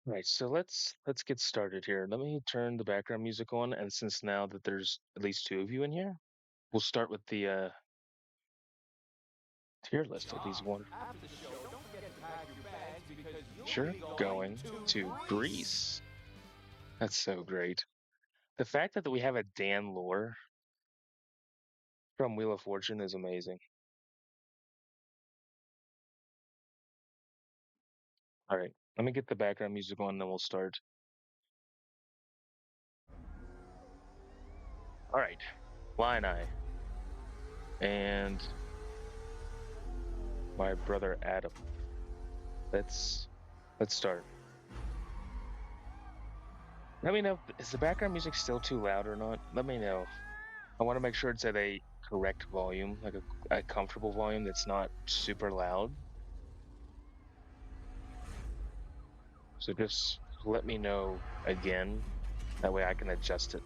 Right, so let's get started here. Let me turn the background music on, and since now that there's at least two of you in here, we'll start with the tier list of these one. After the show, don't forget to pack your bags because you'll Sure, be going going to to Greece. Greece. That's so great. The fact that we have a Dan Lore from Wheel of Fortune is amazing. All right, let me get the background music on, then we'll start. All right, Lion Eye and my brother Adam. Let's let's start. Let me know is the background music still too loud or not? Let me know. I want to make sure it's at a correct volume, like a comfortable volume that's not super loud. So just let me know again. That way I can adjust it.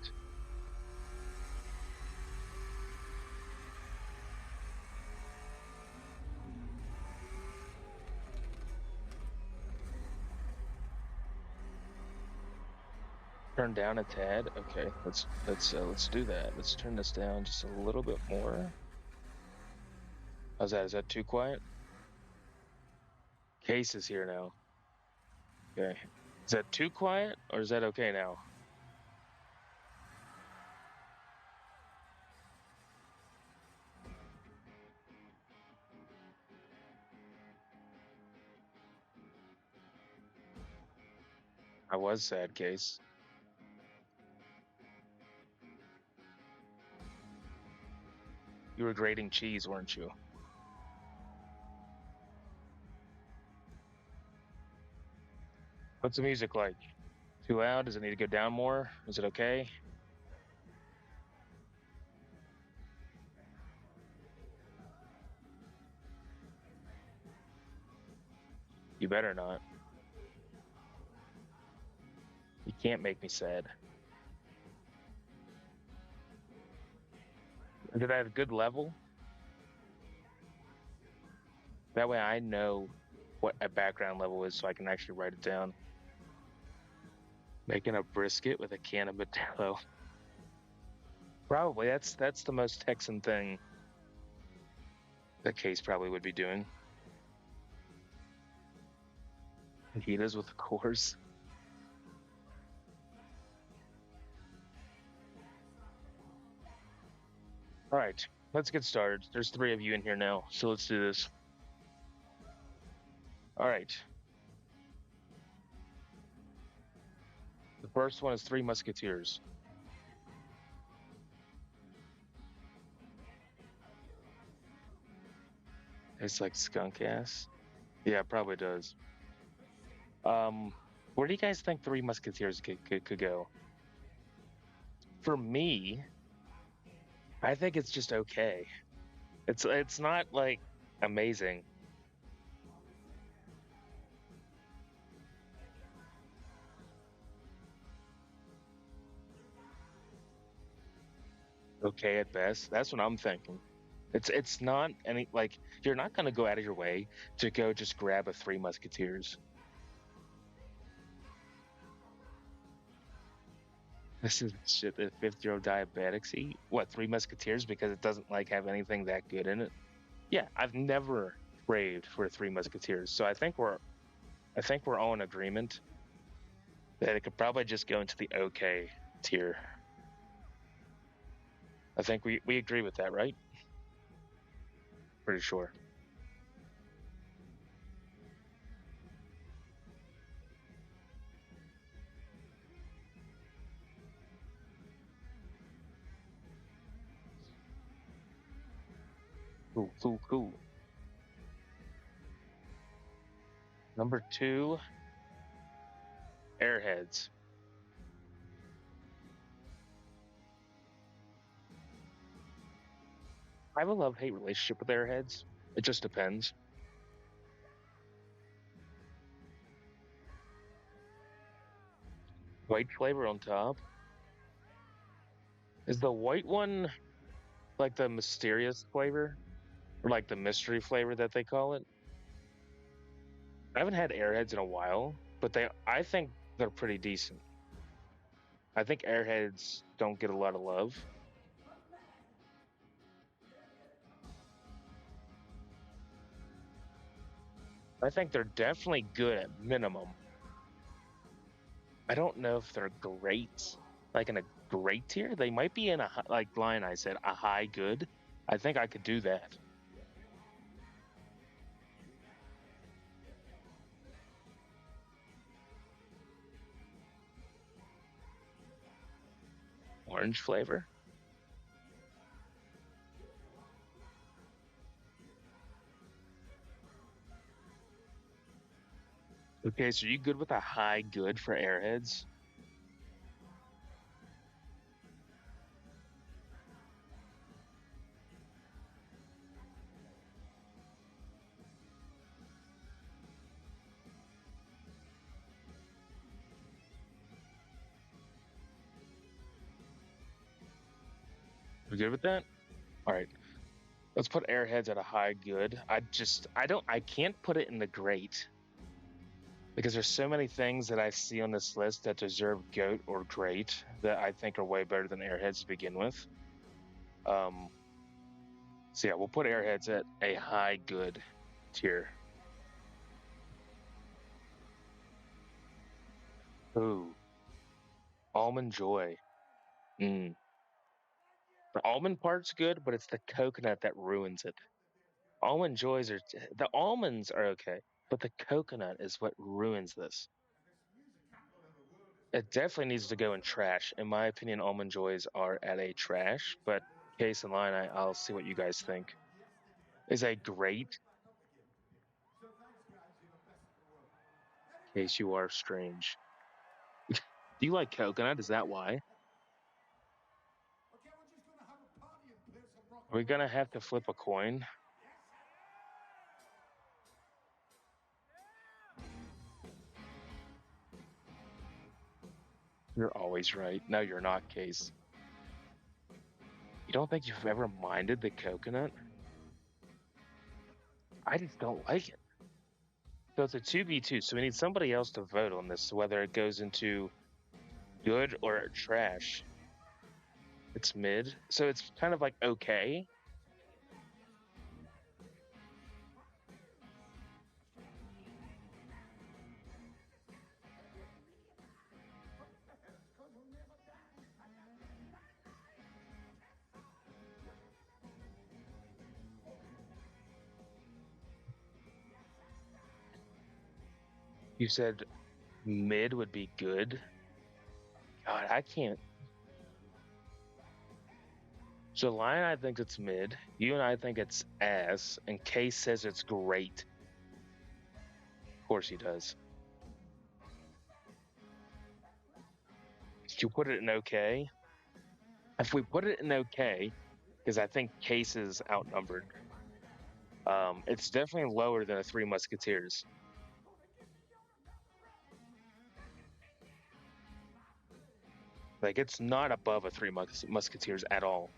Turn down a tad. Okay, let's do that. Let's turn this down just a little bit more. How's that? Is that too quiet? Case is here now. Okay. Is that too quiet or is that okay now? I was sad, Case. You were grating cheese, weren't you? What's the music like? Too loud? Does it need to go down more? Is it okay? You better not. You can't make me sad. Did I have a good level? That way I know what a background level is so I can actually write it down. Making a brisket with a can of Modelo. Probably that's the most Texan thing that Case probably would be doing. Fajitas with the course. All right, let's get started. There's three of you in here now, so let's do this. All right. The first one is Three Musketeers. It's like skunk ass. Yeah, it probably does. Um, where do you guys think Three Musketeers could go? For me, I think it's just okay. It's not like amazing. Okay at best. That's what I'm thinking. It's not any like you're not gonna go out of your way to go just grab a Three Musketeers. This is shit that 50-year-old diabetics eat. What, Three Musketeers because it doesn't like have anything that good in it? Yeah, I've never craved for Three Musketeers. So I think we're all in agreement that it could probably just go into the okay tier. I think we agree with that, right? Pretty sure. Cool, cool, cool. Number two, Airheads. I have a love-hate relationship with Airheads. It just depends. White flavor on top. Is the white one like the mysterious flavor? Or like the mystery flavor that they call it? I haven't had Airheads in a while. but I think they're pretty decent. I think Airheads don't get a lot of love. I think they're definitely good at minimum. I don't know if they're great, like in a great tier. They might be in like Lion I said, a high good. I think I could do that. Orange flavor. Okay, so you good with a high good for Airheads? We good with that? All right. Let's put Airheads at a high good. I can't put it in the great because there's so many things that I see on this list that deserve goat or great that I think are way better than Airheads to begin with. Um, so yeah, we'll put Airheads at a high good tier. Ooh, Almond Joy. Mm. The almond part's good, but it's the coconut that ruins it. Almond Joys are the almonds are okay, but the coconut is what ruins this. It definitely needs to go in trash. In my opinion, Almond Joys are at a trash, but case in line, I'll see what you guys think. Is a great case you are strange. Do you like coconut? Is that why? Are we gonna have to flip a coin? You're always right. No, you're not, Case. You don't think you've ever minded the coconut? I just don't like it. So it's a 2v2, so we need somebody else to vote on this, whether it goes into good or trash. It's mid, so it's kind of like okay. You said mid would be good. God, I can't. So Lion, I think it's mid. You and I think it's ass, and Case says it's great. Of course he does. Did you put it in okay? If we put it in okay, because I think Case is outnumbered, it's definitely lower than a Three Musketeers. Like it's not above a Three Musketeers at all.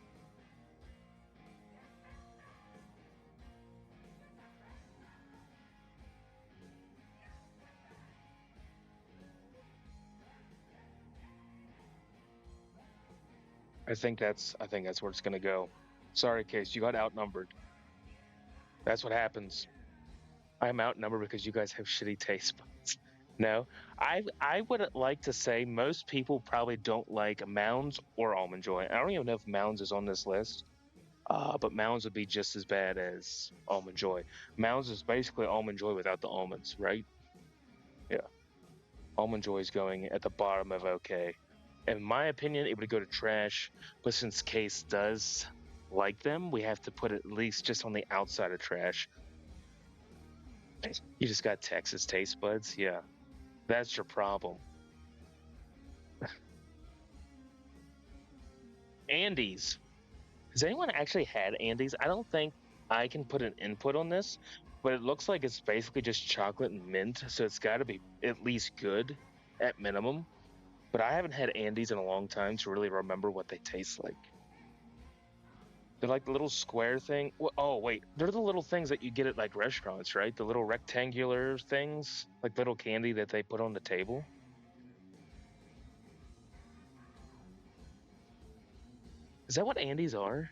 I think that's where it's gonna go. Sorry, Case, you got outnumbered. That's what happens. I'm outnumbered because you guys have shitty taste buds. No, I would like to say most people probably don't like Mounds or Almond Joy. I don't even know if Mounds is on this list, but Mounds would be just as bad as Almond Joy. Mounds is basically Almond Joy without the almonds, right? Yeah, Almond Joy is going at the bottom of okay. In my opinion, it would go to trash, but since Case does like them, we have to put it at least just on the outside of trash. You just got Texas taste buds, yeah. That's your problem. Andes. Has anyone actually had Andes? I don't think I can put an input on this, but it looks like it's basically just chocolate and mint, so it's got to be at least good at minimum. But I haven't had Andes in a long time to really remember what they taste like. They're like the little square thing. Oh, wait. They're the little things that you get at like restaurants, right? The little rectangular things, like little candy that they put on the table. Is that what Andes are?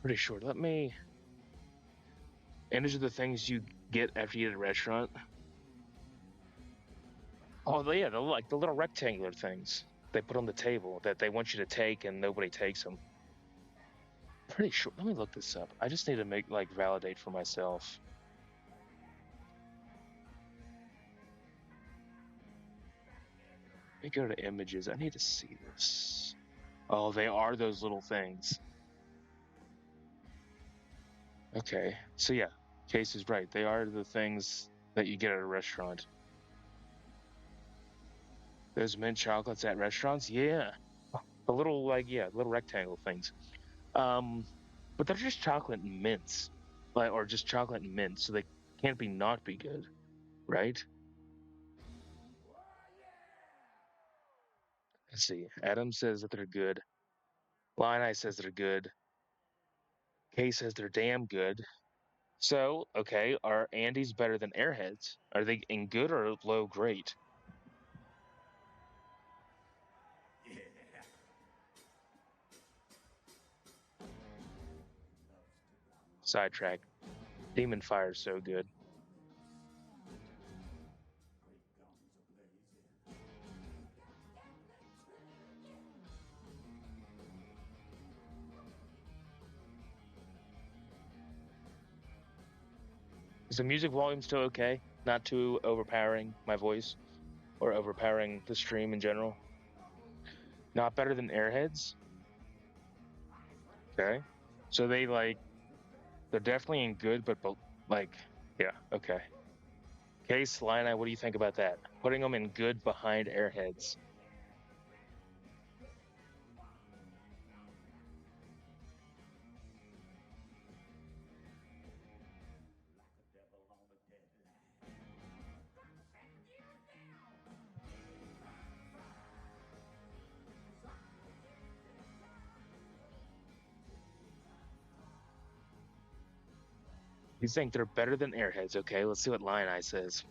Pretty sure. Let me. Andes are the things you get after you eat at a restaurant. Oh, yeah, they're like the little rectangular things they put on the table that they want you to take and nobody takes them. Pretty sure. Let me look this up. I just need to make like validate for myself. Let me go to images. I need to see this. Oh, they are those little things. Okay. So yeah, Case is right. They are the things that you get at a restaurant. Those mint chocolates at restaurants? Yeah. The little like yeah, little rectangle things. Um, but they're just chocolate and mints. Like or just chocolate and mint, so they can't be not be good, right? Let's see. Adam says that they're good. Line Eye says they're good. Kay says they're damn good. So, okay, are Andes better than Airheads? Are they in good or low great? Sidetrack. Demon Fire is so good. Is the music volume still okay? Not too overpowering my voice or overpowering the stream in general? Not better than Airheads? Okay. So they like they're definitely in good, but like yeah, okay. Case Line, what do you think about that? Putting them in good behind Airheads. You think they're better than Airheads? Okay, let's see what Lion Eye says.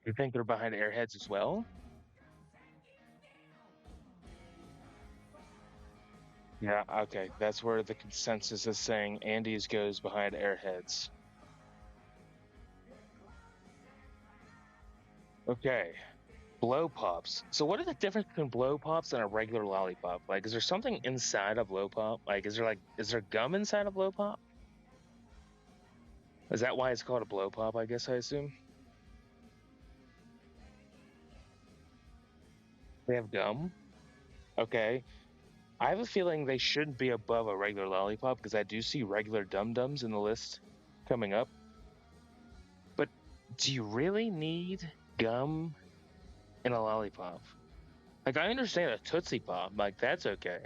You think they're behind Airheads as well? Yeah, okay. That's where the consensus is saying Andes goes behind Airheads. Okay. Blow pops. So what is the difference between blow pops and a regular lollipop? Like, is there something inside a blow pop? Like, is there gum inside a blow pop? Is that why it's called a blow pop, I guess I assume? They have gum? Okay. I have a feeling they shouldn't be above a regular lollipop because I do see regular Dum Dums in the list coming up. But do you really need gum in a lollipop? Like, I understand a Tootsie Pop, like, that's okay.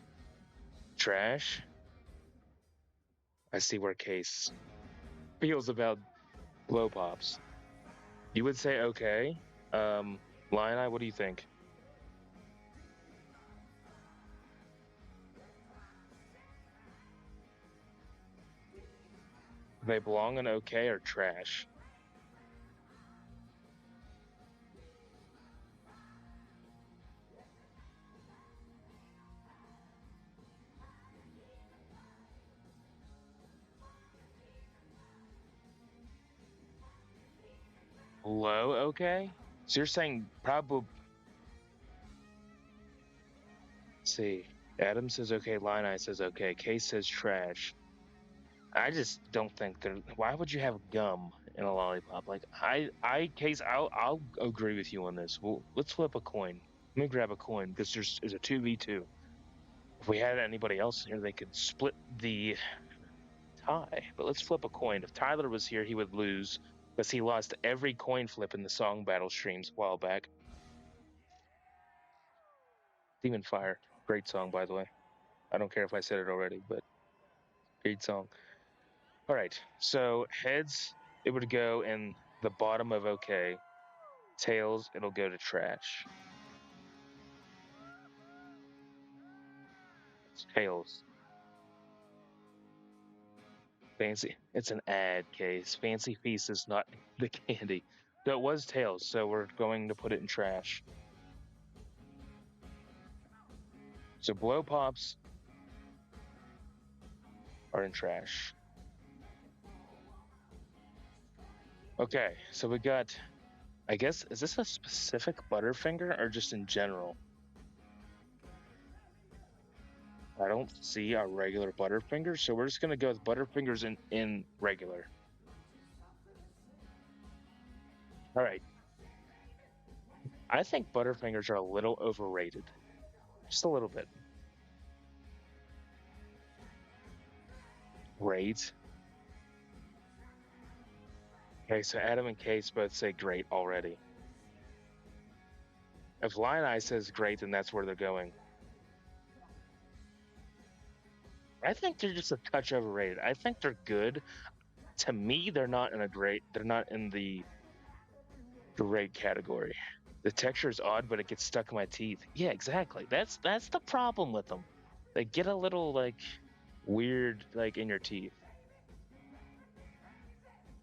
Trash? I see where Case feels about blow pops. You would say okay. Lion Eye, what do you think? They belong in okay or trash? Low okay? So you're saying probably. See, Adam says okay, Lion Eye says okay, Case says trash. I just don't think they're. Why would you have gum and a lollipop. Like Case, I'll agree with you on this. Well, let's flip a coin. Let me grab a coin because there's a 2v2. If we had anybody else here, they could split the tie. But let's flip a coin. If Tyler was here, he would lose because he lost every coin flip in the song battle streams a while back. Demon Fire, great song by the way. I don't care if I said it already, but great song. All right, so heads, it would go in the bottom of okay. Tails, it'll go to trash. It's tails. Fancy. It's an ad case. Fancy Feast is not the candy. No, it was tails, so we're going to put it in trash. So blow pops are in trash. Okay, so we got, I guess, is this a specific Butterfinger or just in general? I don't see a regular Butterfinger, so we're just gonna go with Butterfingers in regular. All right. I think Butterfingers are a little overrated. Just a little bit. Great. Okay, so Adam and Case both say great already. If Lion Eye says great, then that's where they're going. I think they're just a touch overrated. I think they're good. To me, they're not in the great category. The texture is odd, but it gets stuck in my teeth. Yeah, exactly. That's the problem with them. They get a little like weird like in your teeth.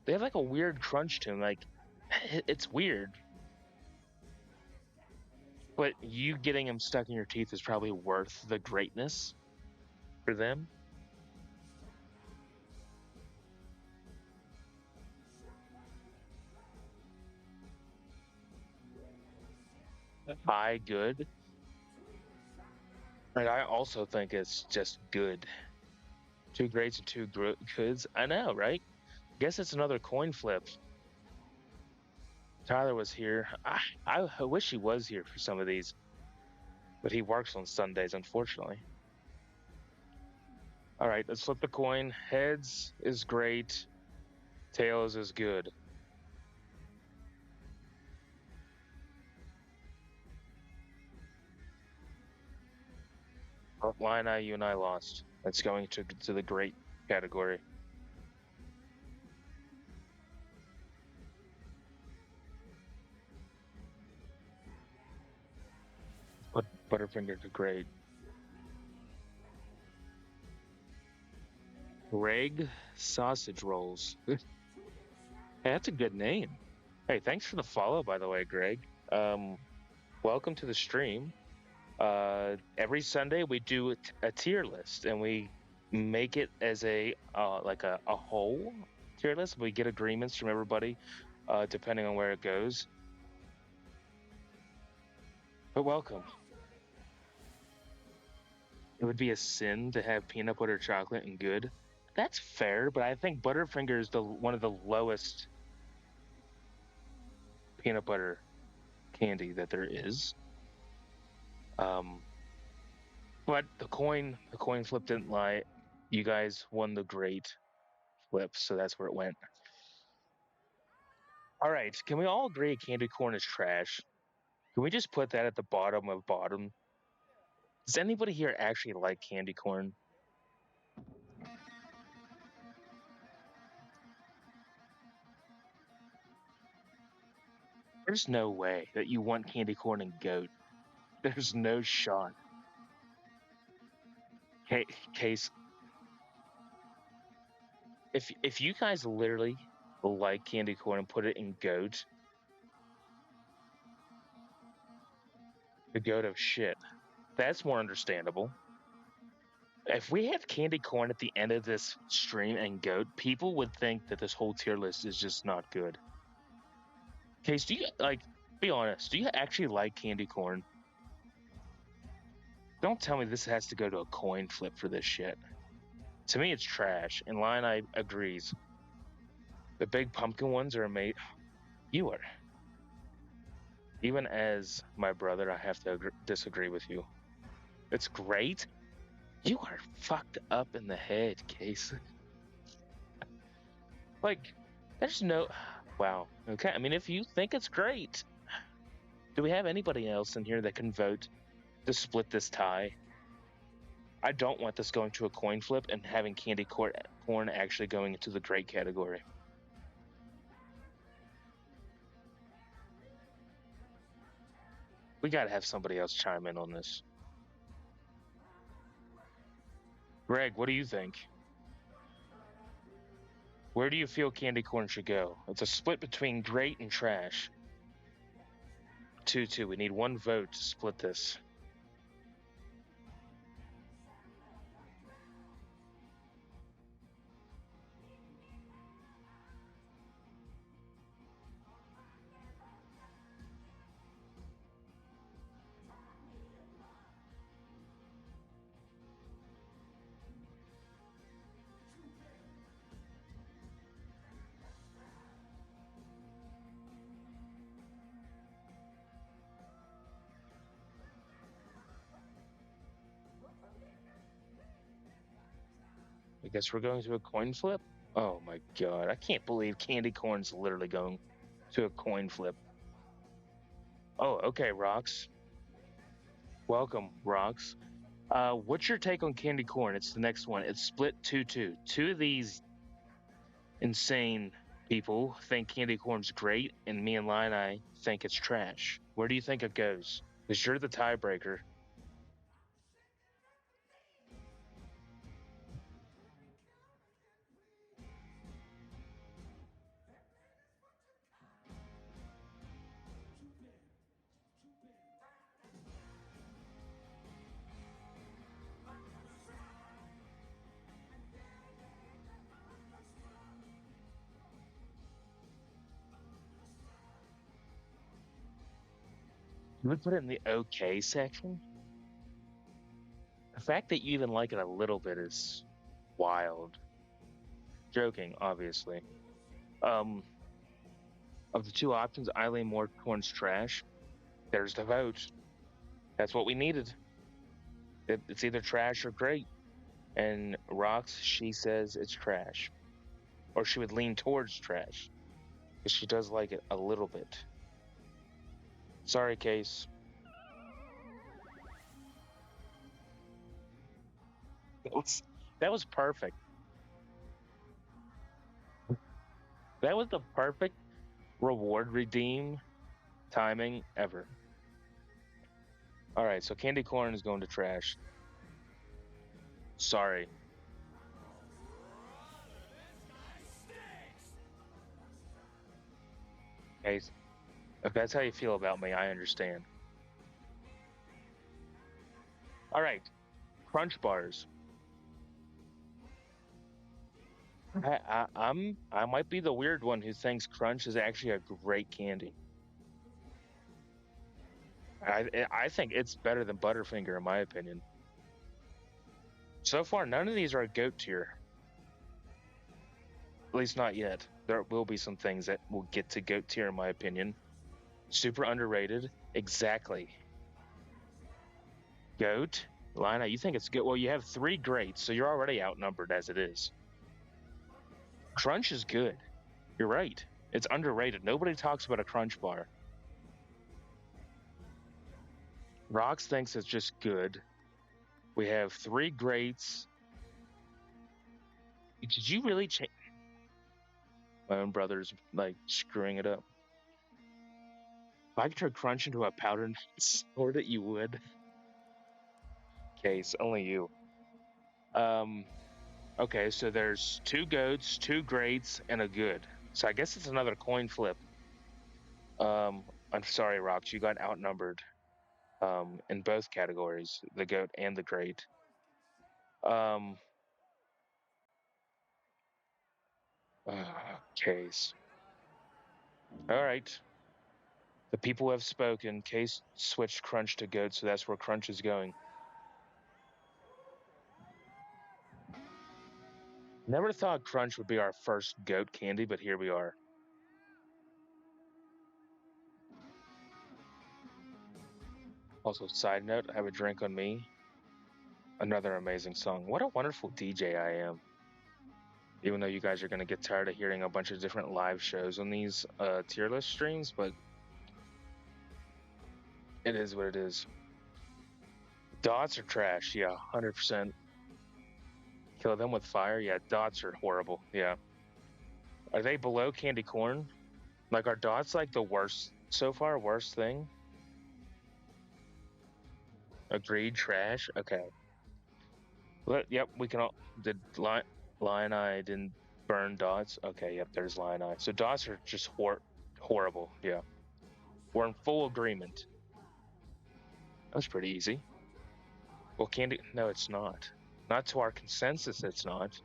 They have like a weird crunch to them. Like it's weird. But you getting them stuck in your teeth is probably worth the greatness for them. High good. And I also think it's just good. Two greats and two goods. I know, right? Guess it's another coin flip. Tyler was here. I wish he was here for some of these, but he works on Sundays, unfortunately. All right, let's flip the coin. Heads is great. Tails is good. Lion Eye, you and I lost. That's going to the great category. But Butterfinger to great. Greg Sausage Rolls. Hey, that's a good name. Hey, thanks for the follow, by the way, Greg. Welcome to the stream. Every Sunday we do a tier list, and we make it as a like a whole tier list. We get agreements from everybody, depending on where it goes. But welcome. It would be a sin to have peanut butter chocolate and good. That's fair, but I think Butterfinger is one of the lowest peanut butter candy that there is. But the coin flip didn't lie. You guys won the great flip, so that's where it went. All right, can we all agree candy corn is trash? Can we just put that at the bottom of bottom? Does anybody here actually like candy corn? There's no way that you want candy corn and goat. There's no shot. Case, if you guys literally like candy corn and put it in goat, the goat of shit, that's more understandable. If we have candy corn at the end of this stream and goat, people would think that this whole tier list is just not good. Case, do you like? Be honest. Do you actually like candy corn? Don't tell me this has to go to a coin flip for this shit. To me, it's trash, and Lion Eye agrees. The big pumpkin ones are made. You are. Even as my brother, I have to disagree with you. It's great. You are fucked up in the head, Case. Like, there's no. Wow. Okay. I mean, if you think it's great, do we have anybody else in here that can vote to split this tie? I don't want this going to a coin flip and having corn actually going into the great category. We got to have somebody else chime in on this. Greg, what do you think? Where do you feel candy corn should go? It's a split between great and trash. 2-2. We need one vote to split this. I guess we're going to a coin flip? Oh my god. I can't believe candy corn's literally going to a coin flip. Oh, okay, Rocks. Welcome, Rocks. What's your take on candy corn? It's the next one. It's split 2-2. Two of these insane people think candy corn's great, and me and Lion I think it's trash. Where do you think it goes? Because you're the tiebreaker. You would put it in the okay section? The fact that you even like it a little bit is wild. Joking, obviously. Um, of the two options, I lean more towards trash. There's the vote. That's what we needed. It's either trash or great. And Rocks, she says it's trash. Or she would lean towards trash. Because she does like it a little bit. Sorry, Case. That was perfect. That was the perfect reward redeem timing ever. All right, so candy corn is going to trash. Sorry. Case, if that's how you feel about me, I understand. All right, Crunch bars. I might be the weird one who thinks Crunch is actually a great candy. I think it's better than Butterfinger in my opinion. So far, none of these are a goat tier. At least not yet. There will be some things that will get to goat tier in my opinion. Super underrated. Exactly. Goat. Lina, you think it's good? Well, you have three greats, so you're already outnumbered as it is. Crunch is good. You're right. It's underrated. Nobody talks about a Crunch bar. Rox thinks it's just good. We have three greats. Did you really change? My own brother's like screwing it up. If I could turn Crunch into a powdered sort it, you would. Case, only you. Um, okay, so there's two goats, two greats, and a good. So I guess it's another coin flip. I'm sorry, Rox, you got outnumbered. In both categories, the goat and the great. Um, Case. All right. The people have spoken. Case switched Crunch to goat, so that's where Crunch is going. Never thought Crunch would be our first goat candy, but here we are. Also, side note, I have a drink on me. Another amazing song. What a wonderful DJ I am. Even though you guys are going to get tired of hearing a bunch of different live shows on these tier list streams, but it is what it is. Dots are trash. Yeah, 100%. Kill them with fire. Yeah, dots are horrible. Yeah. Are they below candy corn? Like, are dots like the worst so far? Worst thing? Agreed. Trash. Okay. Yep. We can all. Did Lion Eye didn't burn dots? Okay. Yep. There's Lion Eye. So dots are just horrible. Yeah. We're in full agreement. That was pretty easy. Well, candy. No, it's not. Not to our consensus. It's not.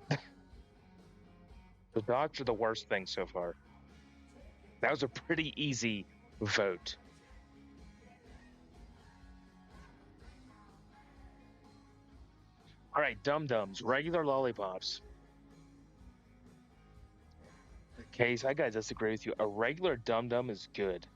The dots are the worst thing so far. That was a pretty easy vote. All right, Dum Dums, regular lollipops. Case, I gotta disagree with you. A regular Dum Dum is good.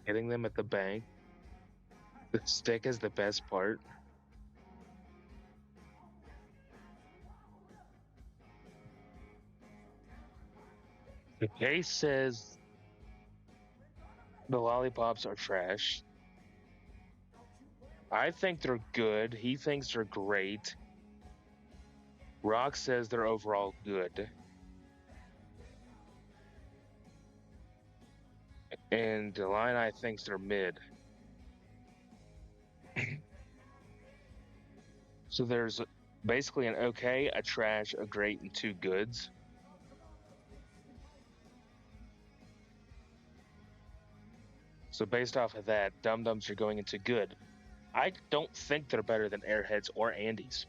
Hitting them at the bank. The stick is the best part. The case says the lollipops are trash. I think they're good. He thinks they're great. Rock says they're overall good. And Delini thinks they're mid. So there's basically an okay, a trash, a great, and two goods. So based off of that, Dum Dums are going into good. I don't think they're better than Airheads or Andes.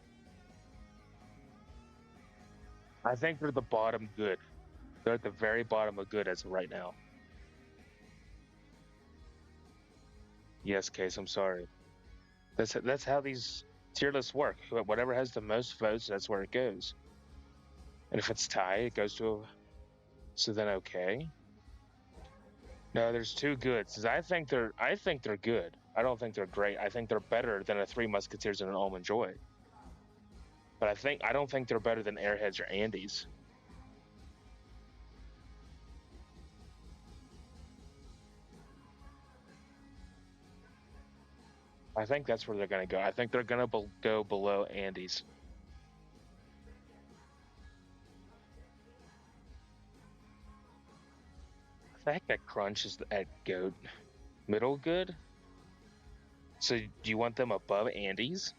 I think they're the bottom good. They're at the very bottom of good as of right now. Yes, Case, I'm sorry. That's how these tier lists work. Whatever has the most votes, that's where it goes. And if it's tie, it goes to a, so then okay. No, there's two goods. I think they're good. I don't think they're great. I think they're better than a Three Musketeers and an Almond Joy. But I don't think they're better than Airheads or Andes. I think that's where they're going to go. I think they're going to go below Andes. The heck that Crunch is at goat. Middle good? So do you want them above Andes?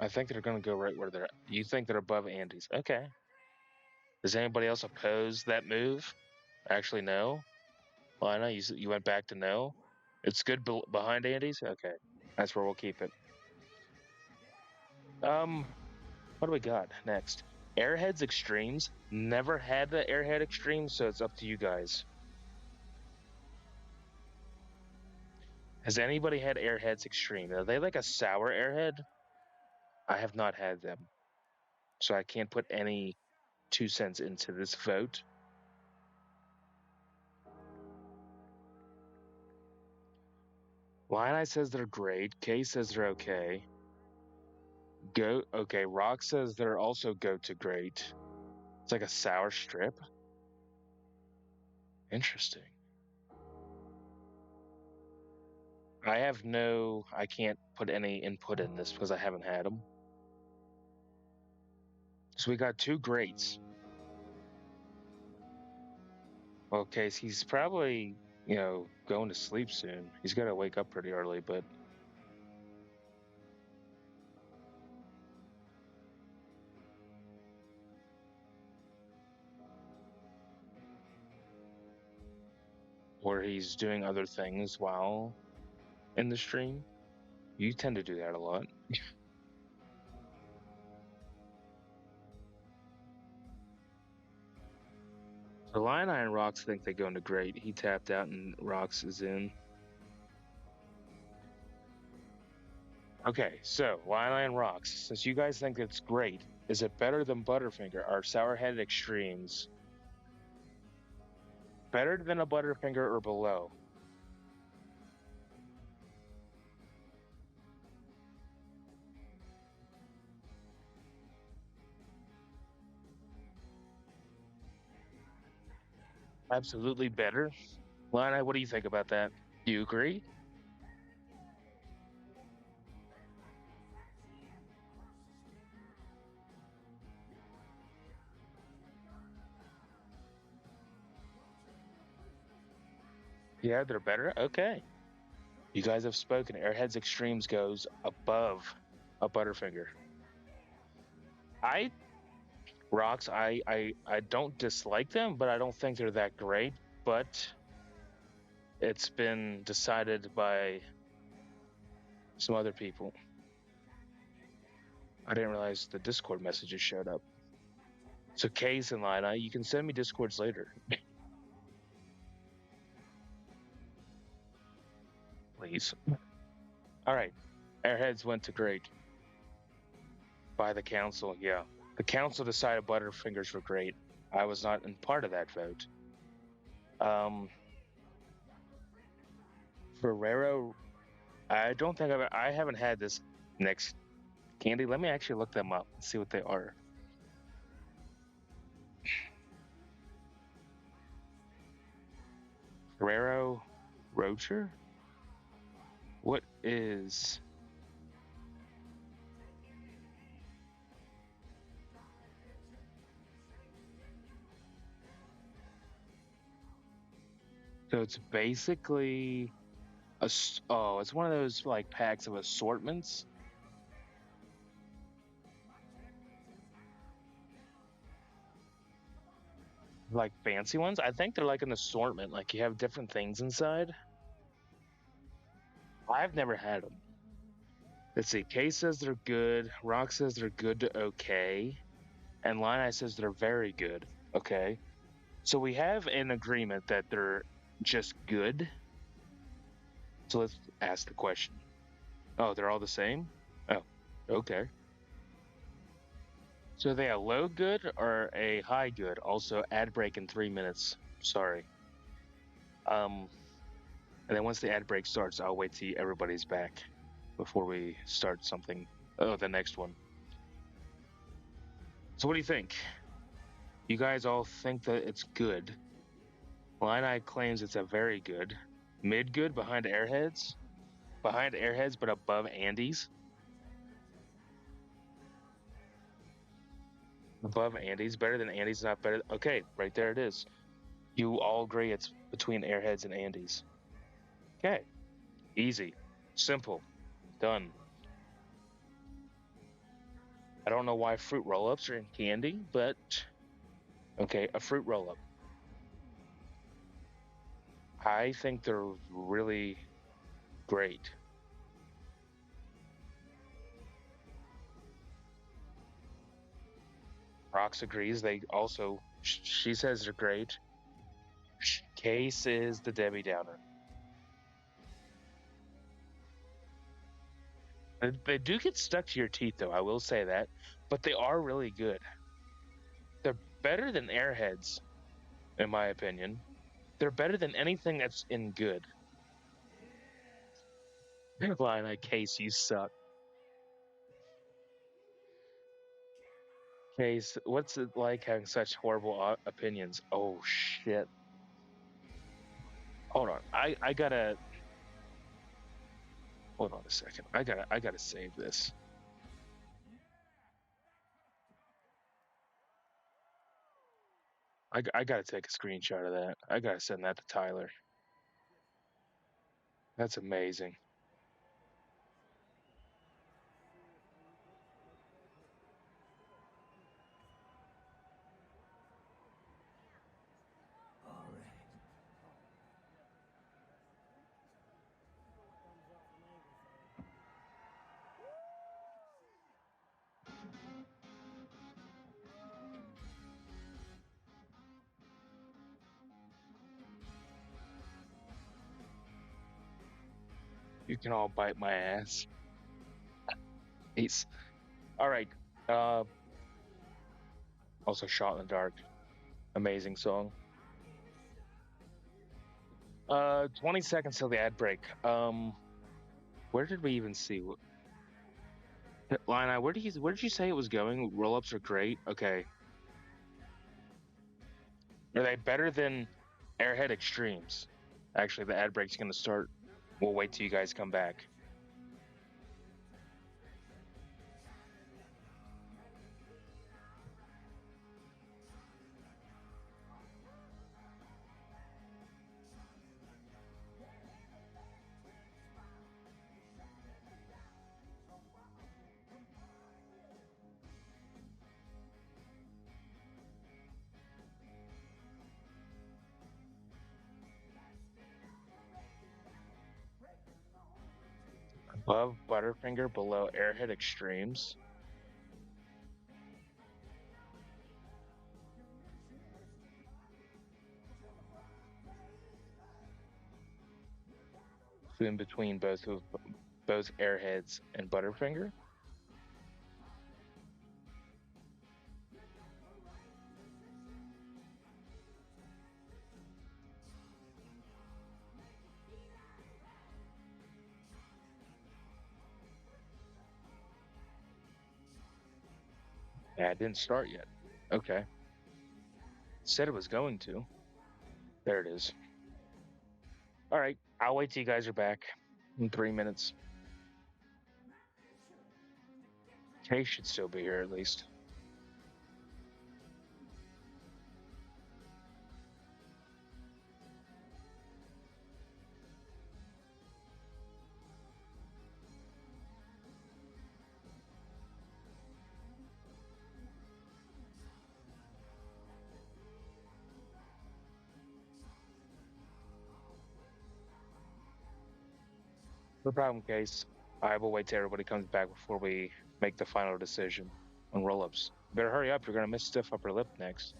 I think they're going to go right where they're at. You think they're above Andes. Okay. Does anybody else oppose that move? Actually, no. Lana, you went back to no. It's good behind Andes. Okay, that's where we'll keep it. What do we got next? Airheads Extremes. Never had the Airhead Extreme, so it's up to you guys. Has anybody had Airheads Extreme? Are they like a sour Airhead? I have not had them, so I can't put any 2 cents into this vote. Lion Eye says they're great. Kay says they're okay. Okay. Rock says they're also go to great. It's like a sour strip. Interesting. I can't put any input in this because I haven't had them. So we got two greats. Okay, so he's probably, going to sleep soon. He's got to wake up pretty early, but or he's doing other things while in the stream. You tend to do that a lot. So Lion Eye and Rox think they go into great. He tapped out and Rox is in. Okay, so Lion Eye and Rox, since you guys think it's great, is it better than Butterfinger? Are Sourhead Extremes better than a Butterfinger or below? Absolutely better. Lion Eye, what do you think about that? Do you agree? Yeah, they're better. Okay. You guys have spoken. Airheads Extremes goes above a Butterfinger. I Rocks, I don't dislike them, but I don't think they're that great. But it's been decided by some other people. I didn't realize the Discord messages showed up. So Case and Lina, you can send me Discords later. Please. All right. Airheads went to great. By the council, yeah. The council decided Butterfingers were great. I was not in part of that vote. Ferrero, I don't think I haven't had this next candy. Let me actually look them up and see what they are. Ferrero Rocher? What is so it's basically it's one of those like packs of assortments. Like fancy ones. I think they're like an assortment. Like you have different things inside. I've never had them. Let's see. Kay says they're good. Rock says they're good to okay. And Line Eye says they're very good. Okay. So we have an agreement that they're just good. So let's ask the question. Oh, they're all the same? Oh, okay. So are they a low good or a high good? Also, ad break in 3 minutes. Sorry. And then once the ad break starts, I'll wait till everybody's back before we start something. Oh, the next one. So what do you think? You guys all think that it's good. Line Eye claims it's a very good. Mid good behind Airheads? Behind Airheads, but above Andes? Above Andes? Better than Andes, not better. Okay, right there it is. You all agree it's between Airheads and Andes. Okay. Easy. Simple. Done. I don't know why fruit roll ups are in candy, but okay, a fruit roll up. I think they're really great. Rox agrees. They also, she says they're great. Case is the Debbie Downer. They do get stuck to your teeth, though. I will say that, but they are really good. They're better than Airheads, in my opinion. They're better than anything that's in good. Line like Case, you suck. Case, what's it like having such horrible opinions? Oh shit! Hold on, I gotta hold on a second. I gotta save this. I gotta take a screenshot of that. I gotta send that to Tyler. That's amazing. You can all bite my ass. Peace. All right. Uh, also, Shot in the Dark. Amazing song. 20 seconds till the ad break. Where did we even see? Line, where did you say it was going? Roll ups are great. Okay. Are they better than Airhead Extremes? Actually, the ad break's gonna start. We'll wait till you guys come back. Above Butterfinger, below Airhead Extremes. So in between both Airheads and Butterfinger. Yeah, it didn't start yet. Okay. Said it was going to. There it is. All right. I'll wait till you guys are back in 3 minutes. Kay should still be here at least. No problem, Case. I will wait till everybody comes back before we make the final decision on roll-ups. Better hurry up. You're going to miss Stiff Upper Lip next.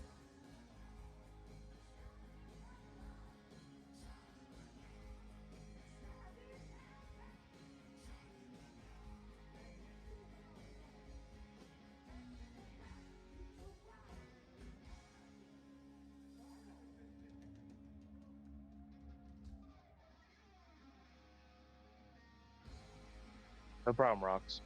No problem, Rocks.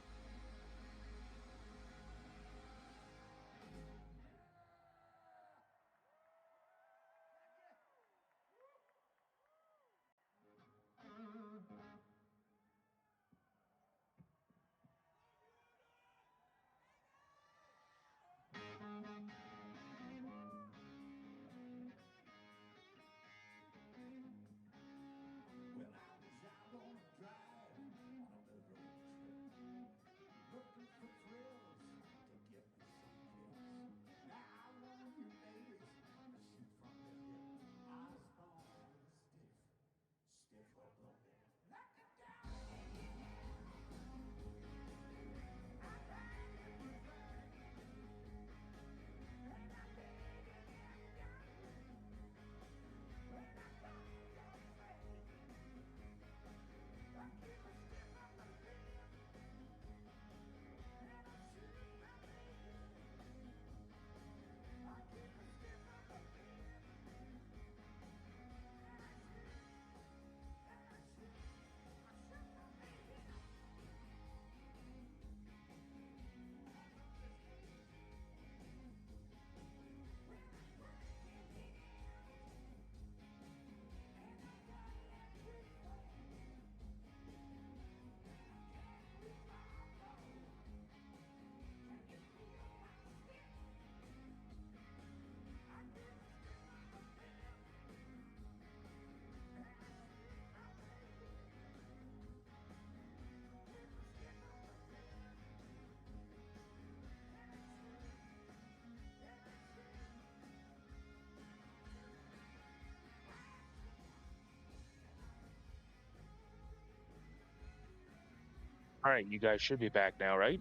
All right, you guys should be back now, right?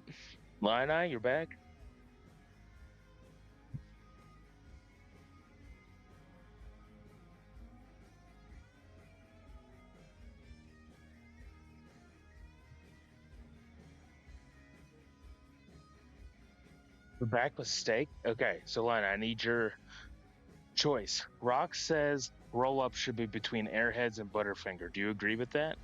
Lion you're back? We're back with steak. Okay, so Lana, I need your choice. Rock says roll up should be between Airheads and Butterfinger. Do you agree with that?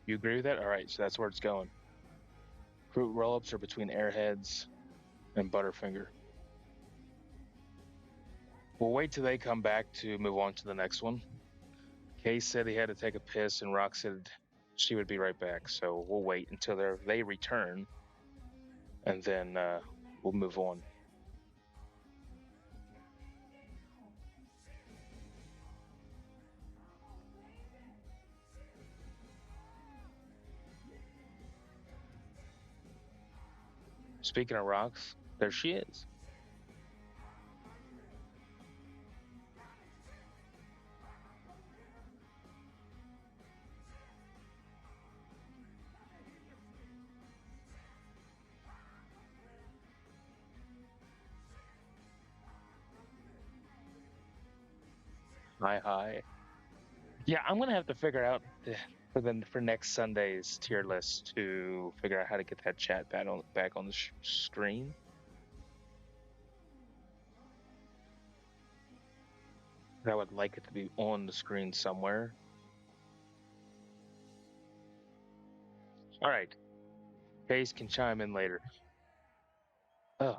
You agree with that? All right, so that's where it's going. Fruit roll ups are between Airheads and Butterfinger. We'll wait till they come back to move on to the next one. Case said he had to take a piss, and Rock said she would be right back. So we'll wait until they return, and then we'll move on. Speaking of rocks, there she is. Hi, hi. Yeah, I'm gonna have to figure out for next Sunday's tier list to figure out how to get that chat back on the screen. I would like it to be on the screen somewhere. All right, Case can chime in later. Oh,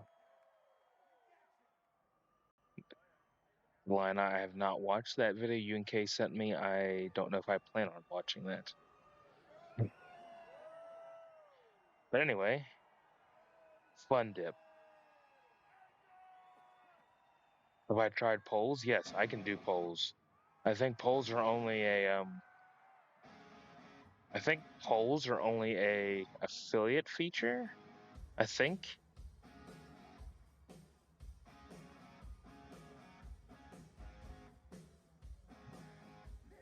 Lana, I have not watched that video you and Case sent me. I don't know if I plan on watching that. But anyway, Fun Dip. Have I tried polls? Yes, I can do polls. I think polls are only a affiliate feature. I think.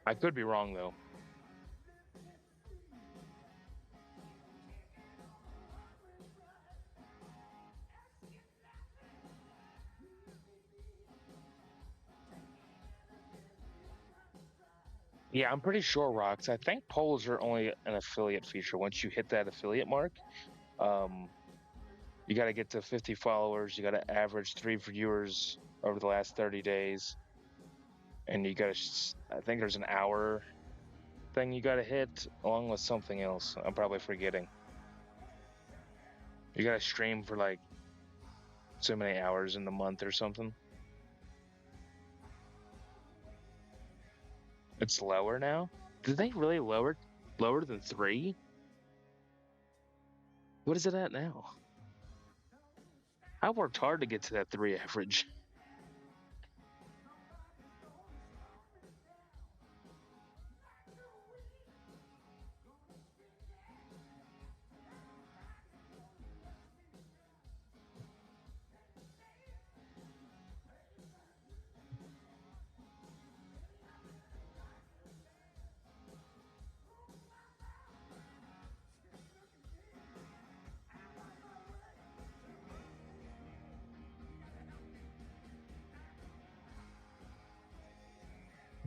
I could be wrong though. Yeah, I'm pretty sure, Rocks. I think polls are only an affiliate feature. Once you hit that affiliate mark, um, you got to get to 50 followers. You got to average 3 viewers over the last 30 days, and you got to. I think there's an hour thing you got to hit, along with something else. I'm probably forgetting. You got to stream for like so many hours in the month or something. It's lower now. Did they really lower than 3? What is it at now? I worked hard to get to that 3 average.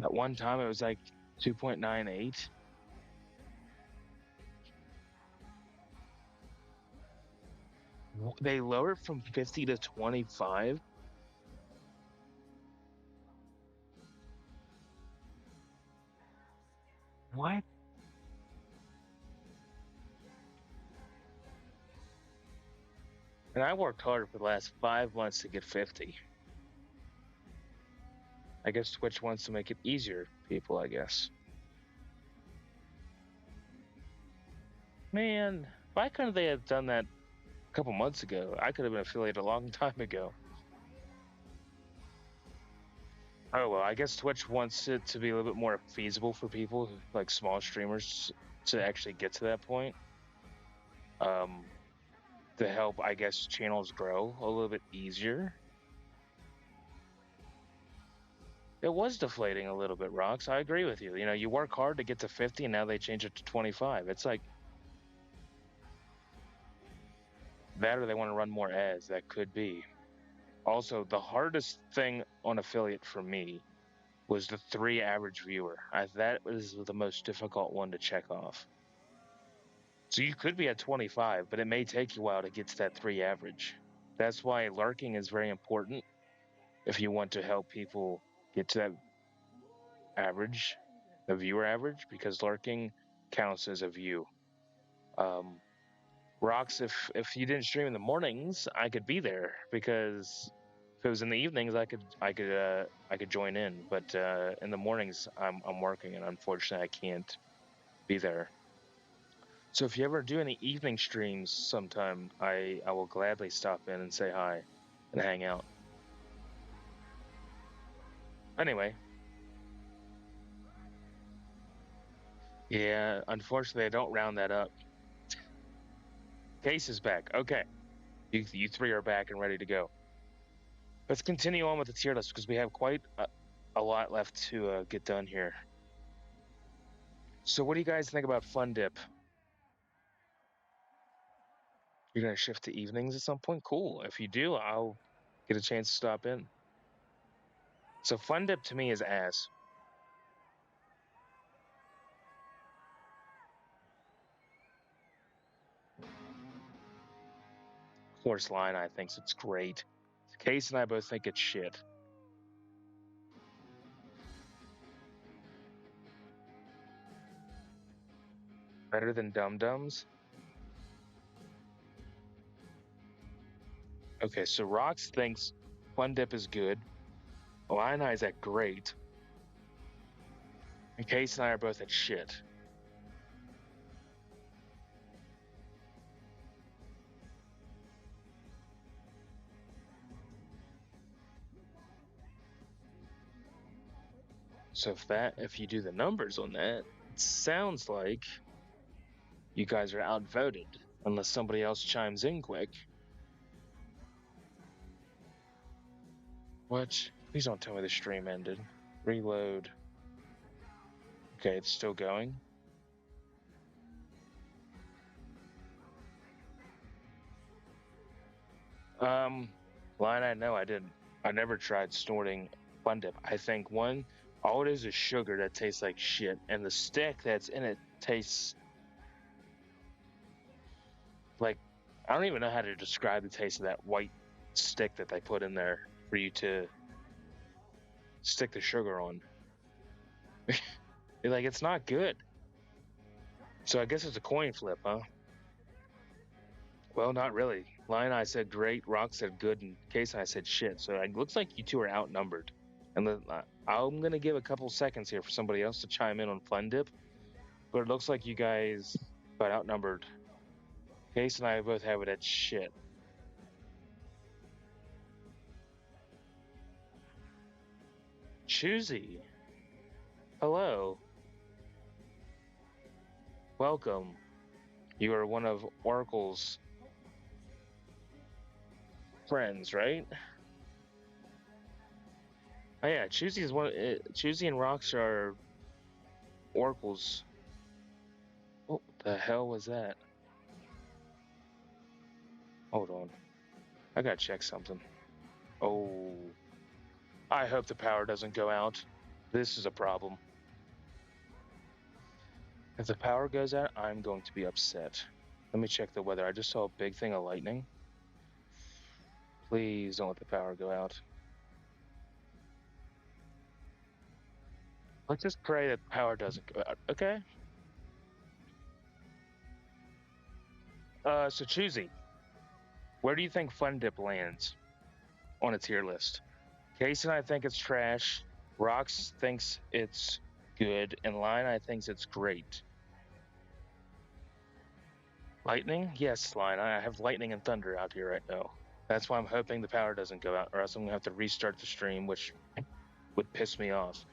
At one time, it was like 2.98. They lowered from 50 to 25. What? And I worked hard for the last 5 months to get 50. I guess Twitch wants to make it easier for people, I guess. Man, why couldn't they have done that a couple months ago? I could have been affiliated a long time ago. Oh, well, I guess Twitch wants it to be a little bit more feasible for people, like small streamers, to actually get to that point. To help, I guess, channels grow a little bit easier. It was deflating a little bit, Rox. I agree with you. You know, you work hard to get to 50, and now they change it to 25. It's like that, or they want to run more ads. That could be. Also, the hardest thing on affiliate for me was the 3 average viewer. That was the most difficult one to check off. So you could be at 25, but it may take you a while to get to that 3 average. That's why lurking is very important if you want to help people get to that average, the viewer average, because lurking counts as a view. Rocks, if you didn't stream in the mornings, I could be there, because if it was in the evenings, I could join in. But in the mornings, I'm working, and unfortunately, I can't be there. So if you ever do any evening streams sometime, I will gladly stop in and say hi and hang out. Anyway, yeah, unfortunately, I don't round that up. Case is back. Okay, you three are back and ready to go. Let's continue on with the tier list, because we have quite a lot left to get done here. So what do you guys think about Fun Dip? You're going to shift to evenings at some point? Cool. If you do, I'll get a chance to stop in. So Fun Dip to me is ass. Of course, Line I thinks it's great. Case and I both think it's shit. Better than Dum Dums? Okay, so Rox thinks Fun Dip is good. Line I's at great. And Case and I are both at shit. So if you do the numbers on that, it sounds like you guys are outvoted, unless somebody else chimes in quick. What? Please don't tell me the stream ended. Reload. Okay, it's still going. Line I know I didn't. I never tried snorting Fun Dip. I think all it is sugar that tastes like shit, and the stick that's in it tastes like, I don't even know how to describe the taste of that white stick that they put in there for you to stick the sugar on. Like, it's not good. So I guess it's a coin flip, huh? Well, not really. Lion I said great, Rock said good, and Case and I said shit. So it looks like you two are outnumbered. And I'm gonna give a couple seconds here for somebody else to chime in on Fun Dip, but it looks like you guys got outnumbered. Case and I both have it at shit. Choosy. Hello. Welcome. You are one of Oracle's friends, right? Oh yeah, Choosy is one. Choosy and Rocks are Oracle's. What the hell was that? Hold on. I gotta check something. Oh. I hope the power doesn't go out. This is a problem. If the power goes out, I'm going to be upset. Let me check the weather. I just saw a big thing of lightning. Please don't let the power go out. Let's just pray that the power doesn't go out, okay? So Choosy, where do you think Fun Dip lands on a tier list? Case and I think it's trash. Rox thinks it's good, and Line I thinks it's great. Lightning? Yes, Line. I have lightning and thunder out here right now. That's why I'm hoping the power doesn't go out, or else I'm gonna have to restart the stream, which would piss me off.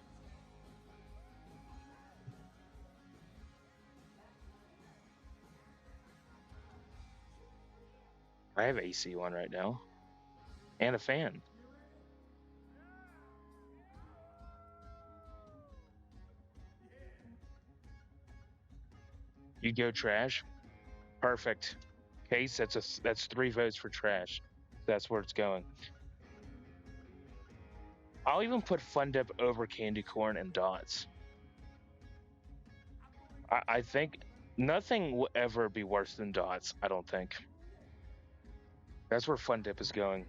I have AC on right now, and a fan. You go trash. Perfect. Case, that's 3 votes for trash. That's where it's going. I'll even put Fun Dip over Candy Corn and Dots. I think nothing will ever be worse than Dots. I don't think. That's where Fun Dip is going,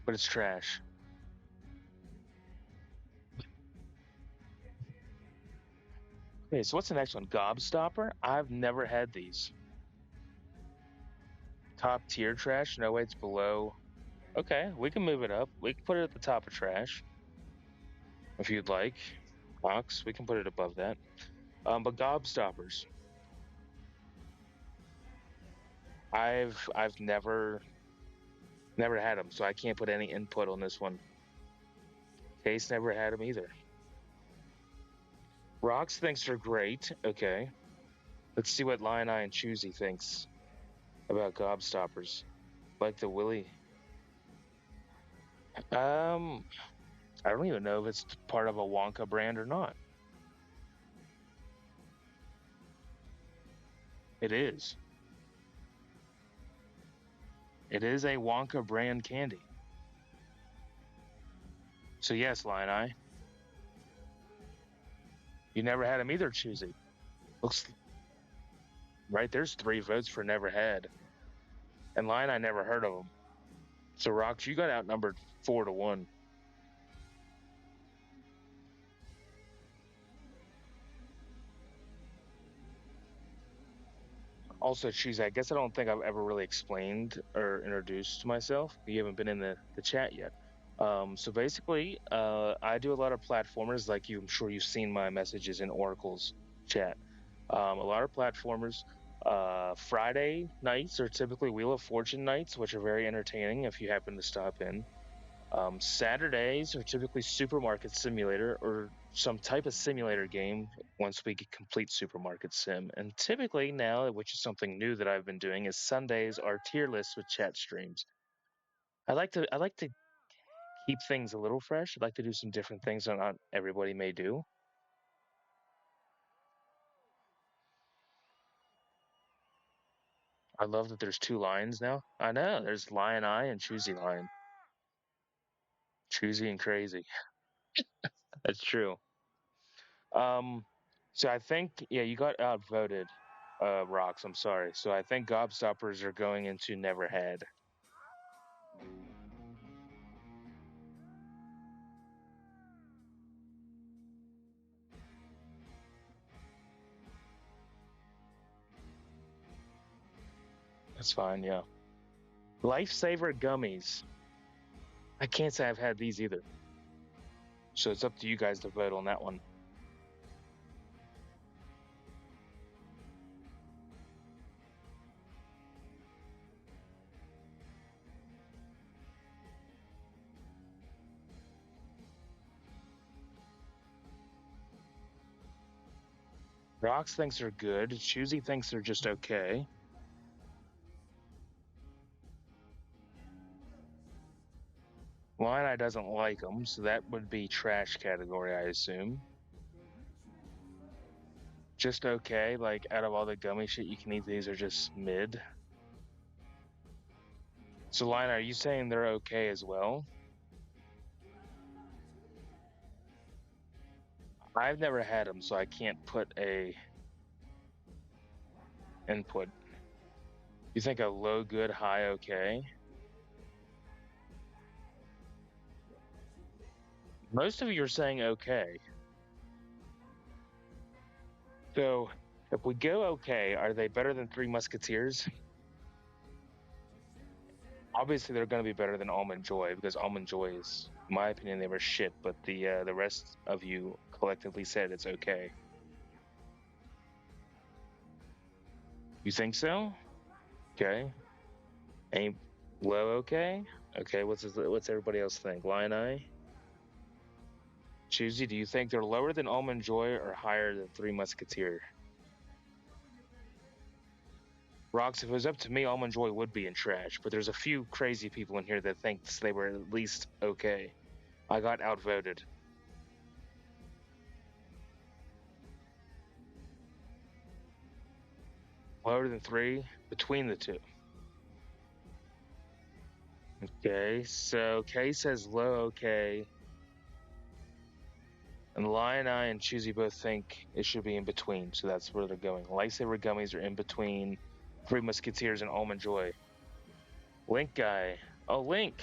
but it's trash. Okay, so what's the next one? Gobstopper? I've never had these. Top tier trash? No way, it's below. Okay, we can move it up. We can put it at the top of trash if you'd like. Box, we can put it above that. But Gobstoppers, I've never had them, so I can't put any input on this one. Case never had them either. Rocks thinks they're great. Okay, let's see what Lion Eye and Choosy thinks about Gobstoppers. Like the Willy. Um, I don't even know if it's part of a Wonka brand or not. It is. It is a Wonka brand candy. So yes, Lion Eye. You never had them either, Choosy. Looks right. There's 3 votes for never had, and Lion Eye never heard of them. So Rocks, you got outnumbered 4-1. Also, Choosy, I guess I don't think I've ever really explained or introduced myself. You haven't been in the chat yet. So basically, I do a lot of platformers. Like you, I'm sure you've seen my messages in Oracle's chat. A lot of platformers. Friday nights are typically Wheel of Fortune nights, which are very entertaining if you happen to stop in. Saturdays are typically Supermarket Simulator or some type of simulator game once we get complete Supermarket Sim. And typically now, which is something new that I've been doing, is Sundays are tier lists with chat streams. I like to keep things a little fresh. I'd like to do some different things that not everybody may do. I love that there's 2 lions now. I know there's Lion Eye and Choosy Lion. Choosy and crazy. That's true. Um, so I think yeah, you got outvoted, Rocks. I'm sorry. So I think Gobstoppers are going into Never Had. That's fine. Yeah. Lifesaver gummies. I can't say I've had these either. So it's up to you guys to vote on that one. Rocks thinks they're good. Choosy thinks they're just okay. Lion Eye doesn't like them, so that would be trash category, I assume. Just okay. Like out of all the gummy shit you can eat, these are just mid. So Lion Eye, are you saying they're okay as well? I've never had them, so I can't put a input. You think a low, good, high, okay? Most of you are saying okay. So if we go okay, are they better than Three Musketeers? Obviously, they're going to be better than Almond Joy because Almond Joy is, in my opinion, they were shit. But the rest of you collectively said it's okay. You think so? Okay. Ain't low okay? Okay. What's everybody else think? Lion Eye, Choosy, do you think they're lower than Almond Joy or higher than Three Musketeer? Rocks, if it was up to me, Almond Joy would be in trash, but there's a few crazy people in here that thinks they were at least okay. I got outvoted. Lower than 3, between the two. Okay, so K says low okay. And Lion Eye and Choosy both think it should be in between, so that's where they're going. Lightsaber gummies are in between Three Musketeers and Almond Joy. Link guy. Oh, Link.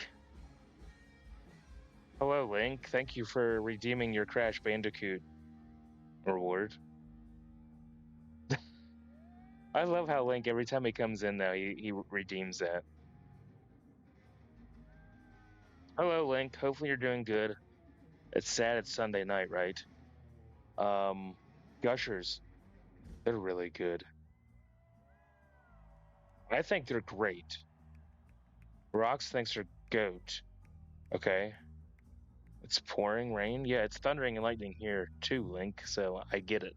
Hello, Link. Thank you for redeeming your Crash Bandicoot reward. I love how Link, every time he comes in now, he redeems that. Hello, Link. Hopefully you're doing good. It's sad it's Sunday night, right? Um, Gushers. They're really good. I think they're great. Rox thinks they're goat. Okay. It's pouring rain. Yeah, it's thundering and lightning here too, Link, so I get it.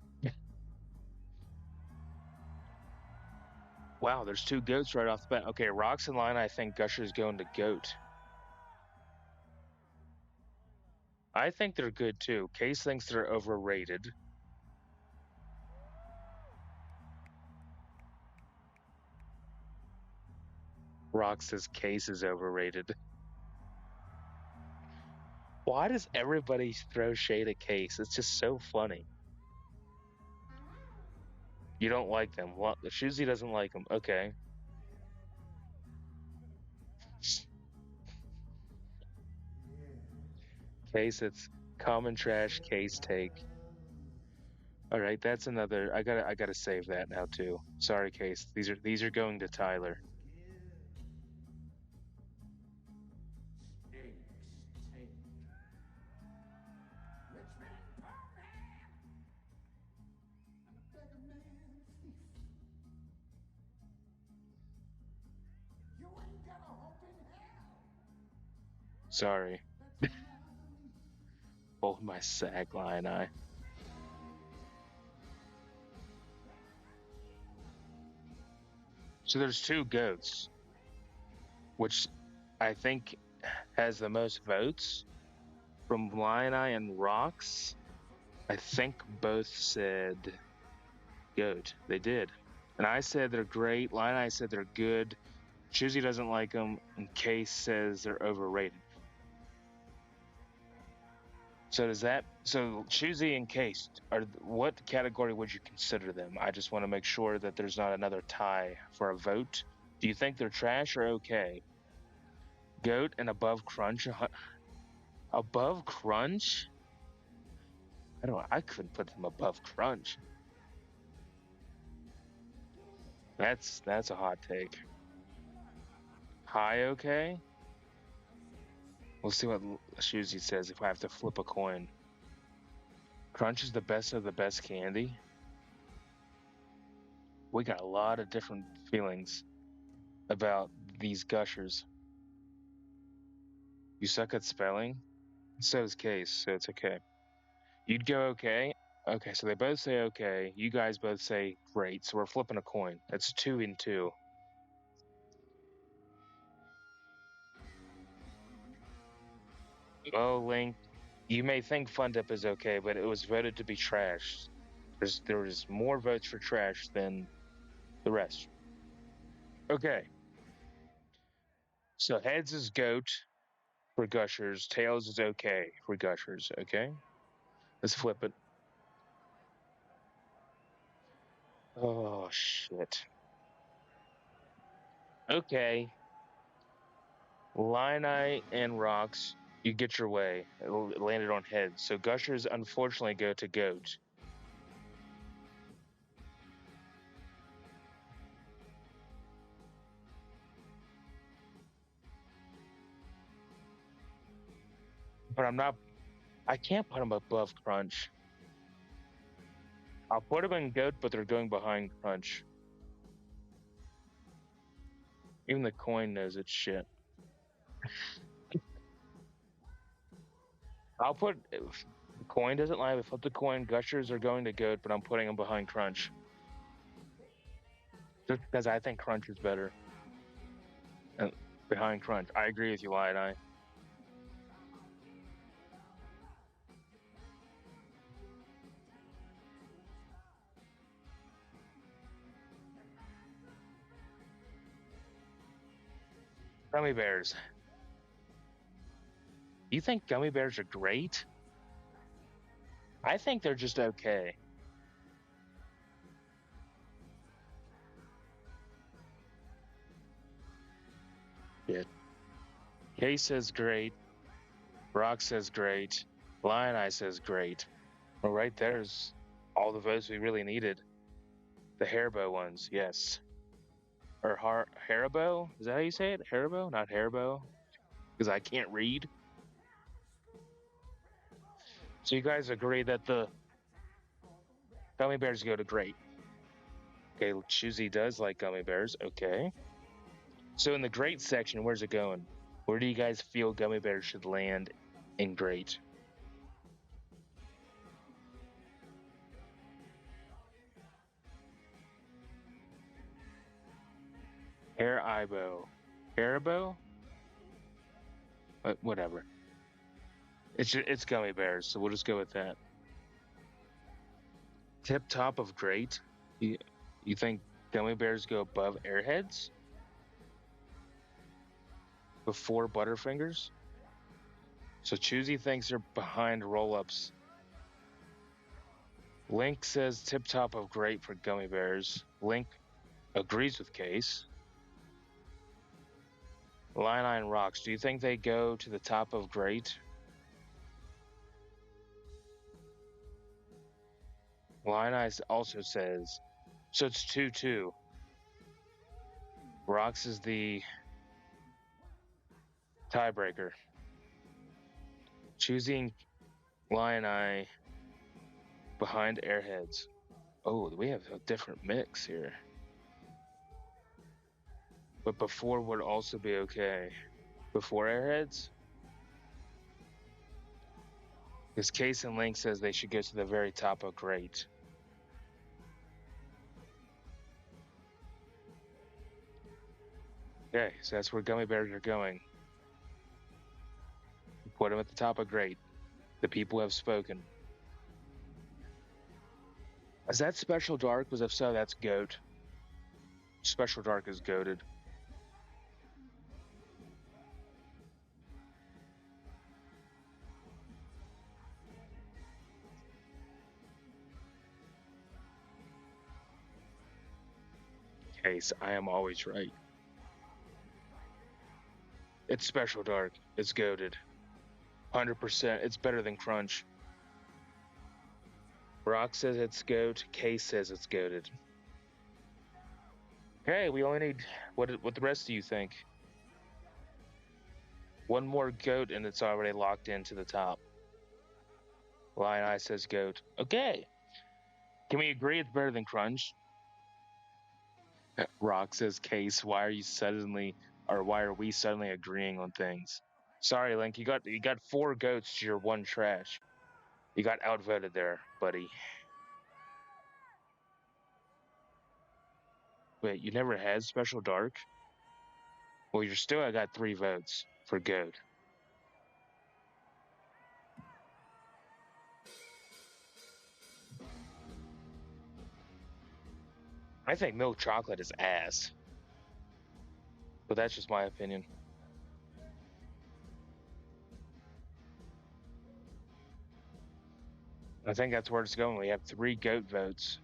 Wow, there's two goats right off the bat. Okay, Rox and Line, I think Gusher's going to goat. I think they're good too. Case thinks they're overrated. Rox says Case is overrated. Why does everybody throw shade at Case? It's just so funny. You don't like them. Well, Shuzi doesn't like them. Okay. Case, it's common trash. Case take. All right, that's another. I gotta save that now too. Sorry, Case. These are going to Tyler. Sorry. Hold my sack, Lion Eye. So there's two goats, which I think has the most votes from Lion Eye and Rocks. I think both said goat. They did. And I said they're great. Lion Eye said they're good. Choosy doesn't like them, and Case says they're overrated. So Choosy and Case are what category would you consider them? I just want to make sure that there's not another tie for a vote. Do you think they're trash or okay? Goat and above Crunch. Above Crunch? I couldn't put them above Crunch. That's a hot take. High okay? We'll see what Shuzi says if I have to flip a coin. Crunch is the best of the best candy. We got a lot of different feelings about these gushers. You suck at spelling? So is Case, so it's okay. You'd go okay? Okay, so they both say okay. You guys both say great, so we're flipping a coin. That's 2 and 2. Oh, Link, you may think Fun Dip is okay, but it was voted to be trash. There was more votes for trash than the rest. Okay, so heads is goat for gushers, tails is okay for gushers. Okay, let's flip it. Oh shit. Okay, Line and Rocks, you get your way. It landed on heads. So gushers unfortunately go to goat. But I'm not. I can't put them above Crunch. I'll put them in goat, but they're going behind Crunch. Even the coin knows it's shit. I'll put if the coin doesn't lie. We flip the coin. Gushers are going to goat, but I'm putting them behind Crunch just because I think Crunch is better. And behind Crunch, I agree with you, Lion Eye. Gummy bears. You think gummy bears are great? I think they're just okay. Yeah. Kay says great. Rock says great. Lion Eye says great. Well, right there's all the votes we really needed. The Haribo ones, yes. Or Haribo? Is that how you say it? Haribo? Not Haribo? Because I can't read. So you guys agree that the gummy bears go to great. Okay, Choosy does like gummy bears. Okay. So in the great section, where's it going? Where do you guys feel gummy bears should land in great? Haribo. Haribo? Whatever. It's gummy bears, so we'll just go with that. Tip top of great. You think gummy bears go above Airheads? Before Butterfingers? So Choosy thinks they're behind roll-ups. Link says tip top of great for gummy bears. Link agrees with Case. Line Eye and Rocks, do you think they go to the top of great? Line Eye also says, so it's 2-2. Rocks is the tiebreaker. Choosing Lion Eye behind Airheads. Oh, we have a different mix here. But before would also be okay. Before Airheads? Because Case and Link says they should go to the very top of great. Okay, so that's where gummy bears are going. Put them at the top of great. The people have spoken. Is that Special Dark? Because if so, that's GOAT. Special Dark is goated. Case, I am always right. It's Special Dark. It's goated. 100%. It's better than Crunch. Rock says it's GOAT. Case says it's goated. Okay, we only need what the rest do you think? One more GOAT and it's already locked into the top. Lion Eye says GOAT. Okay. Can we agree it's better than Crunch? Rock says Case. Why are we suddenly agreeing on things? Sorry, Link. You got 4 goats to your 1 trash. You got outvoted there, buddy. Wait, you never had Special Dark? Well, I got 3 votes for goat. I think milk chocolate is ass. But that's just my opinion. I think that's where it's going. We have 3 goat votes.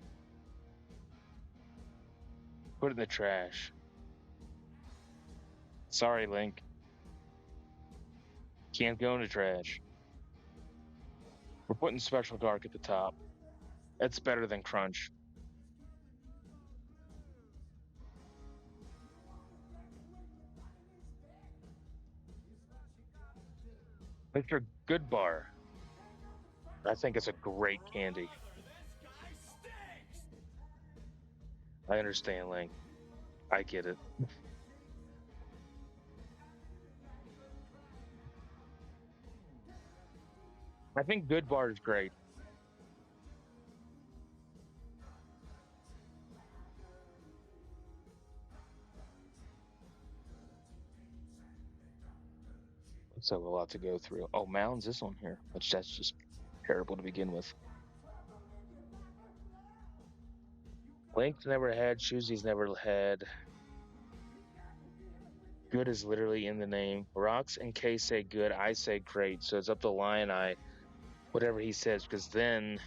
Put it in the trash. Sorry, Link. Can't go in the trash. We're putting Special Dark at the top. It's better than Crunch. Mr. Goodbar. I think it's a great candy. I understand, Link. I get it. I think Goodbar is great. So a lot to go through. Oh, Mounds is on here, which that's just terrible to begin with. Link's never had. Choosey's never had. Good is literally in the name. Rocks and K say good, I say great. So it's up to Lion Eye, whatever he says, because then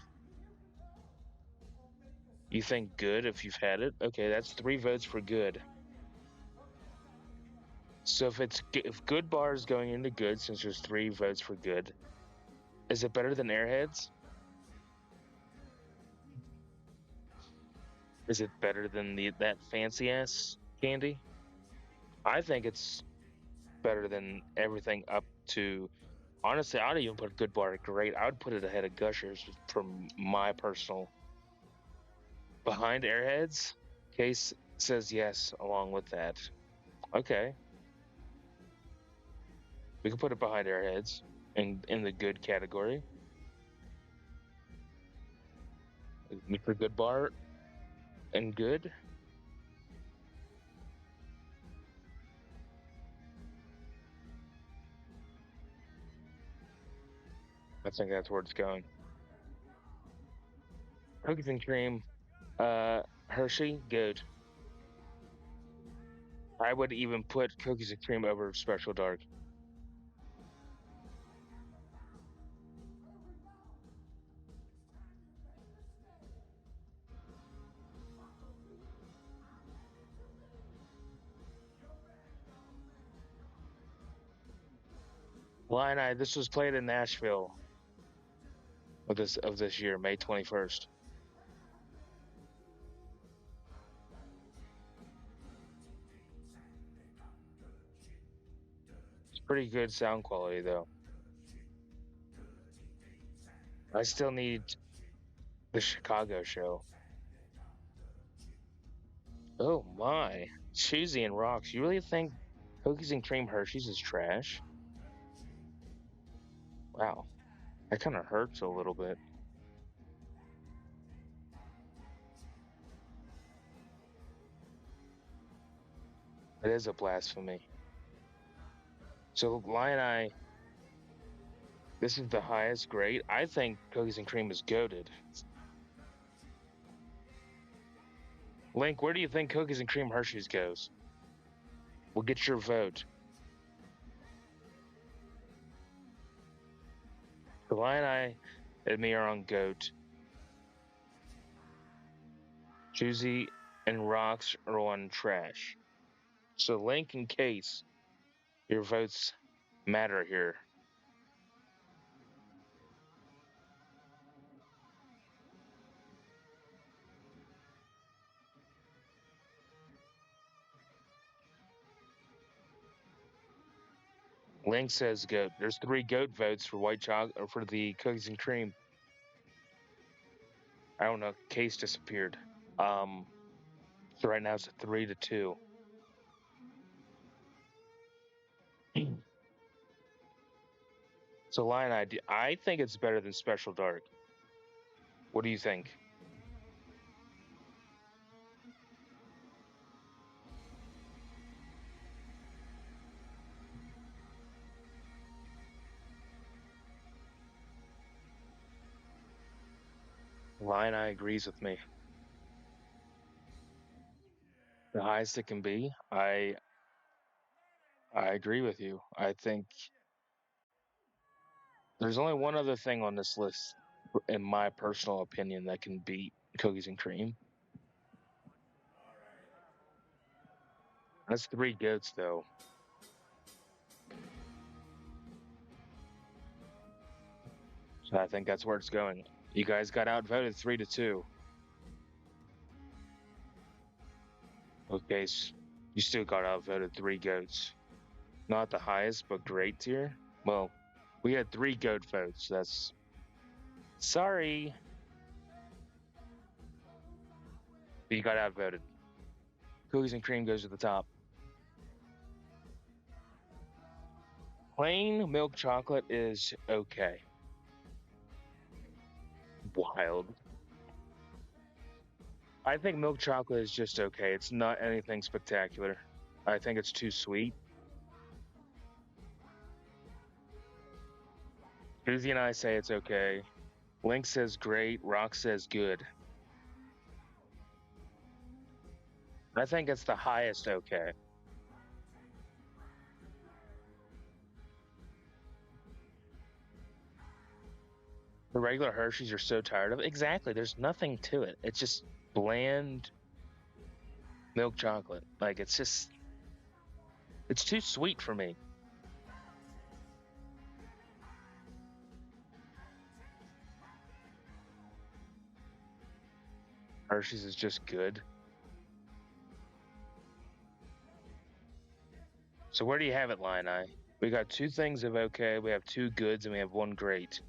you think good if you've had it. Okay, that's 3 votes for good. So if good bar is going into good, since there's 3 votes for good, is it better than Airheads? Is it better than that fancy ass candy? I think it's better than everything up to. Honestly, I'd even put Good Bar at great. I would put it ahead of Gushers from my personal. Behind Airheads, Case says yes along with that. Okay, we can put it behind Airheads in the good category. For Good Bar and good. I think that's where it's going. Cookies and cream, Hershey, good. I would even put cookies and cream over Special Dark. Lion Eye, this was played in Nashville of this year, May 21st. It's pretty good sound quality though. I still need the Chicago show. Oh my. Cheesy and rocks. You really think cookies and cream Hershey's is trash? Wow. That kind of hurts a little bit. It is a blasphemy. So Lion Eye, this is the highest grade. I think cookies and cream is goated. Link, where do you think cookies and cream Hershey's goes? We'll get your vote. The Lion Eye and me are on goat. Juicy and rocks are on trash. So Link and Case, your votes matter here. Link says goat. There's 3 goat votes for white chocolate or for the cookies and cream. I don't know. Case disappeared. So right now it's a 3-2. So Lion Eye, I think it's better than Special Dark. What do you think? Lion Eye agrees with me. The highest it can be. I agree with you. I think there's only one other thing on this list, in my personal opinion, that can beat cookies and cream. That's 3 goats, though. So I think that's where it's going. You guys got outvoted 3-2. Okay, so you still got outvoted 3 goats. Not the highest, but great tier. Well, we had 3 goat votes. That's sorry. But you got outvoted. Cookies and cream goes to the top. Plain milk chocolate is okay. Wild. I think milk chocolate is just okay. It's not anything spectacular. I think it's too sweet. Susie and I say it's okay. Link says great. Rock says good. I think it's the highest okay. The regular Hershey's you're so tired of. Exactly. There's nothing to it. It's just bland milk chocolate. Like it's too sweet for me. Hershey's is just good. So where do you have it, Lion-Eye? We got two things of okay, we have two goods, and we have one great.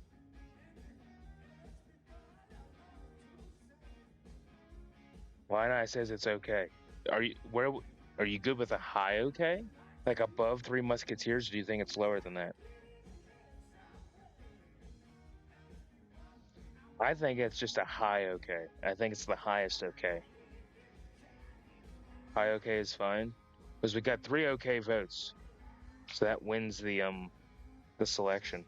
Lion-Eye says it's okay. Are you good with a high okay? Like above Three Musketeers, or do you think it's lower than that? I think it's just a high okay. I think it's the highest okay. High okay is fine. Because we got 3 okay votes. So that wins the selection.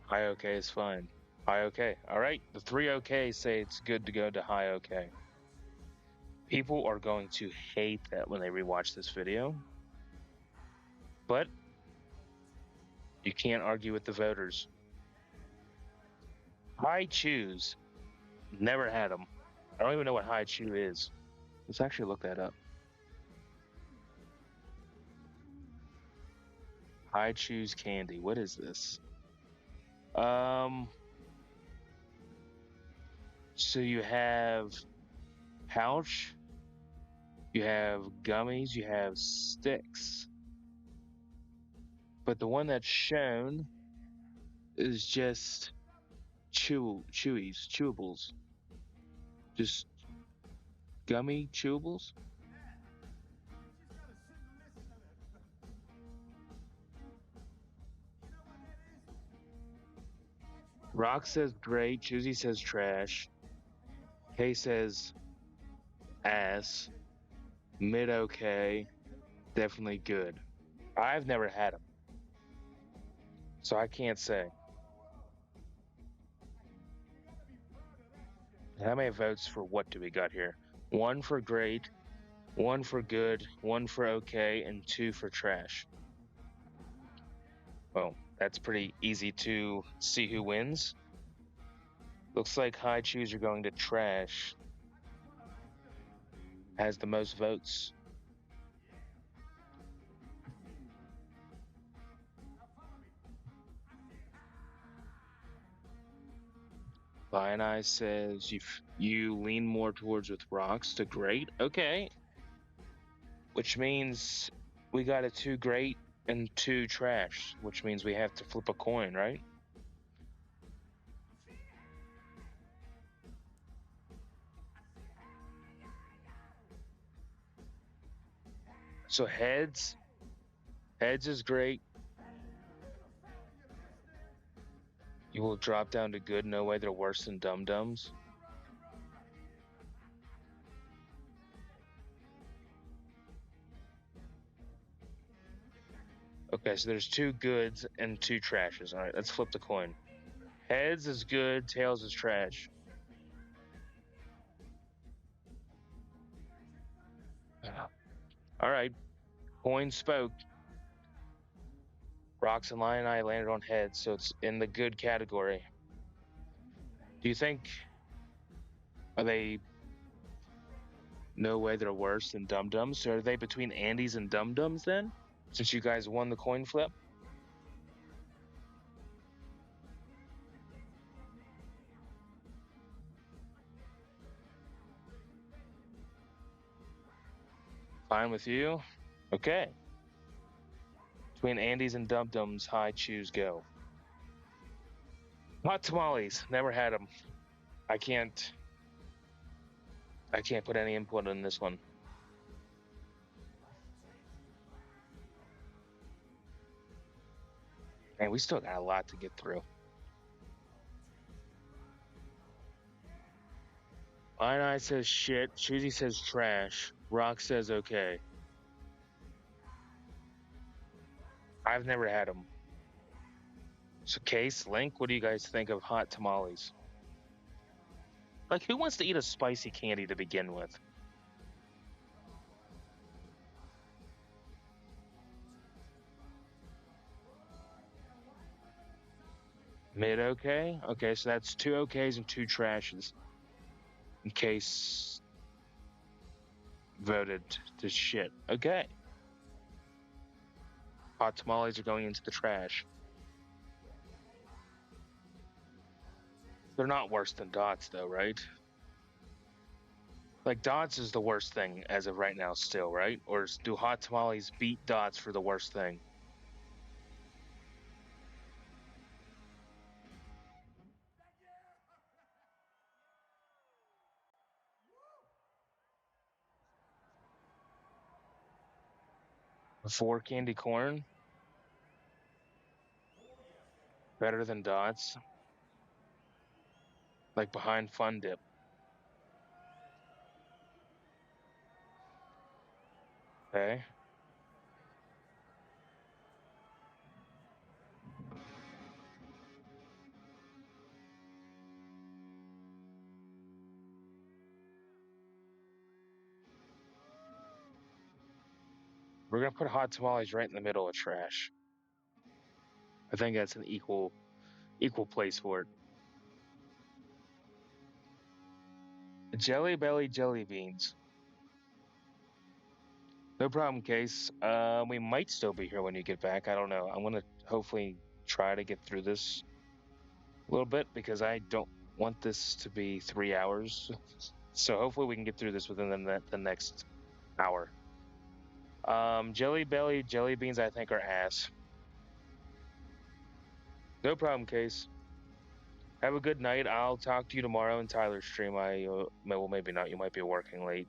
High okay is fine. High okay. All right. The 3 okay say it's good to go to high okay. People are going to hate that when they rewatch this video. But you can't argue with the voters. High chews. Never had them. I don't even know what high chew is. Let's actually look that up. High chews candy. What is this? So you have pouch, you have gummies, you have sticks. But the one that's shown is just chewables. Just gummy chewables. Rock says great, Choosy says trash. Kay says ass. Mid okay. Definitely good. I've never had them. So I can't say. How many votes for what do we got here? 1 for great, 1 for good, 1 for okay, and 2 for trash. Well, that's pretty easy to see who wins. Looks like high chews are going to trash. Has the most votes. Lion-Eye says you lean more towards with rocks to great. Okay. Which means we got a 2 great and 2 trash, which means we have to flip a coin, right? So heads is great. You will drop down to good. No way they're worse than Dum Dums. Okay, so there's 2 goods and 2 trashes. All right, let's flip the coin. Heads is good, tails is trash. All right, coin spoke. Rocks and Lion-Eye landed on heads, so it's in the good category. Do you think are they no way they're worse than Dum Dums? So are they between Andes and Dum Dums then? Since you guys won the coin flip? Fine with you? Okay. Between Andes and Dum Dums, high choose go. Hot tamales, never had them. I can't put any input on this one. Man, we still got a lot to get through. Lion-Eye says shit. Choosy says trash. Rock says okay. I've never had them. So, Case, Link, what do you guys think of hot tamales? Like, who wants to eat a spicy candy to begin with? Mid okay? Okay, so that's 2 okays and 2 trashes. In case voted to shit. Okay. Hot tamales are going into the trash. They're not worse than dots, though, right? Like, dots is the worst thing as of right now, still, right? Or do hot tamales beat dots for the worst thing? Before candy corn, better than dots. Like behind fun dip. Okay. We're gonna put hot tamales right in the middle of trash. I think that's an equal place for it. Jelly Belly jelly beans. No problem, Case. We might still be here when you get back. I don't know. I'm gonna hopefully try to get through this a little bit because I don't want this to be 3 hours. So hopefully we can get through this within the next hour. Jelly Belly jelly beans, I think, are ass. No problem, Case. Have a good night. I'll talk to you tomorrow in Tyler's stream. Well, maybe not. You might be working late.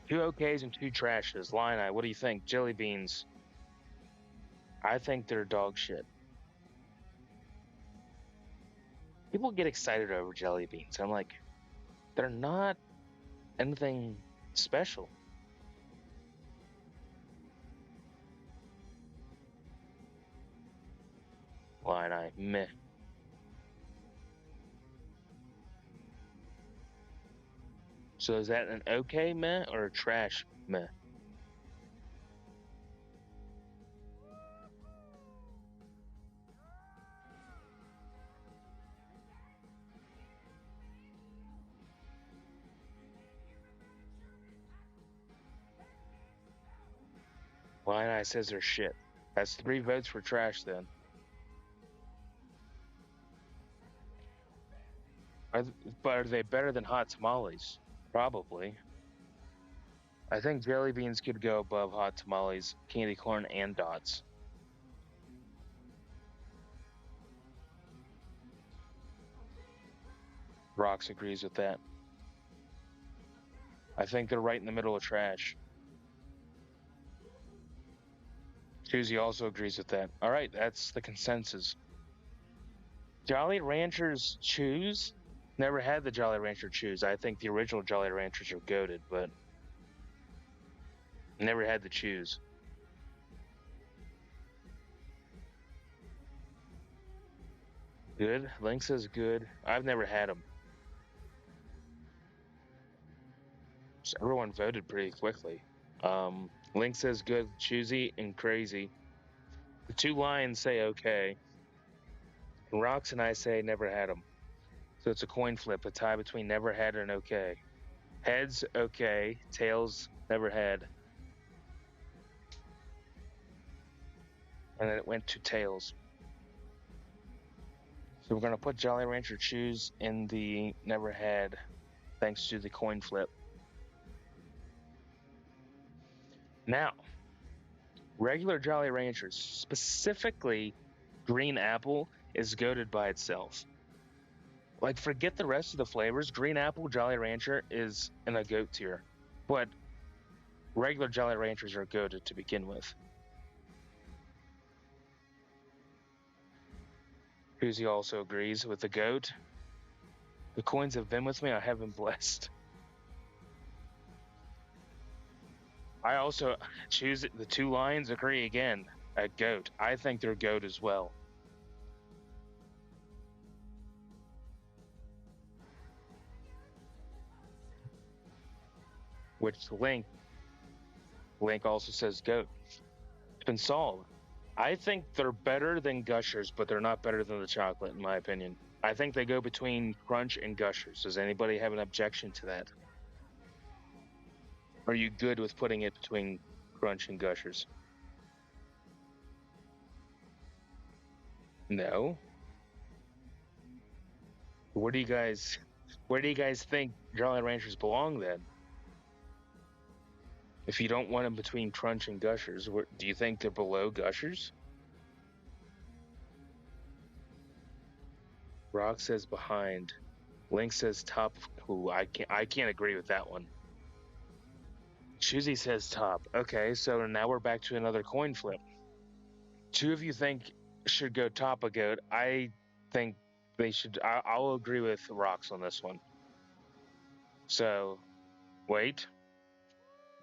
Two OKs and two trashes. Line, what do you think? Jelly beans. I think they're dog shit. People get excited over jelly beans. I'm like, they're not anything special. Line, meh. So is that an okay meh or a trash meh? Line says they're shit. That's 3 votes for trash then. But are they better than hot tamales? Probably. I think jelly beans could go above hot tamales, candy corn, and dots. Rox agrees with that. I think they're right in the middle of trash. Susie also agrees with that. All right, that's the consensus. Jolly Ranchers Chews? Never had the Jolly Rancher Chews. I think the original Jolly Ranchers are goated, but never had the Chews. Good. Link says good. I've never had them. So everyone voted pretty quickly. Link says good, choosy, and crazy. The 2 lions say okay. And Rox and I say never had them. So it's a coin flip, a tie between never had and okay. Heads, okay. Tails, never had. And then it went to tails. So we're going to put Jolly Rancher Chews in the never had, thanks to the coin flip. Now, regular Jolly Ranchers, specifically green apple, is goated by itself. Like, forget the rest of the flavors. Green apple Jolly Rancher is in a goat tier. But regular Jolly Ranchers are goated to begin with. Koozie also agrees with the goat. The coins have been with me. I have been blessed. I also choose the two lions agree again at goat. I think they're goat as well. Which Link also says goat. It's been solved. I think they're better than Gushers, but they're not better than the chocolate, in my opinion. I think they go between Crunch and Gushers. Does anybody have an objection to that? Are you good with putting it between Crunch and Gushers? No. Where do you guys think Jolly Ranchers belong then? If you don't want them between Crunch and Gushers, do you think they're below Gushers? Rock says behind. Link says top. Ooh, I can't agree with that one. Shuzi says top. Okay, so now we're back to another coin flip. Two of you think should go top of goat. I think they should. I'll agree with Rocks on this one. So, wait.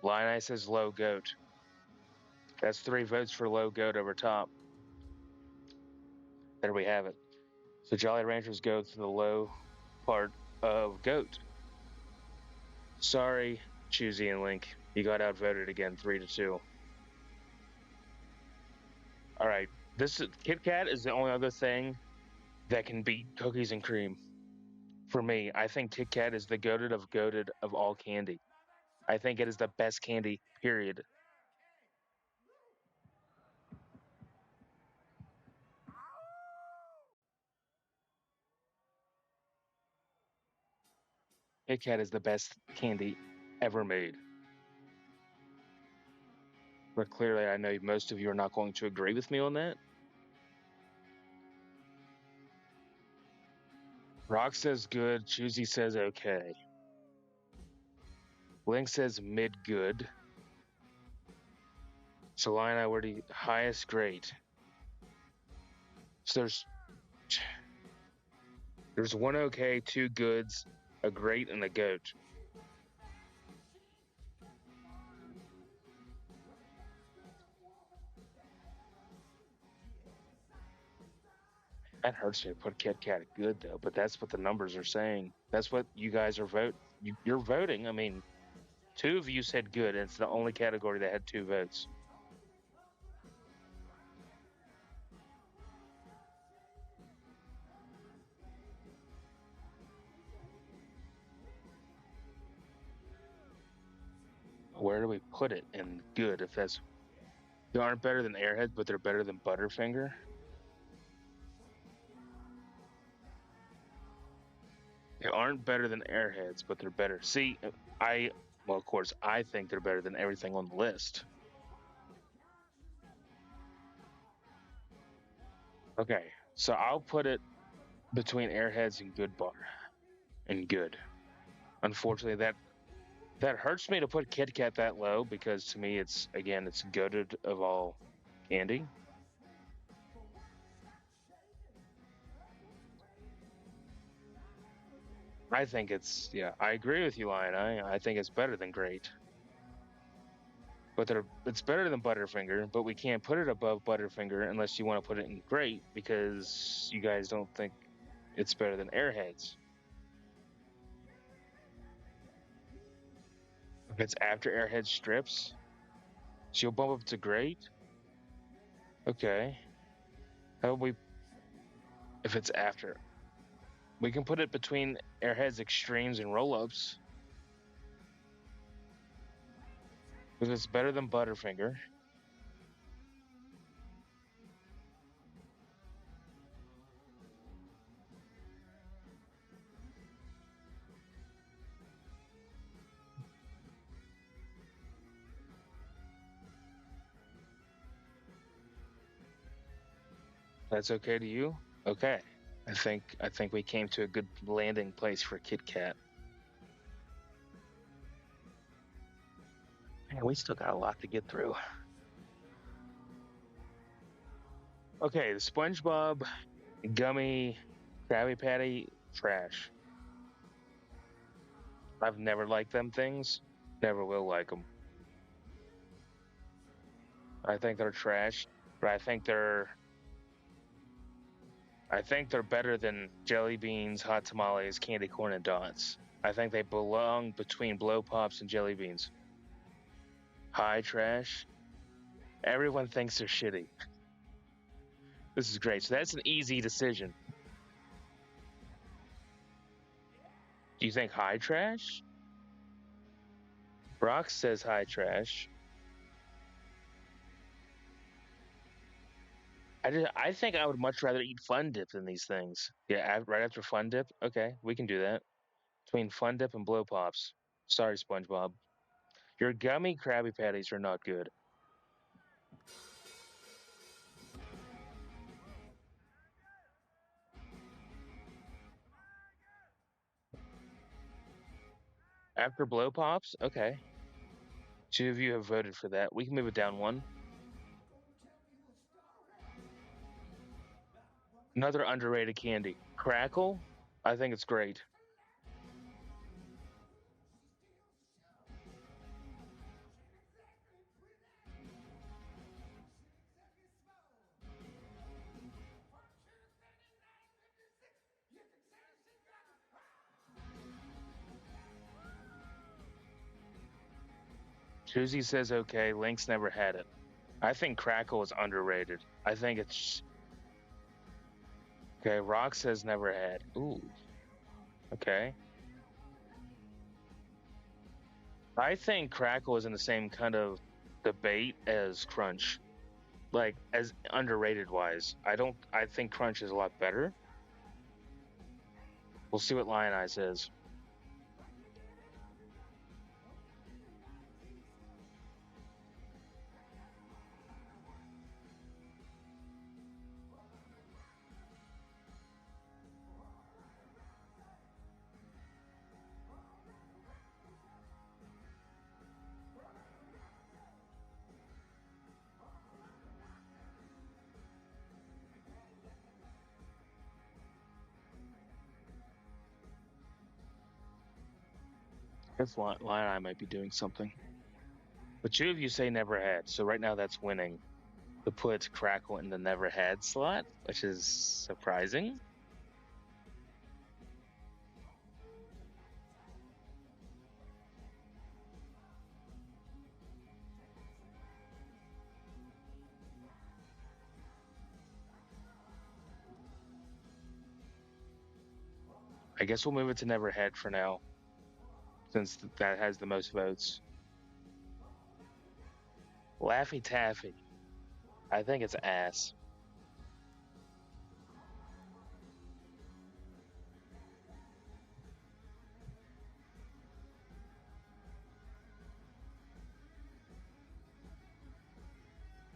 Line Eye says low goat. That's 3 votes for low goat over top. There we have it. So Jolly Ranchers go to the low part of goat. Sorry, Choosy and Link. You got outvoted again, 3-2. All right. Kit Kat is the only other thing that can beat cookies and cream. For me, I think Kit Kat is the goated of all candy. I think it is the best candy, period. Kit Kat is the best candy ever made. But clearly, I know most of you are not going to agree with me on that. Rock says good. Choosy says okay. Link says mid good. Salina, where do you highest great? So there's one okay, 2 goods, a great, and a goat. That hurts me to put Kit Kat at good though, but that's what the numbers are saying. That's what you guys are you're voting. I mean, 2 of you said good, and it's the only category that had 2 votes. Where do we put it in good? If they aren't better than Airhead, but they're better than Butterfinger. They aren't better than Airheads, but they're better. See, well, of course, I think they're better than everything on the list. Okay, so I'll put it between Airheads and Good Bar and Good. Unfortunately, that hurts me to put Kit Kat that low because to me, it's goated of all candy. I think I agree with you, Lion. I think it's better than great. But it's better than Butterfinger, but we can't put it above Butterfinger unless you want to put it in great because you guys don't think it's better than Airheads. If it's after Airhead strips, she'll bump up to great. Okay. How about if it's after? We can put it between Airheads Extremes and Roll-Ups. Because it's better than Butterfinger. That's okay to you? Okay. I think we came to a good landing place for Kit Kat. Man, we still got a lot to get through. Okay, the SpongeBob gummy Krabby Patty trash. I've never liked them things. Never will like them. I think they're trash, but I think they're better than jelly beans, hot tamales, candy corn, and dots. I think they belong between blow pops and jelly beans. High trash. Everyone thinks they're shitty. This is great. So that's an easy decision. Do you think high trash? Brock says high trash. I think I would much rather eat Fun Dip than these things. Yeah, right after Fun Dip. Okay, we can do that. Between Fun Dip and Blow Pops. Sorry, SpongeBob. Your gummy Krabby Patties are not good. After Blow Pops, okay. Two of you have voted for that. We can move it down one. Another underrated candy. Crackle. I think it's great. Susie says okay. Link's never had it. I think Crackle is underrated. I think it's okay. Rock says never had. Ooh. Okay. I think Crackle is in the same kind of debate as Crunch. Like as underrated wise. I think Crunch is a lot better. We'll see what Lion Eye says. This Lion Eye might be doing something. But two of you say never had, so right now that's winning. To put Crackle in the never had slot, which is surprising. I guess we'll move it to never had for now, since that has the most votes. Laffy Taffy. I think it's ass.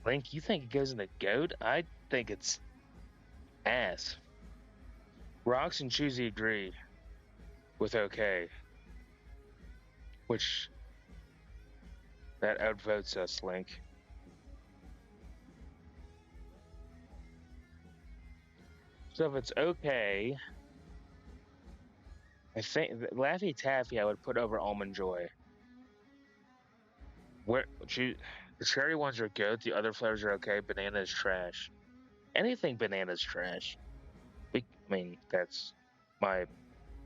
Link, you think it goes in the goat? I think it's ass. Rox and Choosy agree with okay, which that outvotes us, Link. So if it's okay, I think Laffy Taffy I would put over Almond Joy. The cherry ones are good. The other flavors are okay. Banana is trash. Anything banana is trash. I mean, that's my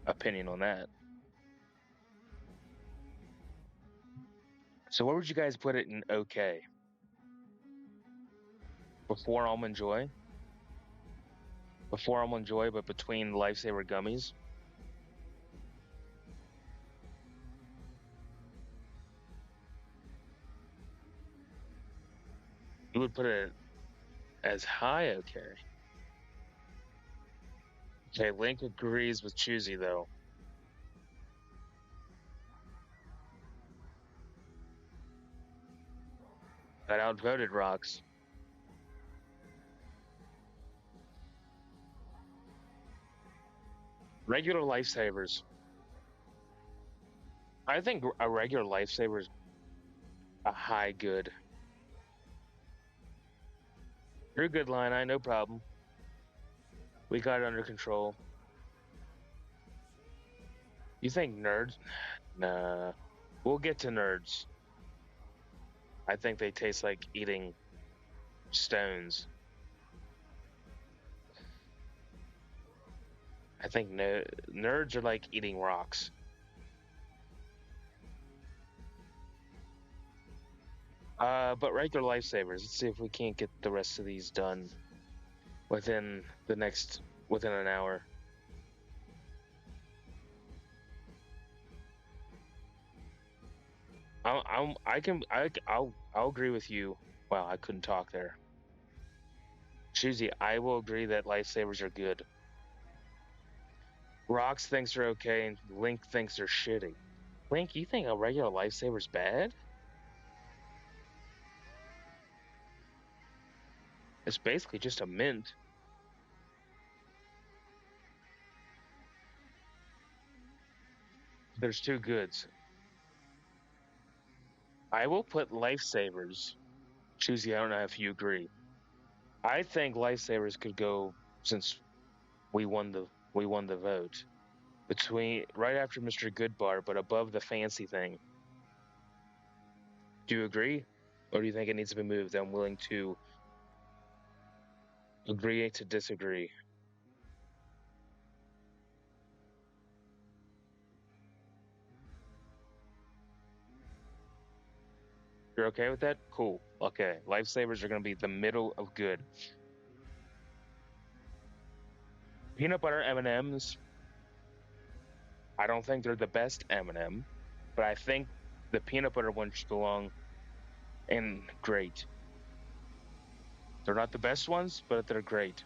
opinion on that. So where would you guys put it in okay? Before Almond Joy? Before Almond Joy, but between Lifesaver gummies? You would put it as high okay. Okay, Link agrees with Choosy though. That outvoted Rocks. Regular Lifesavers. I think a regular Lifesaver is a high good. You're a good line, I no problem. We got it under control. You think nerds? Nah. We'll get to nerds. I think they taste like eating stones. I think nerds are like eating rocks. But regular lifesavers. Let's see if we can't get the rest of these done within within an hour. I'll agree with you. Wow, I couldn't talk there. Choosy, I will agree that lifesavers are good. Rocks thinks they're okay, and Link thinks they're shitty. Link, you think a regular lifesaver's bad? It's basically just a mint. There's two goods. I will put lifesavers. Choosy, I don't know if you agree. I think lifesavers could go since we won the vote between right after Mr. Goodbar, but above the fancy thing. Do you agree, or do you think it needs to be moved? I'm willing to agree to disagree. You're okay with that? Cool. Okay, lifesavers are going to be the middle of good. Peanut butter M&Ms. I don't think they're the best M&M, but I think the peanut butter ones should belong in great. They're not the best ones, but they're great.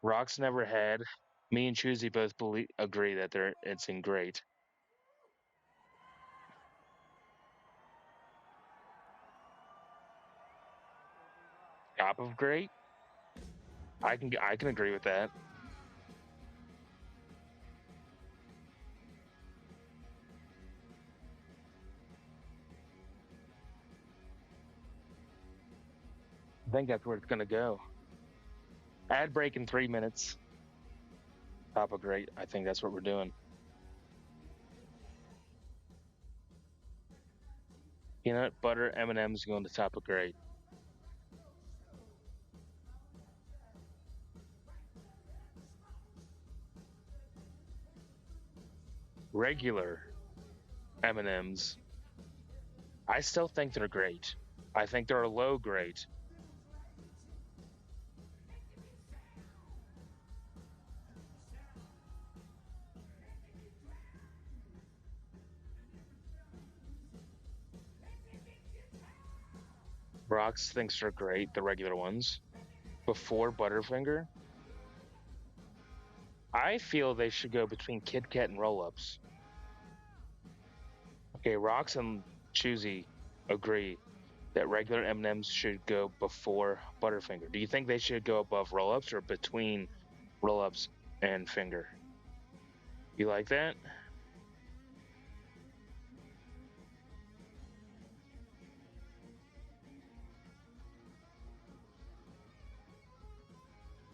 Rocks never had. Me and Choosy both agree that it's in great. Top of great. I can agree with that. I think that's where it's gonna go. Ad break in 3 minutes. Top of great. I think that's what we're doing. Peanut butter M&Ms going to top of great. Regular M&Ms. I still think they're great. I think they're a low grade. Rocks thinks they're great, the regular ones. Before Butterfinger, I feel they should go between Kit Kat and roll-ups. Okay, Rocks and Choosy agree that regular M&Ms should go before Butterfinger. Do you think they should go above roll-ups or between roll-ups and finger? You like that?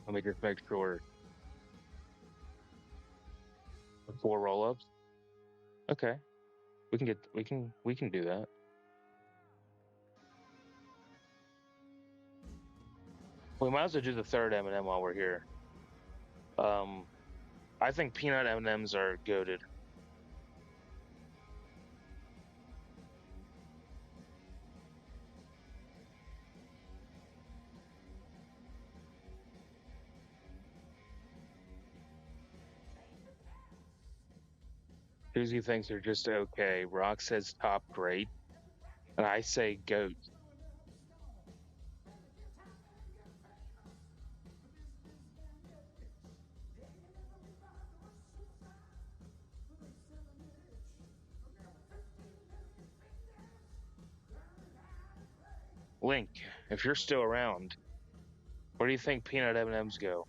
Let me just make sure. Before roll-ups? Okay. We can do that. We might as well do the third M&M while we're here. I think peanut M&Ms are goated. Susie thinks they're just okay. Rock says top great, and I say goat. Link, if you're still around, where do you think peanut M&Ms go?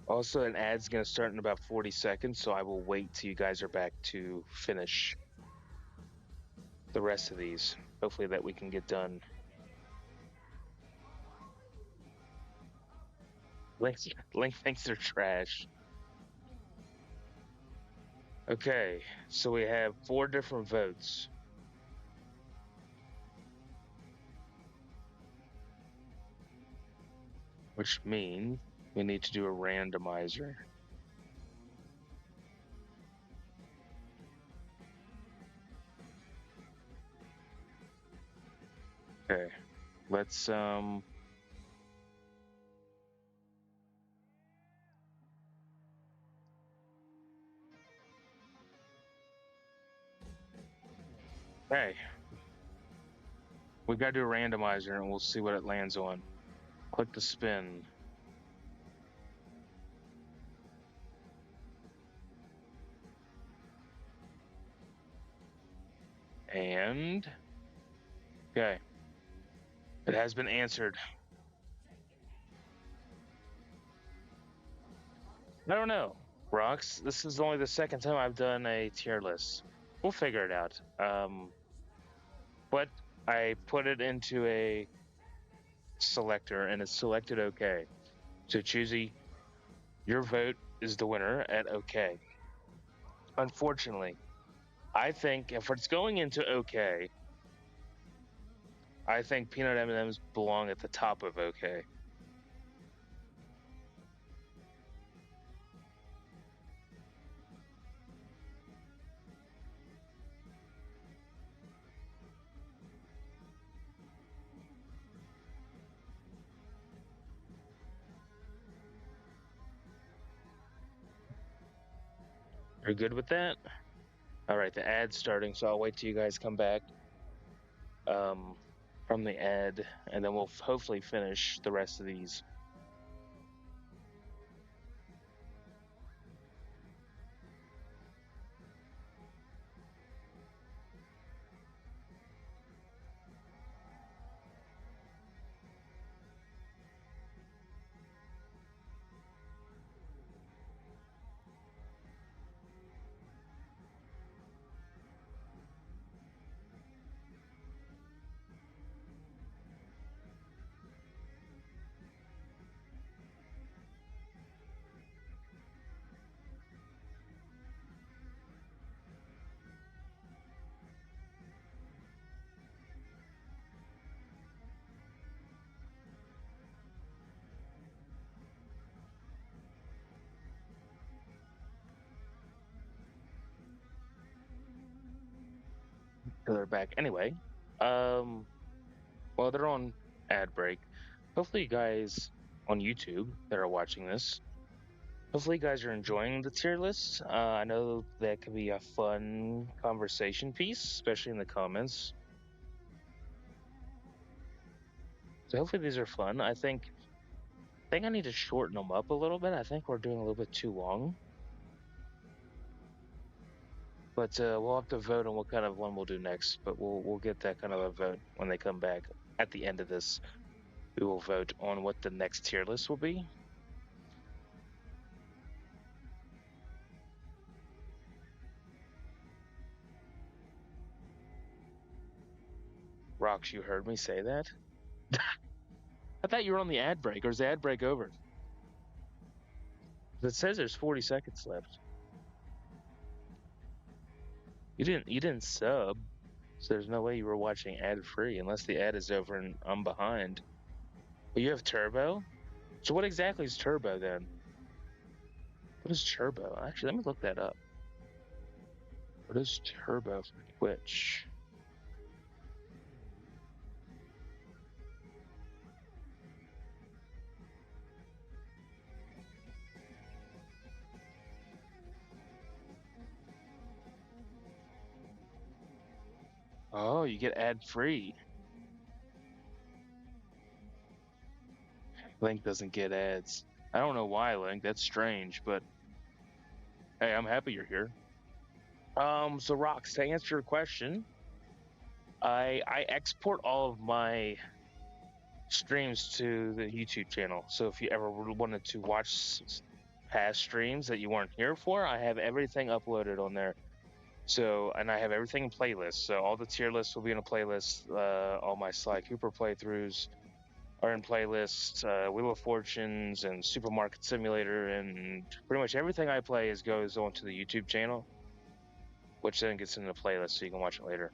Also, an ad's going to start in about 40 seconds, so I will wait till you guys are back to finish the rest of these. Hopefully that we can get done. Link thinks they're trash. Okay, so we have 4 different votes. which means we need to do a randomizer. Okay, let's hey, we gotta do a randomizer and we'll see what it lands on. Click the spin. And okay, it has been answered. I don't know, Rox. This is only the second time I've done a tier list. We'll figure it out. But I put it into a selector and it's selected okay. So Choosy, your vote is the winner at okay. Unfortunately, I think if it's going into okay, I think peanut M&Ms belong at the top of okay. You're good with that? All right, the ad's starting, so I'll wait till you guys come back from the ad, and then we'll hopefully finish the rest of these. So they're back anyway. Well, they're on ad break. Hopefully, you guys on YouTube that are watching this, hopefully, you guys are enjoying the tier list. I know that could be a fun conversation piece, especially in the comments. So hopefully, these are fun. I think I need to shorten them up a little bit. I think we're doing a little bit too long. But we'll have to vote on what kind of one we'll do next. But we'll get that kind of a vote when they come back at the end of this. We will vote on what the next tier list will be. Rox, you heard me say that? I thought you were on the ad break, or is the ad break over? It says there's 40 seconds left. You didn't sub, so there's no way you were watching ad free unless the ad is over and I'm behind. But you have turbo? So what exactly is turbo then? What is turbo? Actually, let me look that up. What is turbo for Twitch? Oh, you get ad free. Link doesn't get ads. I don't know why, Link. That's strange, but hey, I'm happy you're here. So Rox, to answer your question, I export all of my streams to the YouTube channel. So if you ever wanted to watch past streams that you weren't here for, I have everything uploaded on there. So, and I have everything in playlists. So all the tier lists will be in a playlist. All my Sly Cooper playthroughs are in playlists. Wheel of Fortunes and Supermarket Simulator, and pretty much everything I play goes onto the YouTube channel, which then gets into the playlist so you can watch it later.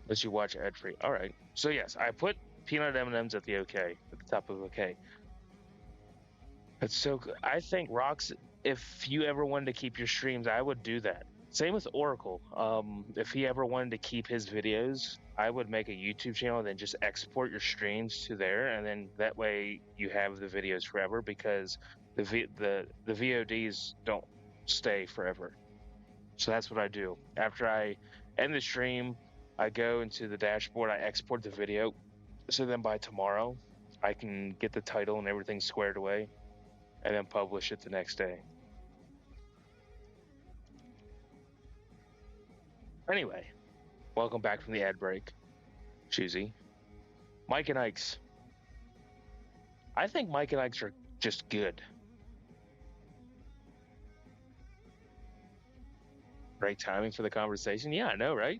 Let you watch ad free. All right. So yes, I put peanut M&Ms at the OK, at the top of OK. That's so good. I think Rocks, if you ever wanted to keep your streams, I would do that. Same with Oracle. If he ever wanted to keep his videos, I would make a YouTube channel and then just export your streams to there, and then that way you have the videos forever because the VODs don't stay forever. So that's what I do. After I end the stream, I go into the dashboard, I export the video, so then by tomorrow I can get the title and everything squared away and then publish it the next day. Anyway, welcome back from the ad break. Choosy. Mike and Ike's. I think Mike and Ike's are just good. Great timing for the conversation. Yeah, I know, right?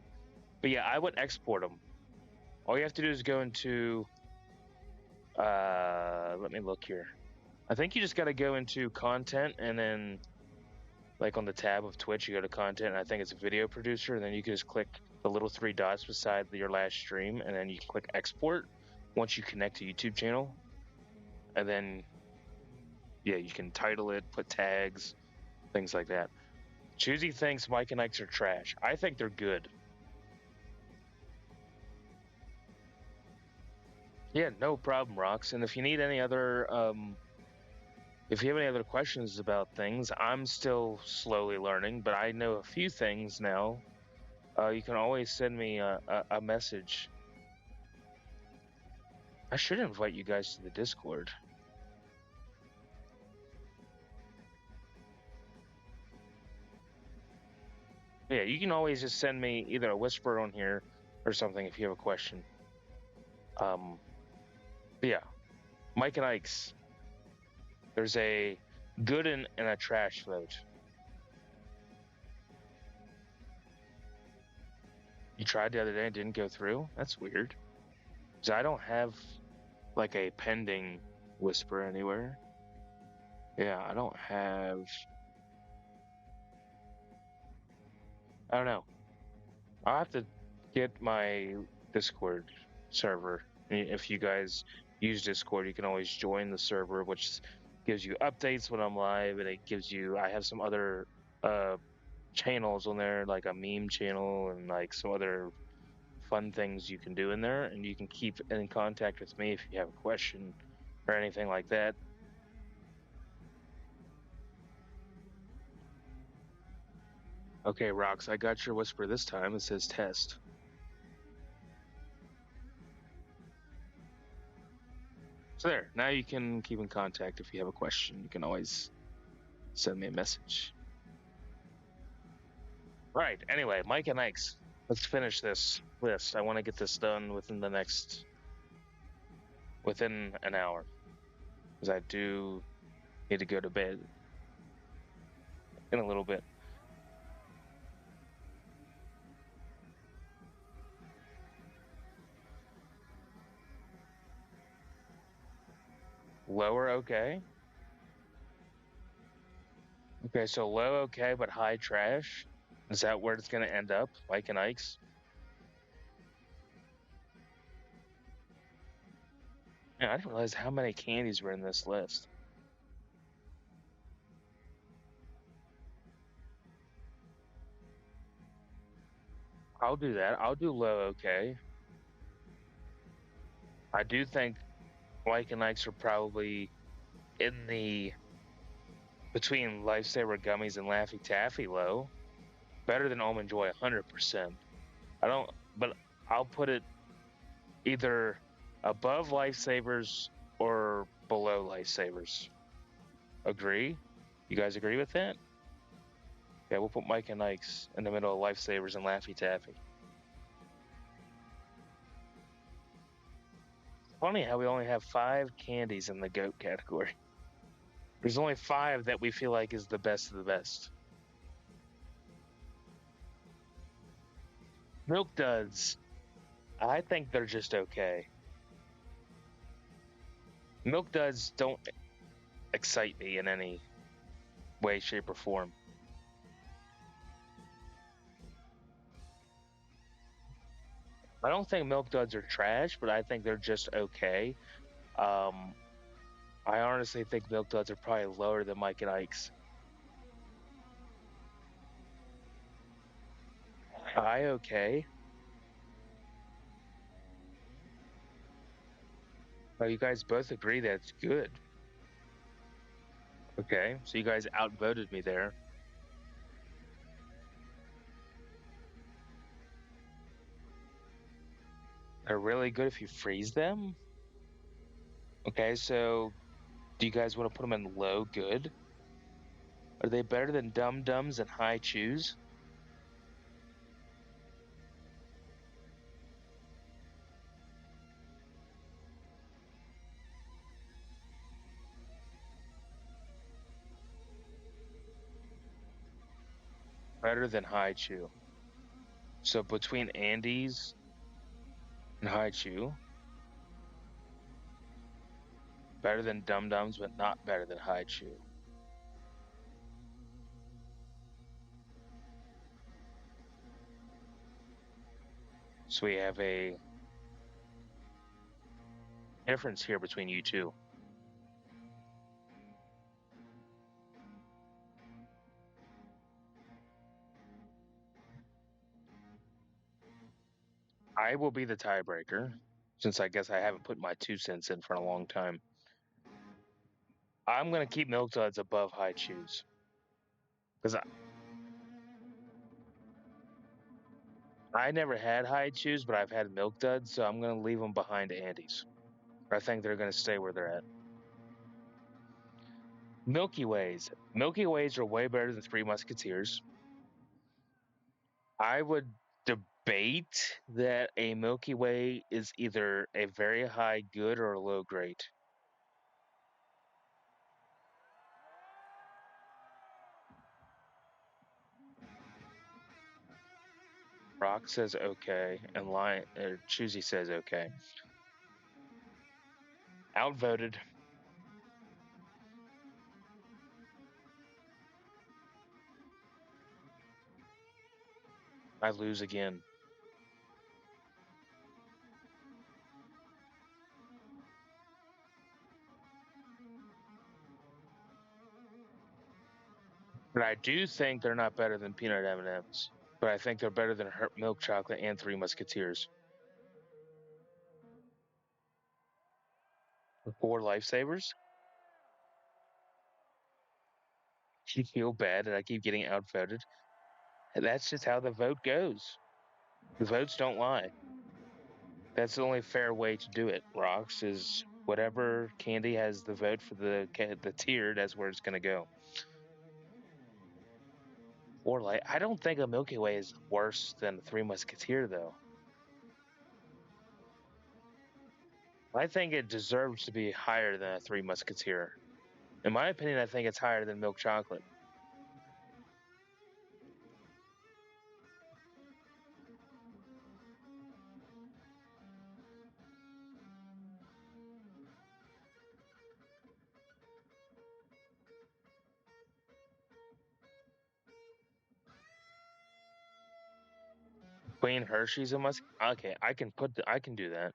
But yeah, I would export them. All you have to do is go into, let me look here. I think you just got to go into content and then like on the tab of Twitch, you go to content and I think it's a video producer. And then you can just click the little 3 dots beside your last stream. And then you can click export once you connect to YouTube channel. And then, yeah, you can title it, put tags, things like that. Choosy thinks Mike and Ike's are trash. I think they're good. Yeah, no problem, Rox. And if you need any other, if you have any other questions about things, I'm still slowly learning, but I know a few things now. You can always send me a message. I should invite you guys to the Discord. Yeah, you can always just send me either a whisper on here or something if you have a question. Yeah, Mike and Ike's. There's a good and a trash vote. You tried the other day and didn't go through? That's weird. Because I don't have like a pending whisper anywhere. Yeah, I don't have. I don't know. I'll have to get my Discord server. If you guys use Discord, you can always join the server, which gives you updates when I'm live, and it gives you. I have some other channels on there, like a meme channel and like some other fun things you can do in there, and you can keep in contact with me if you have a question or anything like that. Okay, Rox, I got your whisper this time. It says test. So there, now you can keep in contact if you have a question. You can always send me a message. Right, anyway, Mike and Ike's. Let's finish this list. I want to get this done within an hour. Because I do need to go to bed in a little bit. Lower okay. Okay, so low okay, but high trash. Is that where it's gonna end up? Mike and Ike's? Yeah, I didn't realize how many candies were in this list. I'll do that. I'll do low okay. I do think Mike and Ike's are probably in the between Lifesaver Gummies and Laffy Taffy low. Better than Almond Joy 100%. But I'll put it either above Lifesavers or below Lifesavers. Agree? You guys agree with that? Yeah, we'll put Mike and Ike's in the middle of Lifesavers and Laffy Taffy. Funny how we only have 5 candies in the goat category. There's only 5 that we feel like is the best of the best. Milk Duds. I think they're just okay. Milk Duds don't excite me in any way, shape, or form. I don't think Milk Duds are trash, but I think they're just okay. Um, I honestly think Milk Duds are probably lower than Mike and Ike's. I okay. Well, you guys both agree that it's good. Okay, so you guys outvoted me there. They're really good if you freeze them. Okay, so do you guys want to put them in low good? Are they better than Dum Dums and High Chews? Better than High Chew. So between Andes and High Chew, better than Dum Dums, but not better than High Chew. So we have a difference here between you two. I will be the tiebreaker, since I guess I haven't put my 2 cents in for a long time. I'm gonna keep Milk Duds above High Chews because I never had High Chews, but I've had Milk Duds, so I'm gonna leave them behind Andes. I think they're gonna stay where they're at. Milky Ways. Milky Ways are way better than Three Musketeers. I would debate that a Milky Way is either a very high good or a low great. Rock says okay, and Choosy says okay. Outvoted. I lose again. But I do think they're not better than peanut M&Ms. But I think they're better than milk chocolate and Three Musketeers. 4 lifesavers. You feel bad that I keep getting outvoted. That's just how the vote goes. The votes don't lie. That's the only fair way to do it. Rocks is whatever candy has the vote for the tier. That's where it's going to go. Or like, I don't think a Milky Way is worse than Three Musketeer though. I think it deserves to be higher than a Three Musketeer. In my opinion, I think it's higher than milk chocolate. Queen Hershey's a must. Okay, I can do that.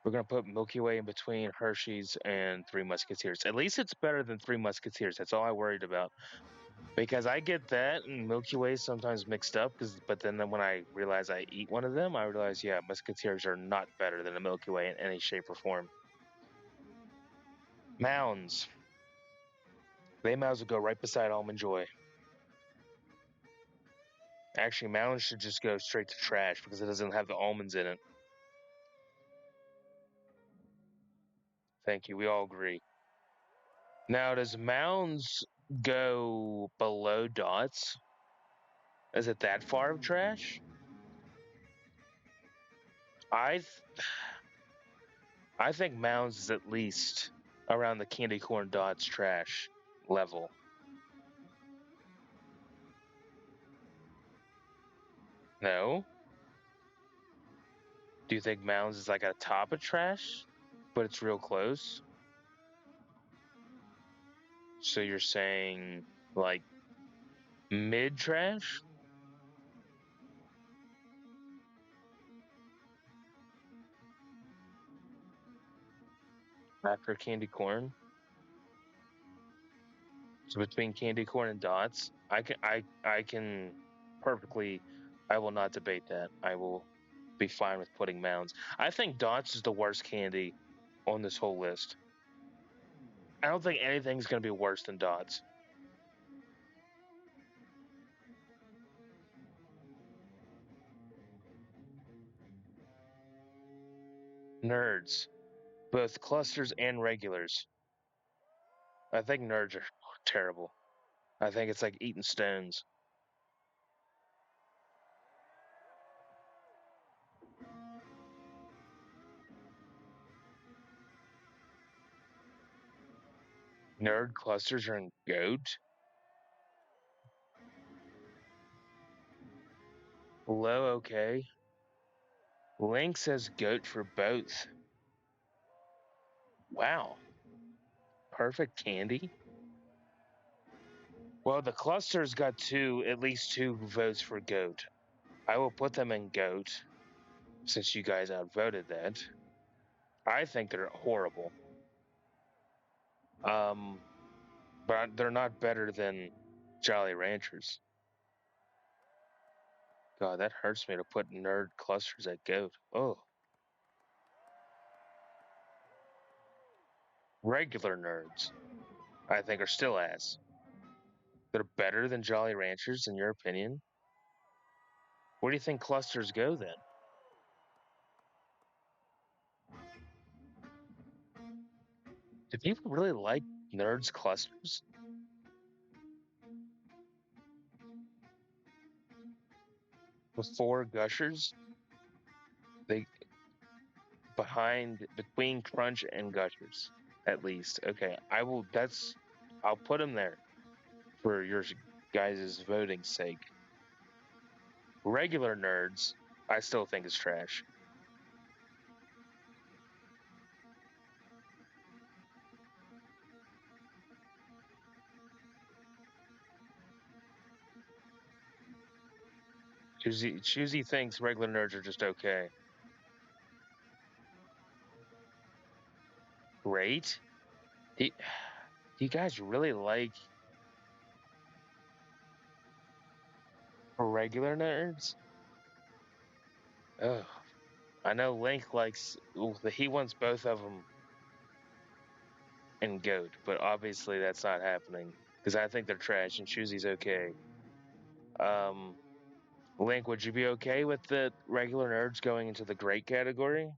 We're gonna put Milky Way in between Hershey's and Three Musketeers. At least it's better than Three Musketeers. That's all I worried about. Because I get that and Milky Way sometimes mixed up. But then when I realize I eat one of them, I realize yeah, Musketeers are not better than a Milky Way in any shape or form. Mounds. They might as well go right beside Almond Joy. Actually, Mounds should just go straight to trash because it doesn't have the almonds in it. Thank you. We all agree. Now, does Mounds go below Dots? Is it that far of trash? I th- I think Mounds is at least around the candy corn Dots trash level. No? Do you think Mounds is like a top of trash, but it's real close? So you're saying like mid trash? after candy corn. So between candy corn and dots, I can perfectly. I will not debate that. I will be fine with putting mounds. I think dots is the worst candy on this whole list. I don't think anything's going to be worse than dots. Nerds, both clusters and regulars. I think nerds are terrible. I think it's like eating stones. Nerd clusters are in goat. Low, okay. Link says goat for both. Wow. Perfect candy. Well, the clusters got at least two votes for goat. I will put them in goat since you guys outvoted that. I think they're horrible. Um, but they're not better than Jolly Ranchers. God, that hurts me to put nerd clusters at goat. Oh, regular nerds, I think, are still ass. They're better than Jolly Ranchers, in your opinion? Where do you think clusters go then? Do people really like nerds clusters? Before Gushers? They between Crunch and Gushers, at least. Okay, I'll put them there for your guys' voting sake. Regular nerds, I still think is trash. Choosy thinks regular nerds are just okay. Great. Do you guys really like regular nerds? Oh, I know Link likes. He wants both of them in goat, but obviously that's not happening because I think they're trash and Choosey's okay. Um, Link, would you be okay with the regular nerds going into the great category?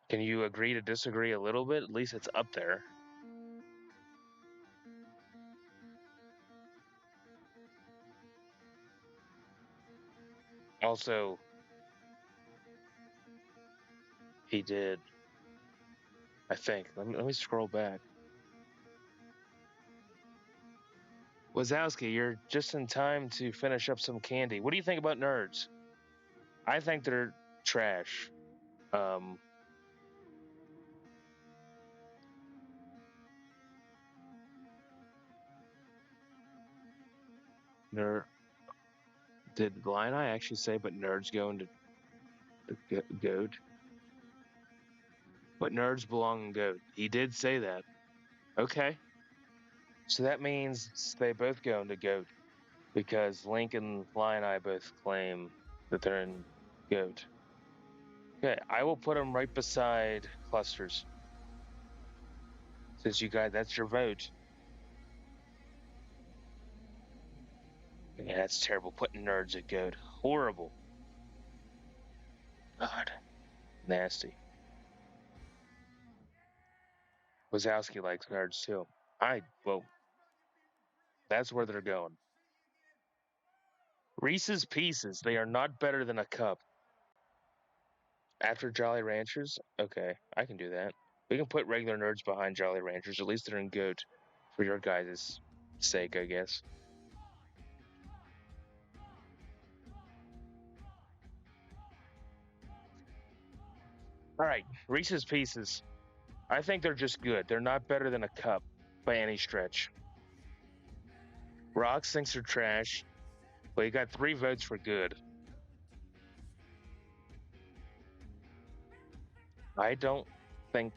Can you agree to disagree a little bit? At least it's up there. Also, he did, I think. Let me scroll back. Wazowski, you're just in time to finish up some candy. What do you think about nerds? I think they're trash. Um, nerd. Did Blind Eye actually say, but nerds go into the goat? But nerds belong in goat. He did say that. Okay. So that means they both go into goat because Link and Lion Eye both claim that they're in goat. Okay, I will put them right beside clusters. Since you guys, that's your vote. Yeah, that's terrible. Putting nerds at goat. Horrible. God, nasty. Wazowski likes nerds too. Well, that's where they're going. Reese's Pieces, they are not better than a cup. After Jolly Ranchers? Okay, I can do that. We can put regular nerds behind Jolly Ranchers. At least they're in goat for your guys' sake, I guess. All right, Reese's Pieces. I think they're just good. They're not better than a cup by any stretch. Rox thinks they're trash. Well, you got 3 votes for good. I don't think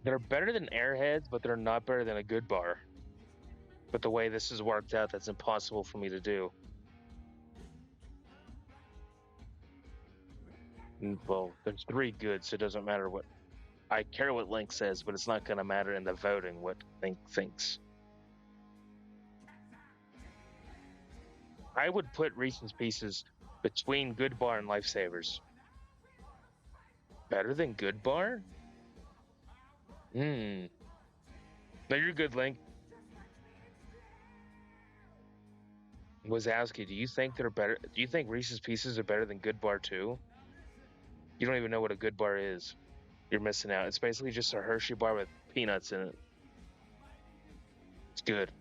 They're better than Airheads, but they're not better than a good bar. But the way this has worked out, that's impossible for me to do. Well, there's three good, so it doesn't matter what. I care what Link says, but it's not going to matter in the voting what Link thinks. I would put Reese's Pieces between Good Bar and Lifesavers. Better than Good Bar? No, you're good, Link. Wazowski, do you think they're better? Do you think Reese's Pieces are better than Good Bar too? You don't even know what a Good Bar is. You're missing out. It's basically just a Hershey bar with peanuts in it. It's good.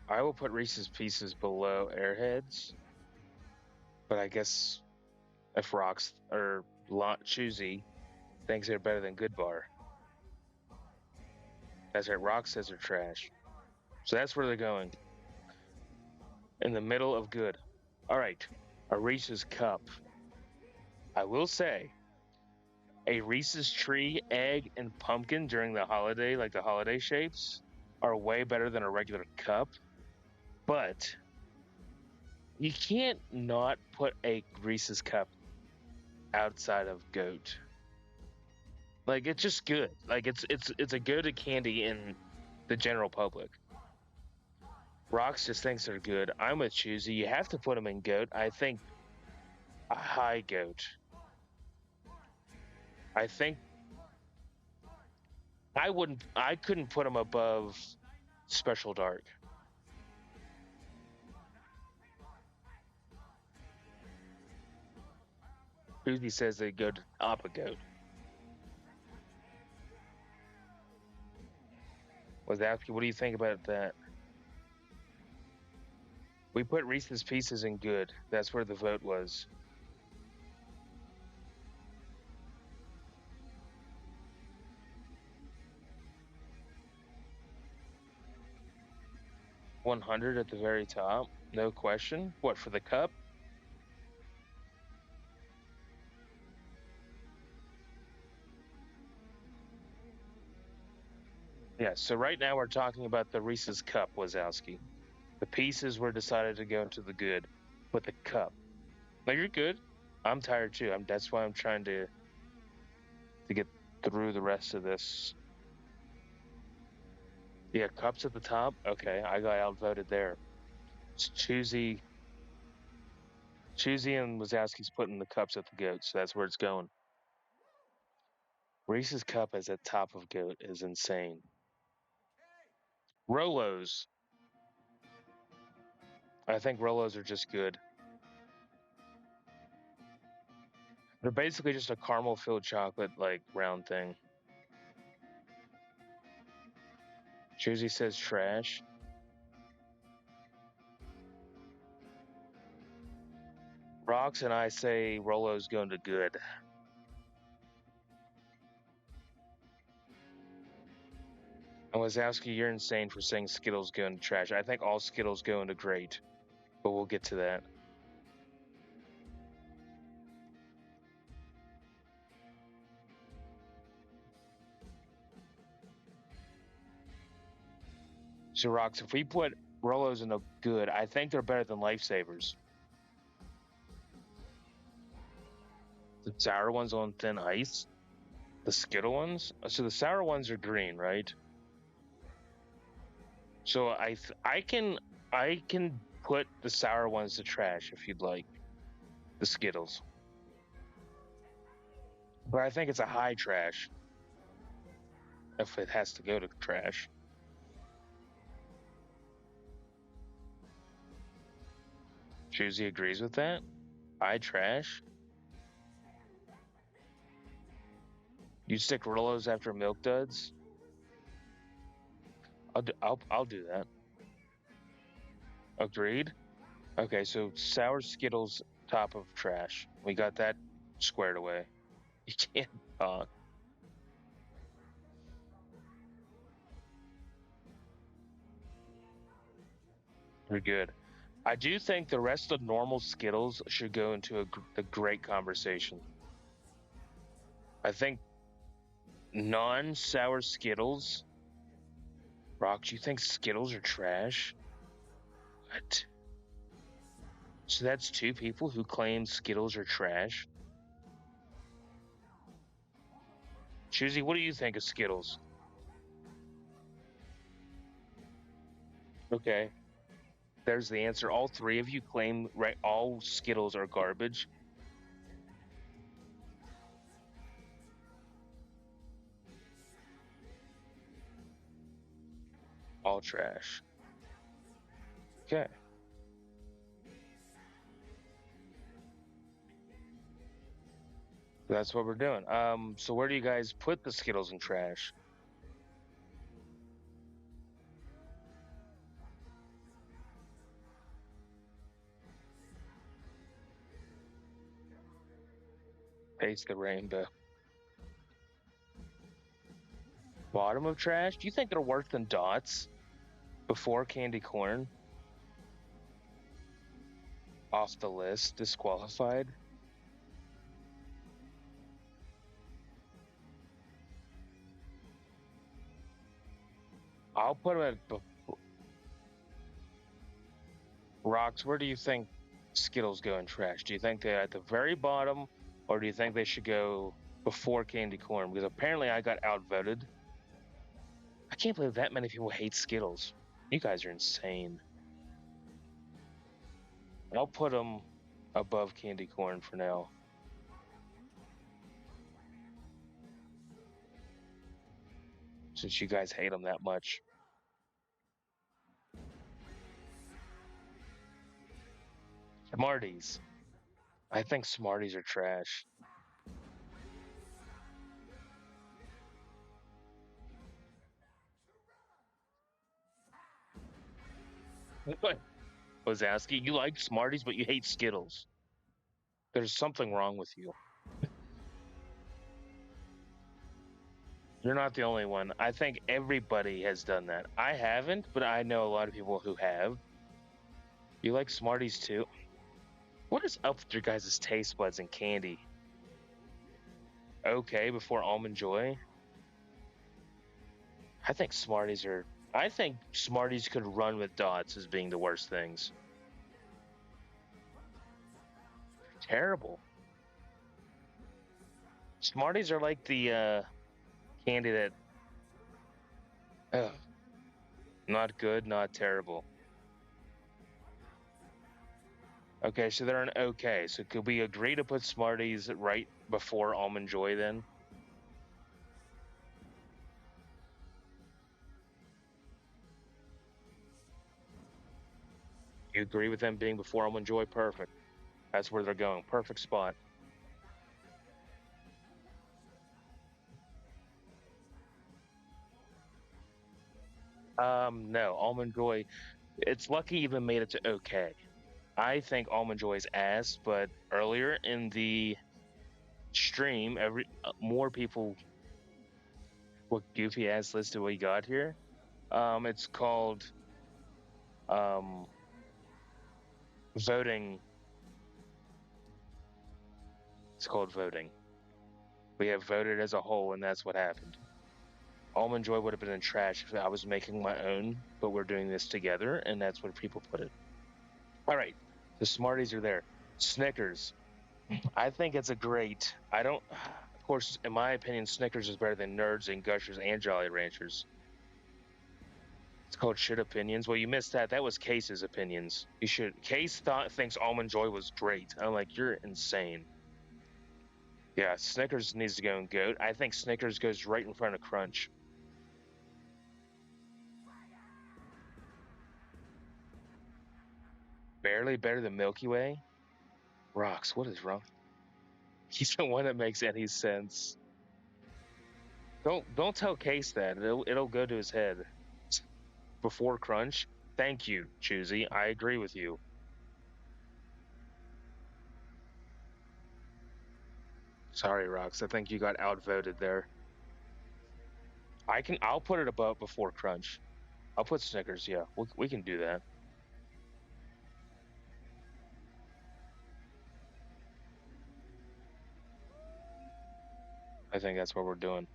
I will put Reese's Pieces below Airheads, but I guess if Rocks or Choosy thinks they're better than Good Bar, that's right. Rock says they're trash, so that's where they're going. In the middle of good. All right, a Reese's Cup. I will say, a Reese's Tree, Egg, and Pumpkin during the holiday, like the holiday shapes, are way better than a regular cup. But you can't not put a Reese's Cup outside of goat. Like it's just good. Like it's a go-to candy in the general public. Rocks just thinks they're good. I'm with Choosy. You have to put them in goat. I think a high goat. I think I couldn't put them above Special Dark. Choosy says they go to top of goat. Wazowski, what do you think about that? We put Reese's Pieces in good. That's where the vote was. $100 at the very top, no question. What, for the cup? Yeah, so right now we're talking about the Reese's Cup, Wazowski. The pieces were decided to go into the good, but the cup. No, you're good. I'm tired too. That's why I'm trying to get through the rest of this. Yeah, cups at the top. Okay, I got outvoted there. It's Choosy and Wazowski's putting the cups at the goat, so that's where it's going. Reese's Cup as a top of goat is insane. Rolos. I think Rolos are just good. They're basically just a caramel filled chocolate like round thing. Choosy says trash. Rocks and I say Rolo's going to good. And Wazowski, you're insane for saying Skittles go into trash. I think all Skittles go into great, but we'll get to that. So, Rocks, if we put Rolos in a good, I think they're better than Lifesavers. The sour ones on thin ice, the Skittle ones. So the sour ones are green, right? So I can put the sour ones to trash if you'd like, the Skittles. But I think it's a high trash if it has to go to trash. Choosy agrees with that. High trash. You stick Rolos after Milk Duds. I'll do that. Agreed. Okay, so sour Skittles top of trash. We got that squared away. You can't talk. We're good. I do think the rest of normal Skittles should go into a great conversation. I think non-sour Skittles. Rock, do you think Skittles are trash? What? So that's two people who claim Skittles are trash. Choosy, what do you think of Skittles? Okay, there's the answer. All three of you claim right. All Skittles are garbage. All trash. Okay. That's what we're doing. So where do you guys put the Skittles in trash? Taste the rainbow. Bottom of trash? Do you think they're worse than dots? Before candy corn? Off the list, disqualified. I'll put them at Rocks. Where do you think Skittles go in trash? Do you think they're at the very bottom, or do you think they should go before candy corn? Because apparently I got outvoted. I can't believe that many people hate Skittles. You guys are insane. I'll put them above candy corn for now. Since you guys hate them that much. Smarties. I think Smarties are trash. What? Wazowski, you like Smarties, but you hate Skittles. There's something wrong with you. You're not the only one. I think everybody has done that. I haven't, but I know a lot of people who have. You like Smarties too? What is up with your guys' taste buds and candy? Okay, before Almond Joy? I think Smarties are. I think Smarties could run with dots as being the worst things. Terrible. Smarties are like the candy that. Ugh, not good, not terrible. Okay, so they're an okay. So could we agree to put Smarties right before Almond Joy then? You agree with them being before Almond Joy? Perfect. That's where they're going. Perfect spot. No, Almond Joy. It's lucky even made it to okay. I think Almond Joy is ass, but earlier in the stream, every more people what goofy ass list do we got here? It's called um voting. It's called voting. We have voted as a whole, and that's what happened. Almond Joy would have been in trash if I was making my own, but we're doing this together, and that's where people put it. All right, the Smarties are there. Snickers. I think it's a great. I don't. Of course, in my opinion, Snickers is better than Nerds and Gushers and Jolly Ranchers. It's called shit opinions. Well, you missed that. That was Case's opinions. You should. Case thinks Almond Joy was great. I'm like, you're insane. Yeah, Snickers needs to go in goat. I think Snickers goes right in front of Crunch. Barely better than Milky Way. Rocks. What is wrong? He's the one that makes any sense. Don't tell Case that. It'll go to his head. Before Crunch. Thank you, Choosy. I agree with you. Sorry, Rox. I think you got outvoted there. I'll put it above before Crunch. I'll put Snickers. Yeah, we can do that. I think that's what we're doing.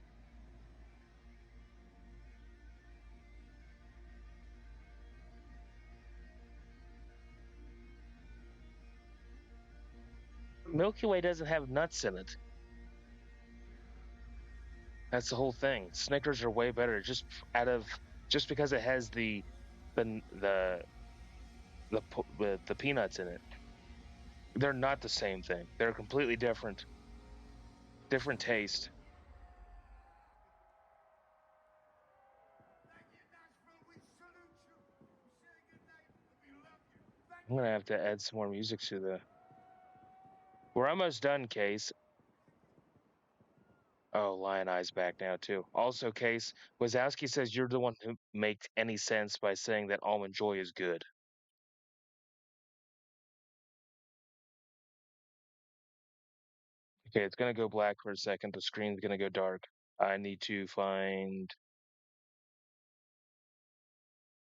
Milky Way doesn't have nuts in it. That's the whole thing. Snickers are way better just because it has the the the peanuts in it. They're not the same thing. They're completely different taste. I'm gonna have to add some more music to the. We're almost done, Case. Oh, Lion Eye's back now too. Also, Case Wazowski says you're the one who makes any sense by saying that Almond Joy is good. Okay, it's gonna go black for a second. The screen's gonna go dark. I need to find.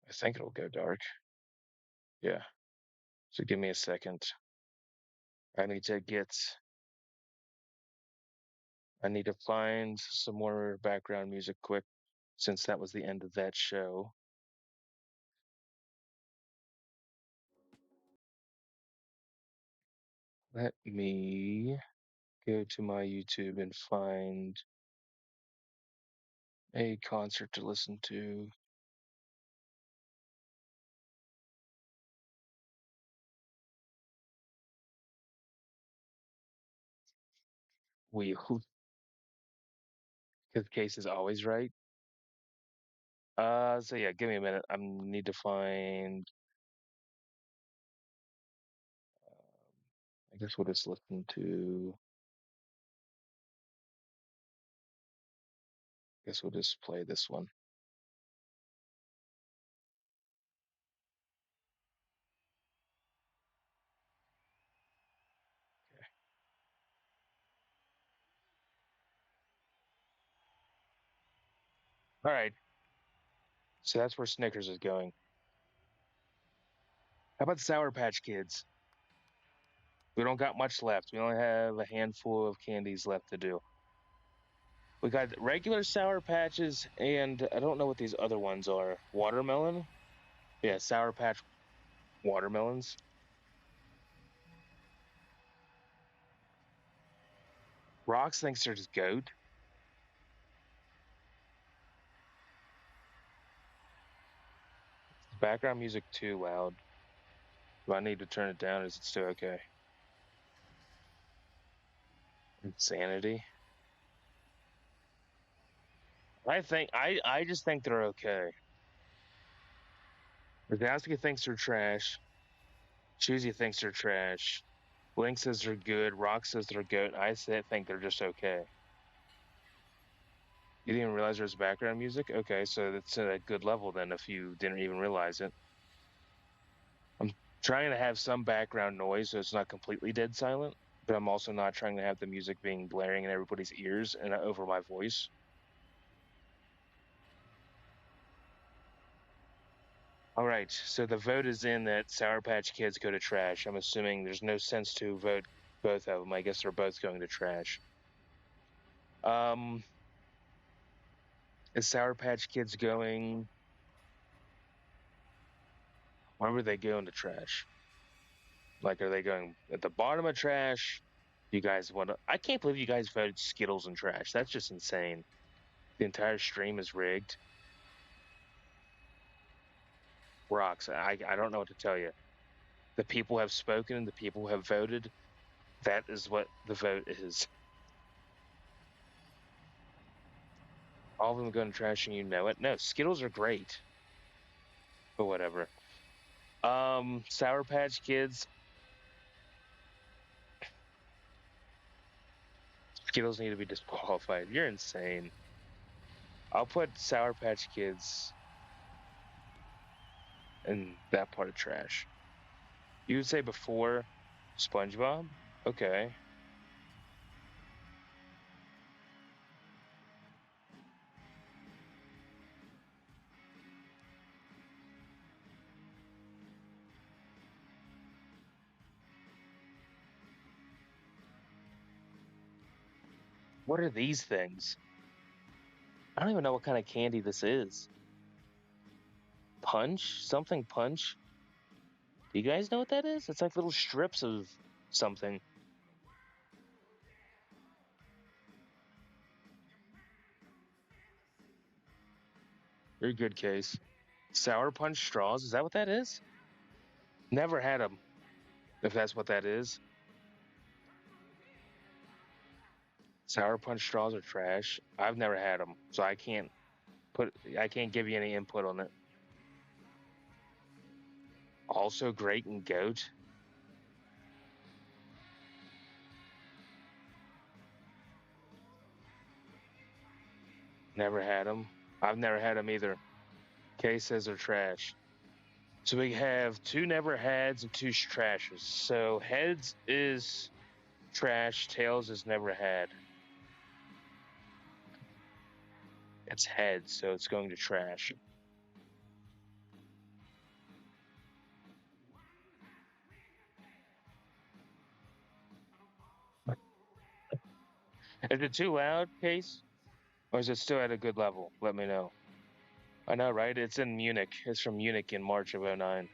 I think it'll go dark. Yeah. So give me a second. I need to get. I need to find some more background music quick, since that was the end of that show. Let me go to my YouTube and find a concert to listen to. Because Case is always right. So yeah, give me a minute. I need to find. I guess we'll just listen to. I guess we'll just play this one. All right. So that's where Snickers is going. How about Sour Patch Kids? We don't got much left. We only have a handful of candies left to do. We got regular Sour Patches, and I don't know what these other ones are. Watermelon? Yeah, Sour Patch watermelons. Rox thinks there's goat. Background music too loud. Do I need to turn it down? Is it still okay? Insanity. I just think they're okay. Rogowski thinks they're trash. Choosy thinks they're trash. Link says they're good. Rock says they're good. Think they're just okay. You didn't even realize there's background music? Okay, so that's at a good level then if you didn't even realize it. I'm trying to have some background noise so it's not completely dead silent, but I'm also not trying to have the music being blaring in everybody's ears and over my voice. All right, so the vote is in that Sour Patch Kids go to trash. I'm assuming there's no sense to vote both of them. I guess they're both going to trash. Um, is Sour Patch Kids going? Why would they go into trash? Like, are they going at the bottom of trash? You guys want to? I can't believe you guys voted Skittles and trash. That's just insane. The entire stream is rigged. Rocks. I don't know what to tell you. The people have spoken. The people have voted. That is what the vote is. All of them going to trash and you know it. No, Skittles are great. But whatever. Sour Patch Kids. Skittles need to be disqualified. You're insane. I'll put Sour Patch Kids in that part of trash. You would say before SpongeBob? Okay. What are these things? I don't even know what kind of candy this is. Punch? Something punch? Do you guys know what that is? It's like little strips of something. You're a good case. Sour punch straws? Is that what that is? Never had them, if that's what that is. Sour punch straws are trash. I've never had them, so I can't give you any input on it. Also great in goat. Never had them. I've never had them either. Kay says they're trash. So we have two never hads and two trashes. So heads is trash, tails is never had. It's heads, so it's going to trash. Is it too loud, Case? Or is it still at a good level? Let me know. I know, right? It's in Munich. It's from Munich in March of 09.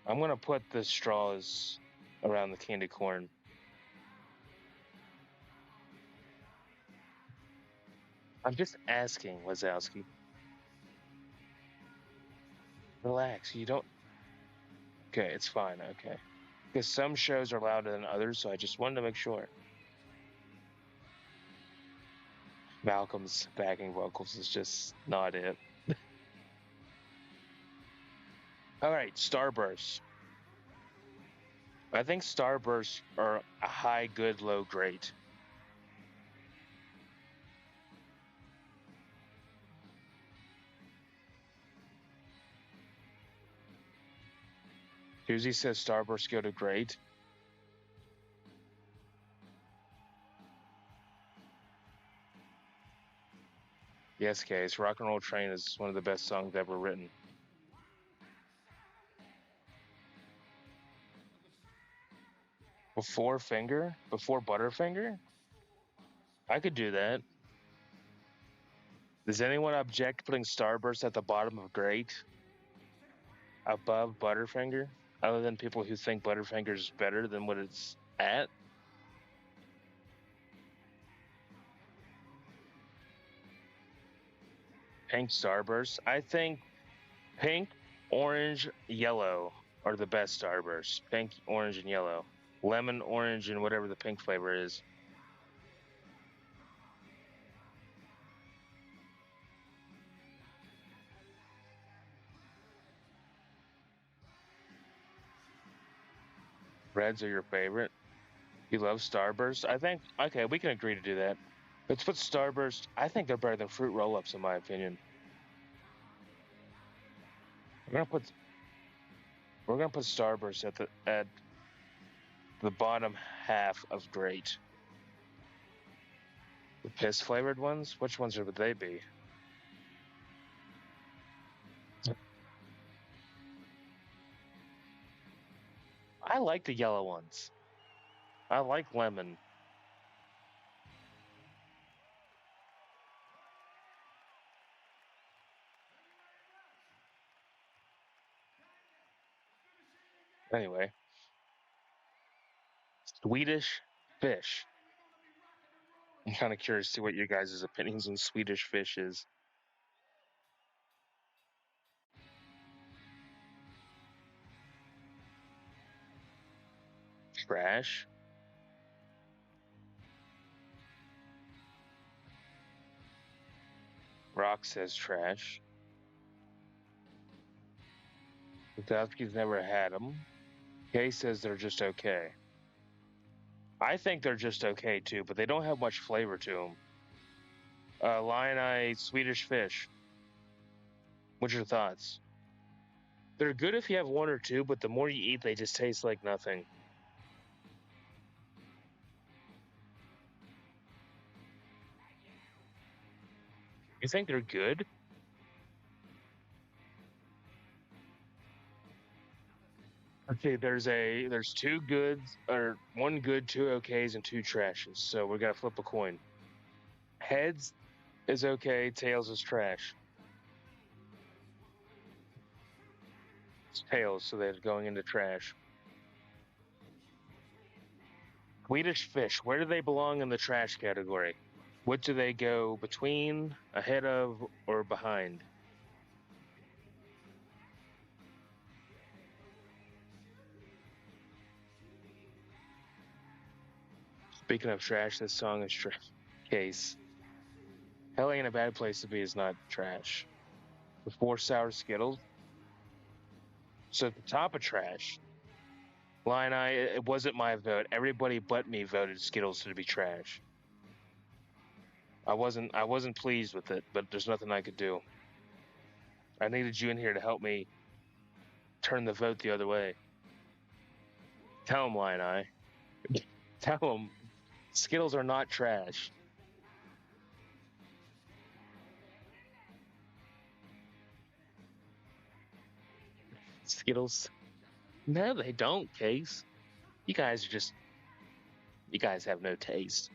I'm going to put the straws around the candy corn. I'm just asking, Wazowski. Relax. You don't. Okay, it's fine. Okay. Because some shows are louder than others, so I just wanted to make sure. Malcolm's backing vocals is just not it. All right, Starburst. I think Starbursts are a high, good, low, great. Susie says Starbursts go to great. Yes, Case. Rock and Roll Train is one of the best songs ever written. Before Finger? Before Butterfinger? I could do that. Does anyone object putting Starburst at the bottom of great? Above Butterfinger? Other than people who think Butterfinger is better than what it's at? Pink Starburst? I think pink, orange, yellow are the best Starbursts. Pink, orange, and yellow. Lemon, orange, and whatever the pink flavor is. Reds are your favorite. You love Starburst? I think, okay, we can agree to do that. Let's put Starburst. I think they're better than Fruit Roll Ups, in my opinion. We're gonna put Starburst at the bottom half of great. The piss flavored ones? Which ones would they be? I like the yellow ones. I like lemon. Anyway, Swedish fish. I'm kind of curious to see what you guys' opinions on Swedish fish is. Trash. Rock says trash. Witowski's never had them. Kay says they're just okay. I think they're just okay too, but they don't have much flavor to them. Lion Eye Swedish fish. What's your thoughts? They're good if you have one or two, but the more you eat, they just taste like nothing. You think they're good? Okay, there's two goods or one good, two okays, and two trashes. So we gotta flip a coin. Heads is okay, tails is trash. It's tails, so they're going into trash. Swedish fish, where do they belong in the trash category? What do they go between, ahead of, or behind? Speaking of trash, this song is trash. Case. Hell ain't a bad place to be is not trash. The four sour Skittles. So at the top of trash, Line I, it wasn't my vote. Everybody but me voted Skittles to be trash. I wasn't pleased with it, but there's nothing I could do. I needed you in here to help me turn the vote the other way. Tell him, Line I. Tell him Skittles are not trash. Skittles. No, they don't, Case. You guys are just you guys have no taste.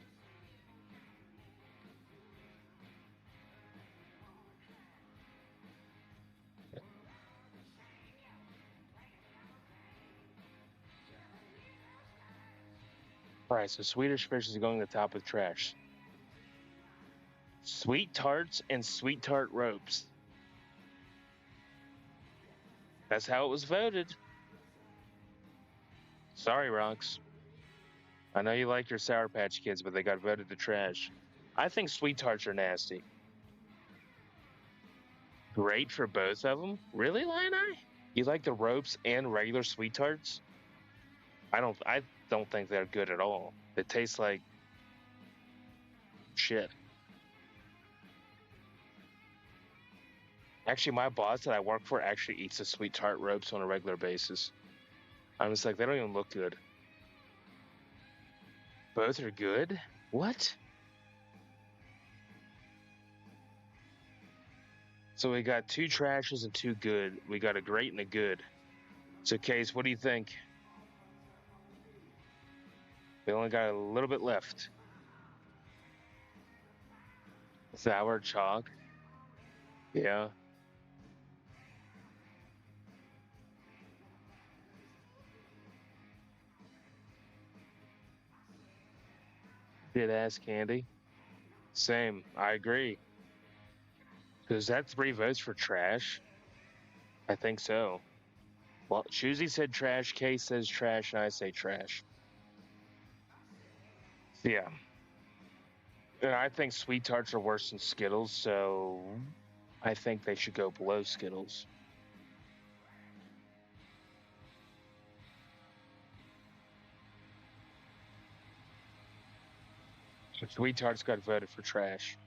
Alright, so Swedish fish is going to the top of trash. Sweet tarts and sweet tart ropes. That's how it was voted. Sorry, Rocks. I know you like your Sour Patch Kids, but they got voted to trash. I think sweet tarts are nasty. Great for both of them? Really, Lion Eye? You like the ropes and regular sweet tarts? I don't think they're good at all. It tastes like shit. Actually, my boss that I work for actually eats the sweet tart ropes on a regular basis. I'm just like, they don't even look good. Both are good? What? So we got two trashes and two good. We got a great and a good. So, Case, what do you think? We only got a little bit left. Sour chalk. Yeah. Did ass candy. Same. I agree. Is that three votes for trash? I think so. Well, Choosy said trash, Case says trash, and I say trash. Yeah. And I think sweet tarts are worse than Skittles, so I think they should go below Skittles. So sweet tarts got voted for trash.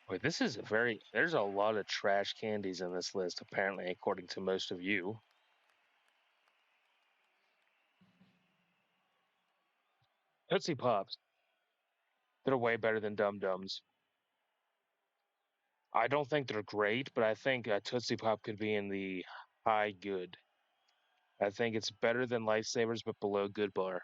Wait, this is there's a lot of trash candies in this list, apparently, according to most of you. Tootsie Pops. They're way better than Dum Dums. I don't think they're great, but I think Tootsie Pop could be in the high good. I think it's better than Lifesavers, but below Good Bar.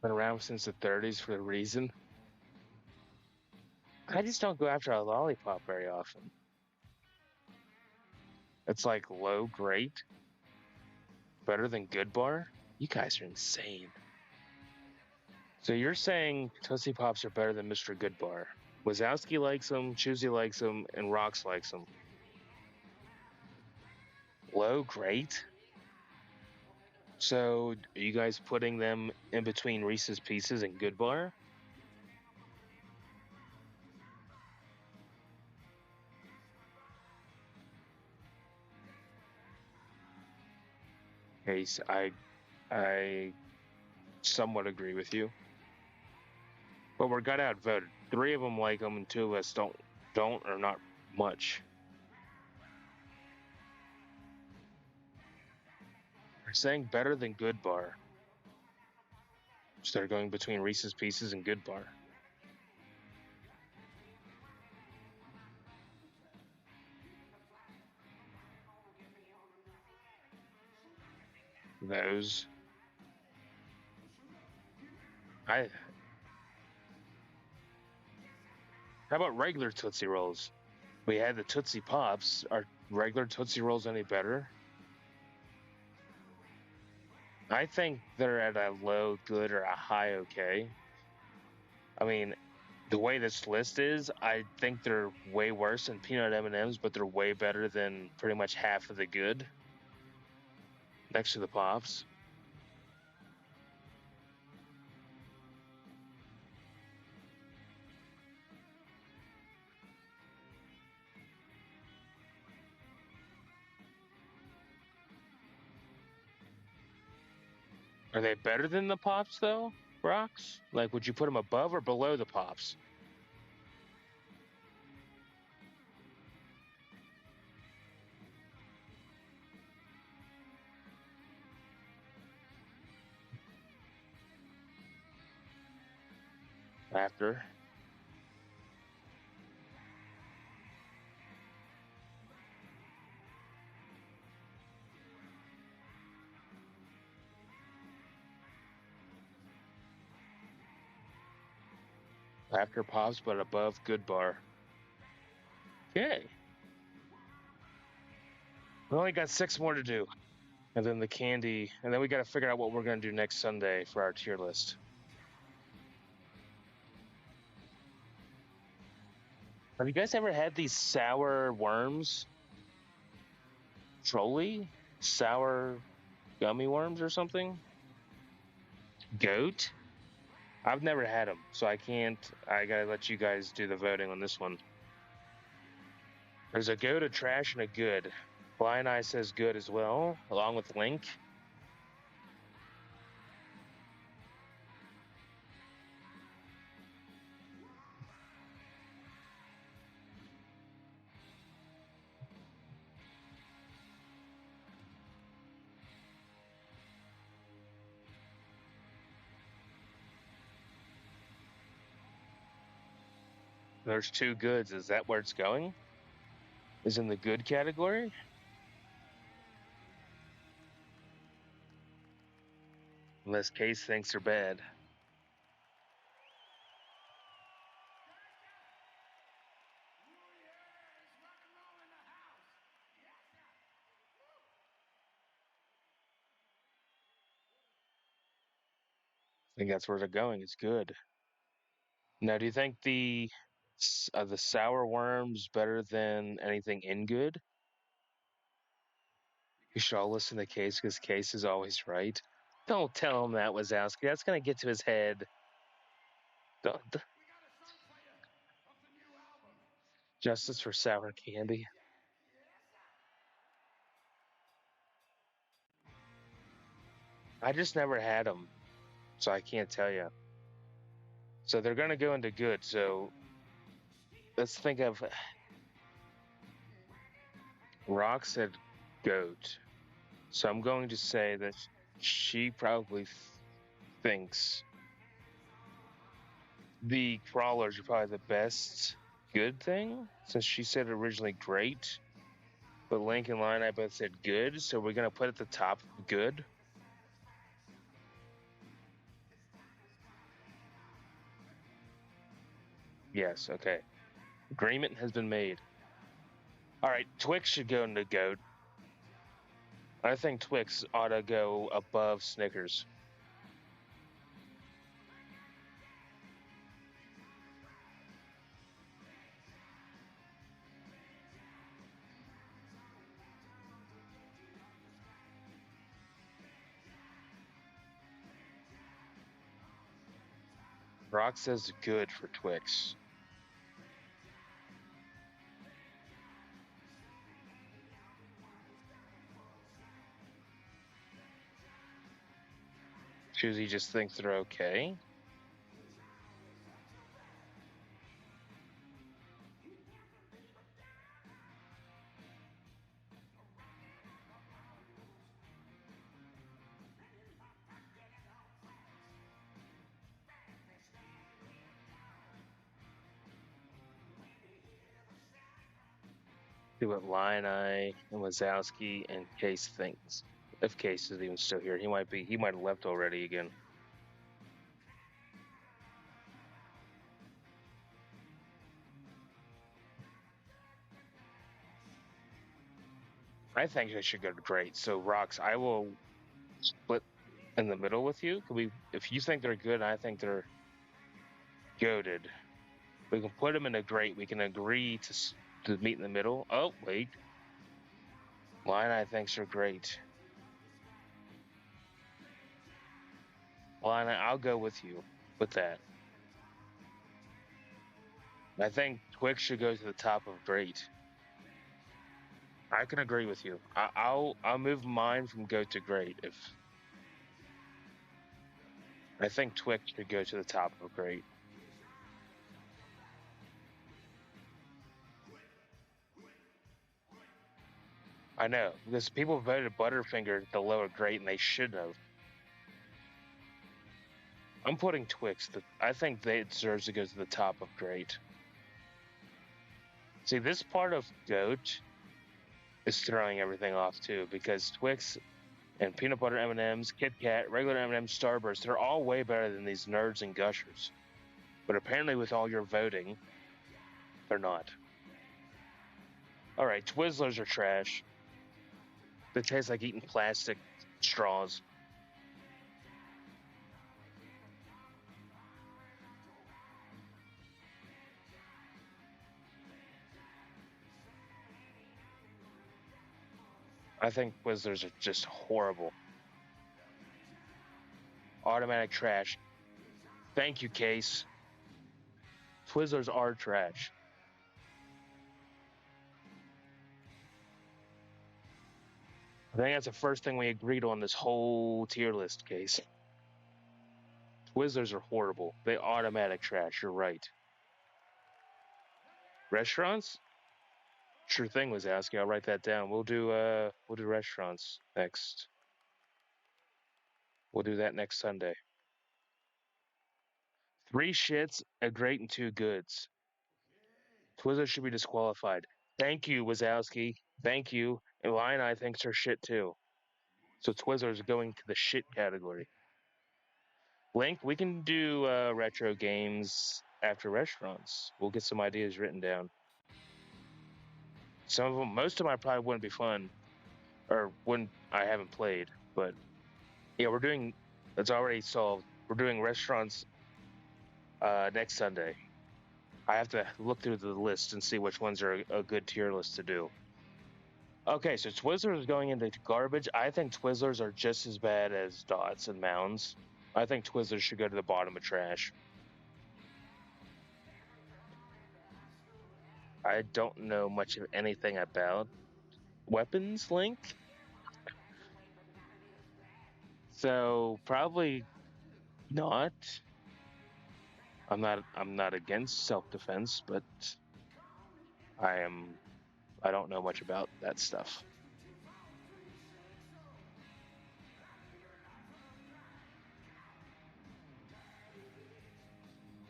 Been around since the 30s for a reason. I just don't go after a lollipop very often. It's like low, great, better than Good Bar. You guys are insane. So you're saying Tootsie Pops are better than Mr. Good Bar? Wazowski likes them, Choosy likes them, and Rocks likes them. Low, great. So are you guys putting them in between Reese's Pieces and Good Bar? Case, I somewhat agree with you, but we're got outvoted. Three of them like them, and two of us don't or not much. saying better than Good Bar. So they're going between Reese's Pieces and Good Bar. Those. How about regular Tootsie Rolls? We had the Tootsie Pops. Are regular Tootsie Rolls any better? I think they're at a low good or a high okay. I mean, the way this list is, I think they're way worse than peanut M&Ms, but they're way better than pretty much half of the good next to the Pops. Are they better than the Pops though, Rocks? Like, would you put them above or below the Pops? After. After Pops, but above Good Bar. Okay. We only got 6 more to do. And then the candy. And then we got to figure out what we're going to do next Sunday for our tier list. Have you guys ever had these sour worms? Trolley? Sour gummy worms or something? Goat? I've never had them, so I can't. I gotta let you guys do the voting on this one. There's a goat, a trash, and a good. Blind Eye says good as well, along with Link. There's 2 goods. Is that where it's going? Is in the good category? Unless Case thinks they're bad. I think that's where they're going. It's good. Now, do you think the sour worms better than anything in good? You should all listen to Case because Case is always right. Don't tell him that, Wazowski. That's gonna get to his head. Don't. Justice for sour candy. I just never had them, so I can't tell you. So they're gonna go into good. So let's think of. Rock said goat, so I'm going to say that she probably thinks the crawlers are probably the best good thing, since she said originally great, but Link and Lion I both said good, so we're gonna put at the top good. Yes, okay. Agreement has been made. All right, Twix should go into goat. I think Twix ought to go above Snickers. Rock says good for Twix. Susie just thinks they're okay. See what Line and Wazowski and Case thinks. If Case is even still here, he might have left already again. I think I should go to great. So Rocks, I will split in the middle with you. Can we? If you think they're good, I think they're goaded. We can put them in a great. We can agree to meet in the middle. Oh wait, Line thinks they're great. Line, I'll go with you with that. I think Twix should go to the top of great. I can agree with you. I'll move mine from go to great if I think Twix should go to the top of great. I know because people voted Butterfinger at the lower great and they should have. I'm putting Twix. I think they deserves to go to the top of great. See, this part of Goat is throwing everything off too because Twix and peanut butter M&Ms, Kit Kat, regular M&Ms, Starburst, they're all way better than these nerds and gushers. But apparently with all your voting, they're not. All right, Twizzlers are trash. They taste like eating plastic straws. I think Twizzlers are just horrible. Automatic trash. Thank you, Case. Twizzlers are trash. I think that's the first thing we agreed on this whole tier list, Case. Twizzlers are horrible. They automatic trash. You're right. Restaurants? Sure thing, was asking. I'll write that down. We'll do restaurants next. We'll do that next Sunday. 3 shits, a great, and 2 goods. Twizzlers should be disqualified. Thank you, Wazowski. Thank you. And Lion Eye thinks her shit too. So Twizzlers going to the shit category. Link, we can do retro games after restaurants. We'll get some ideas written down. Some of them, most of them, I probably wouldn't be fun, or wouldn't. I haven't played, but yeah, we're doing. That's already solved. We're doing restaurants next Sunday. I have to look through the list and see which ones are a good tier list to do. Okay, so Twizzlers is going into garbage. I think Twizzlers are just as bad as Dots and Mounds. I think Twizzlers should go to the bottom of trash. I don't know much of anything about Weapons Link. So probably not. I'm not against self-defense, but I don't know much about that stuff.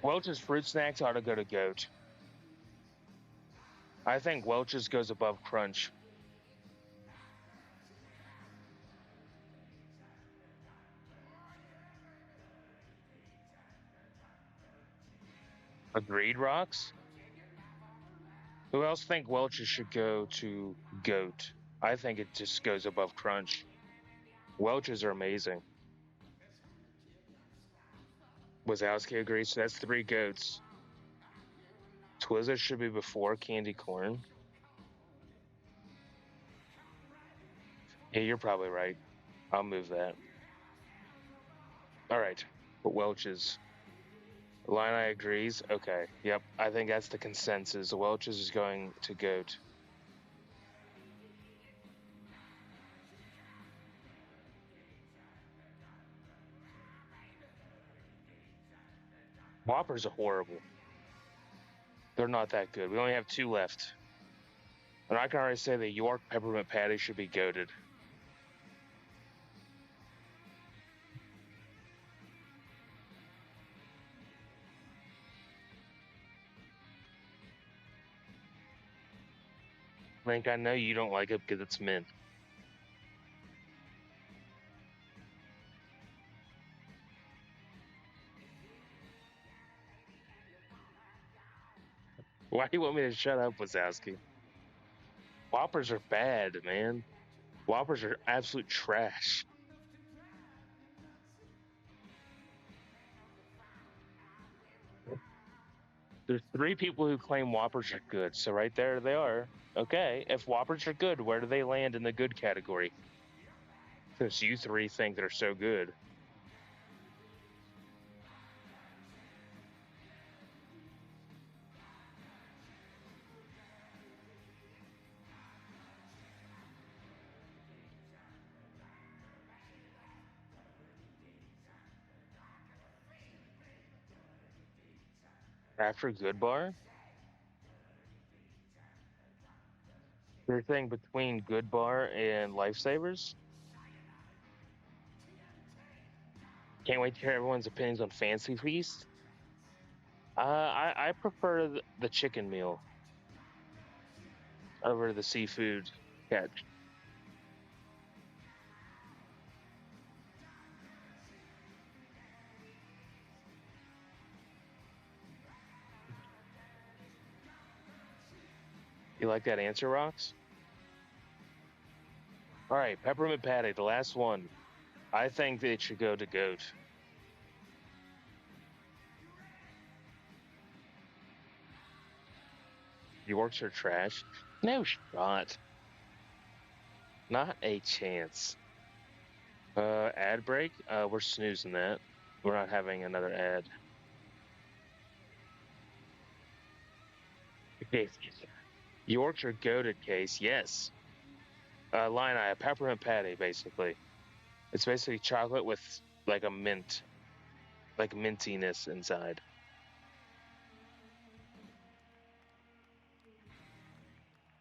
Welch's fruit snacks ought to go to goat. I think Welch's goes above Crunch. Agreed, Rocks? Who else think Welch's should go to goat? I think it just goes above Crunch. Welch's are amazing. Wazowski agrees, so that's 3 goats. Twizzlers should be before candy corn. Yeah, you're probably right. I'll move that. All right, but Welch's. Illini agrees. Okay. Yep. I think that's the consensus. Welch's is going to goat. Whoppers are horrible. They're not that good. We only have 2 left. And I can already say the York peppermint patty should be goated. Link, I know you don't like it because it's mint. Why do you want me to shut up, Wazowski? Whoppers are bad, man. Whoppers are absolute trash. There's three people who claim Whoppers are good, so right there they are. Okay, if Whoppers are good, where do they land in the good category? Because you three think they're so good. After Good Bar, you're saying between Good Bar and Lifesavers? Can't wait to hear everyone's opinions on Fancy Feast. I prefer the chicken meal over the seafood catch. You like that answer, Rocks? All right, peppermint patty, the last one. I think that it should go to goat. Yorks are trash. No shot. Not a chance. Ad break. We're snoozing that. We're not having another ad. Okay. Yorks are goated case. Yes. Line eye, a peppermint patty, basically. It's basically chocolate with like a mint, like mintiness inside.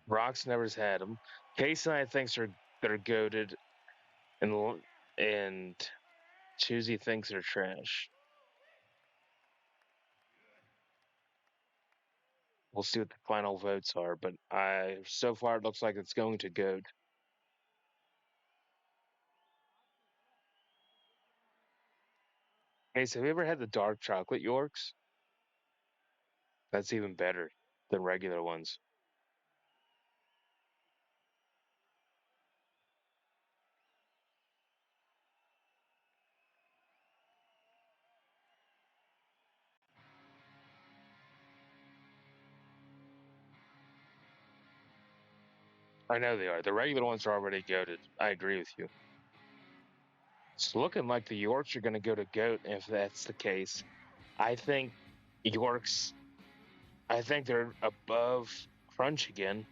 Rocks never's had them. Case and I thinks they're goaded, and Choosy thinks they're trash. We'll see what the final votes are, but so far it looks like it's going to goat. Case, have you ever had the dark chocolate Yorks? That's even better than regular ones. I know they are. The regular ones are already goated. I agree with you. It's looking like the Yorks are going to go to goat. If that's the case, I think Yorks. I think they're above Crunch again.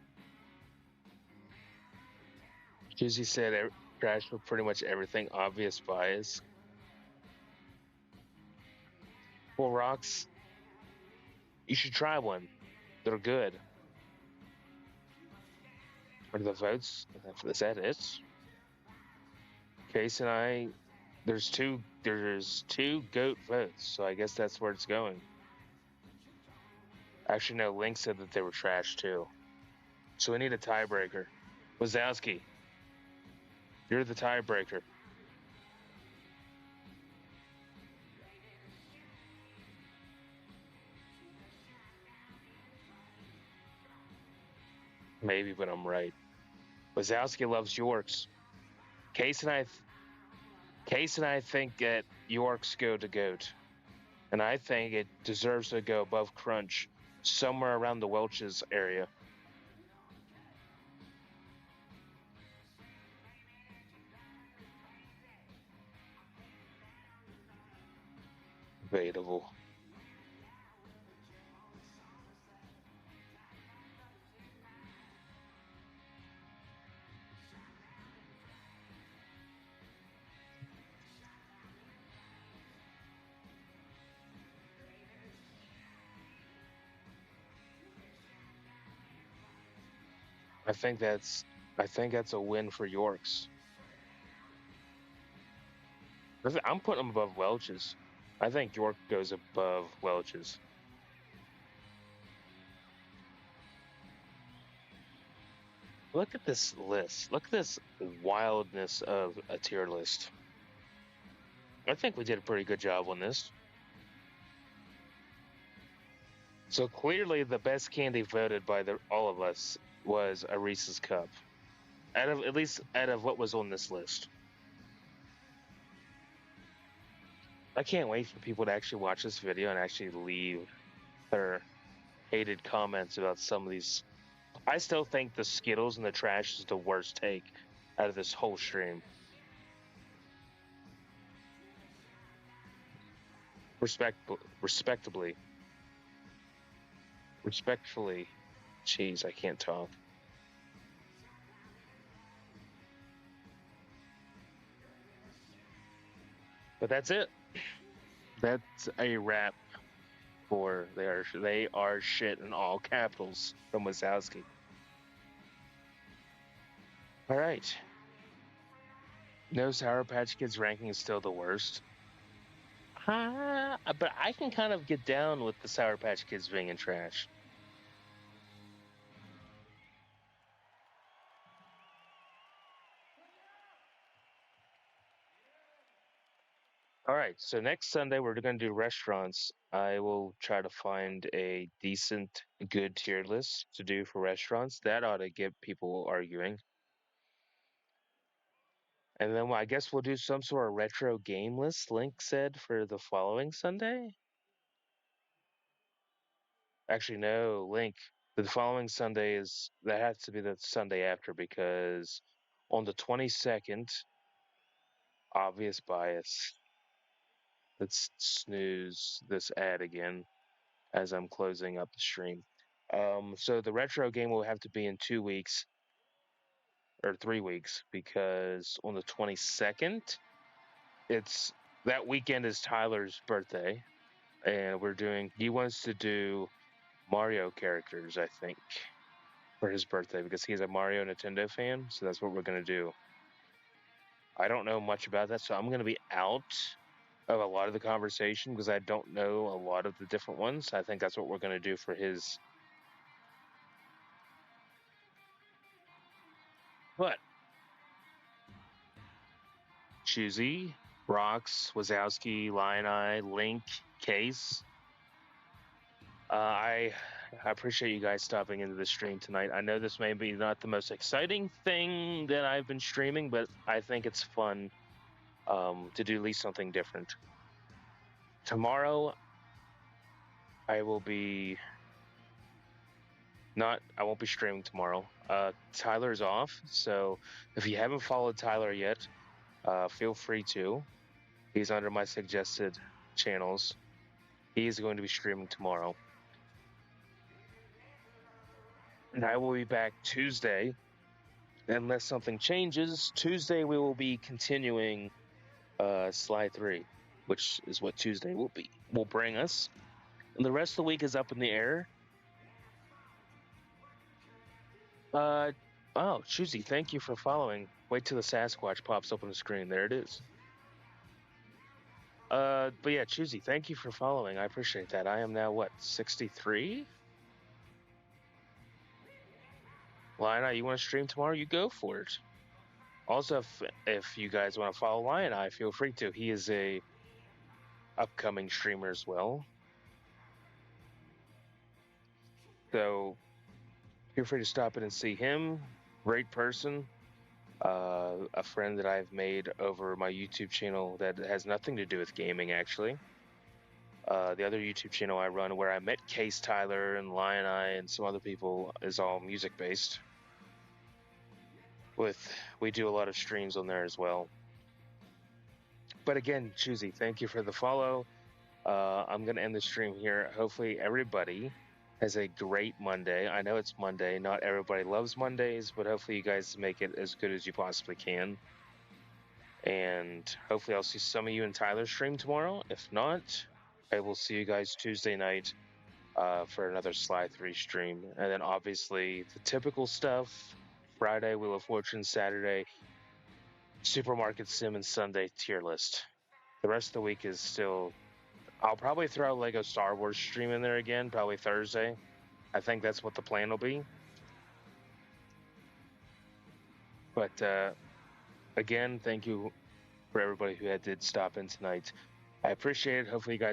Juicy said trash for pretty much everything. Obvious bias. Well, Rocks, you should try one. They're good. Are the votes? Is that it? Case and I, there's two goat votes, so I guess that's where it's going. Actually, no. Link said that they were trash too, so we need a tiebreaker. Wazowski, you're the tiebreaker. Maybe, but I'm right. Wazowski loves Yorks. Case and I, Case and I think that Yorks go to goat, and I think it deserves to go above Crunch, somewhere around the Welch's area. Debatable. I think that's I think that's a win for Yorks. I'm putting them above Welch's. I think York goes above Welch's. Look at this list. Look at this wildness of a tier list. I think we did a pretty good job on this. So clearly, the best candy voted by all of us was a Reese's Cup. At least out of what was on this list. I can't wait for people to actually watch this video and actually leave their hated comments about some of these. I still think the Skittles and the trash is the worst take out of this whole stream. Respectfully. Jeez, I can't talk. But that's it. That's a wrap for they are shit in all capitals from Wazowski. All right. No, Sour Patch Kids ranking is still the worst. But I can kind of get down with the Sour Patch Kids being in trash. All right, so next Sunday we're going to do restaurants. I will try to find a decent, good tier list to do for restaurants. That ought to get people arguing. And then I guess we'll do some sort of retro game list, Link said, for the following Sunday. Actually, no, Link. The following Sunday that has to be the Sunday after because on the 22nd, obvious bias. Let's snooze this ad again as I'm closing up the stream. So the retro game will have to be in 2 weeks or 3 weeks because on the 22nd, that weekend is Tyler's birthday, and he wants to do Mario characters, I think, for his birthday because he's a Mario Nintendo fan. So that's what we're gonna do. I don't know much about that, so I'm gonna be out of a lot of the conversation because I don't know a lot of the different ones. I think that's what we're gonna do for his. But Choosy, Rocks, Wazowski, Lion-Eye, Link, Case. I appreciate you guys stopping into the stream tonight. I know this may be not the most exciting thing that I've been streaming, but I think it's fun to do at least something different. Tomorrow, I won't be streaming tomorrow. Tyler's off, so if you haven't followed Tyler yet, feel free to. He's under my suggested channels. He's going to be streaming tomorrow. And I will be back Tuesday. Unless something changes, Tuesday we will be continuing Sly 3, which is what Tuesday will bring us. And the rest of the week is up in the air. Choosy, thank you for following. Wait till the Sasquatch pops up on the screen. There it is. But yeah, Choosy, thank you for following. I appreciate that. I am now, 63? Lion-Eye, you want to stream tomorrow? You go for it. Also, if you guys want to follow Lion-Eye, feel free to. He is a upcoming streamer as well. So feel free to stop in and see him. Great person. A friend that I've made over my YouTube channel that has nothing to do with gaming, actually. The other YouTube channel I run where I met Case Tyler and Lion-Eye and some other people is all music-based. We do a lot of streams on there as well. But again, Choosy, thank you for the follow. I'm going to end the stream here. Hopefully everybody has a great Monday. I know it's Monday. Not everybody loves Mondays, but hopefully you guys make it as good as you possibly can. And hopefully I'll see some of you in Tyler's stream tomorrow. If not, I will see you guys Tuesday night for another Sly 3 stream. And then obviously the typical stuff. Friday, Wheel of Fortune. Saturday, Supermarket Sim, and Sunday tier list. The rest of the week is still... I'll probably throw a Lego Star Wars stream in there again, probably Thursday. I think that's what the plan will be. But again, thank you for everybody who did stop in tonight. I appreciate it. Hopefully, you guys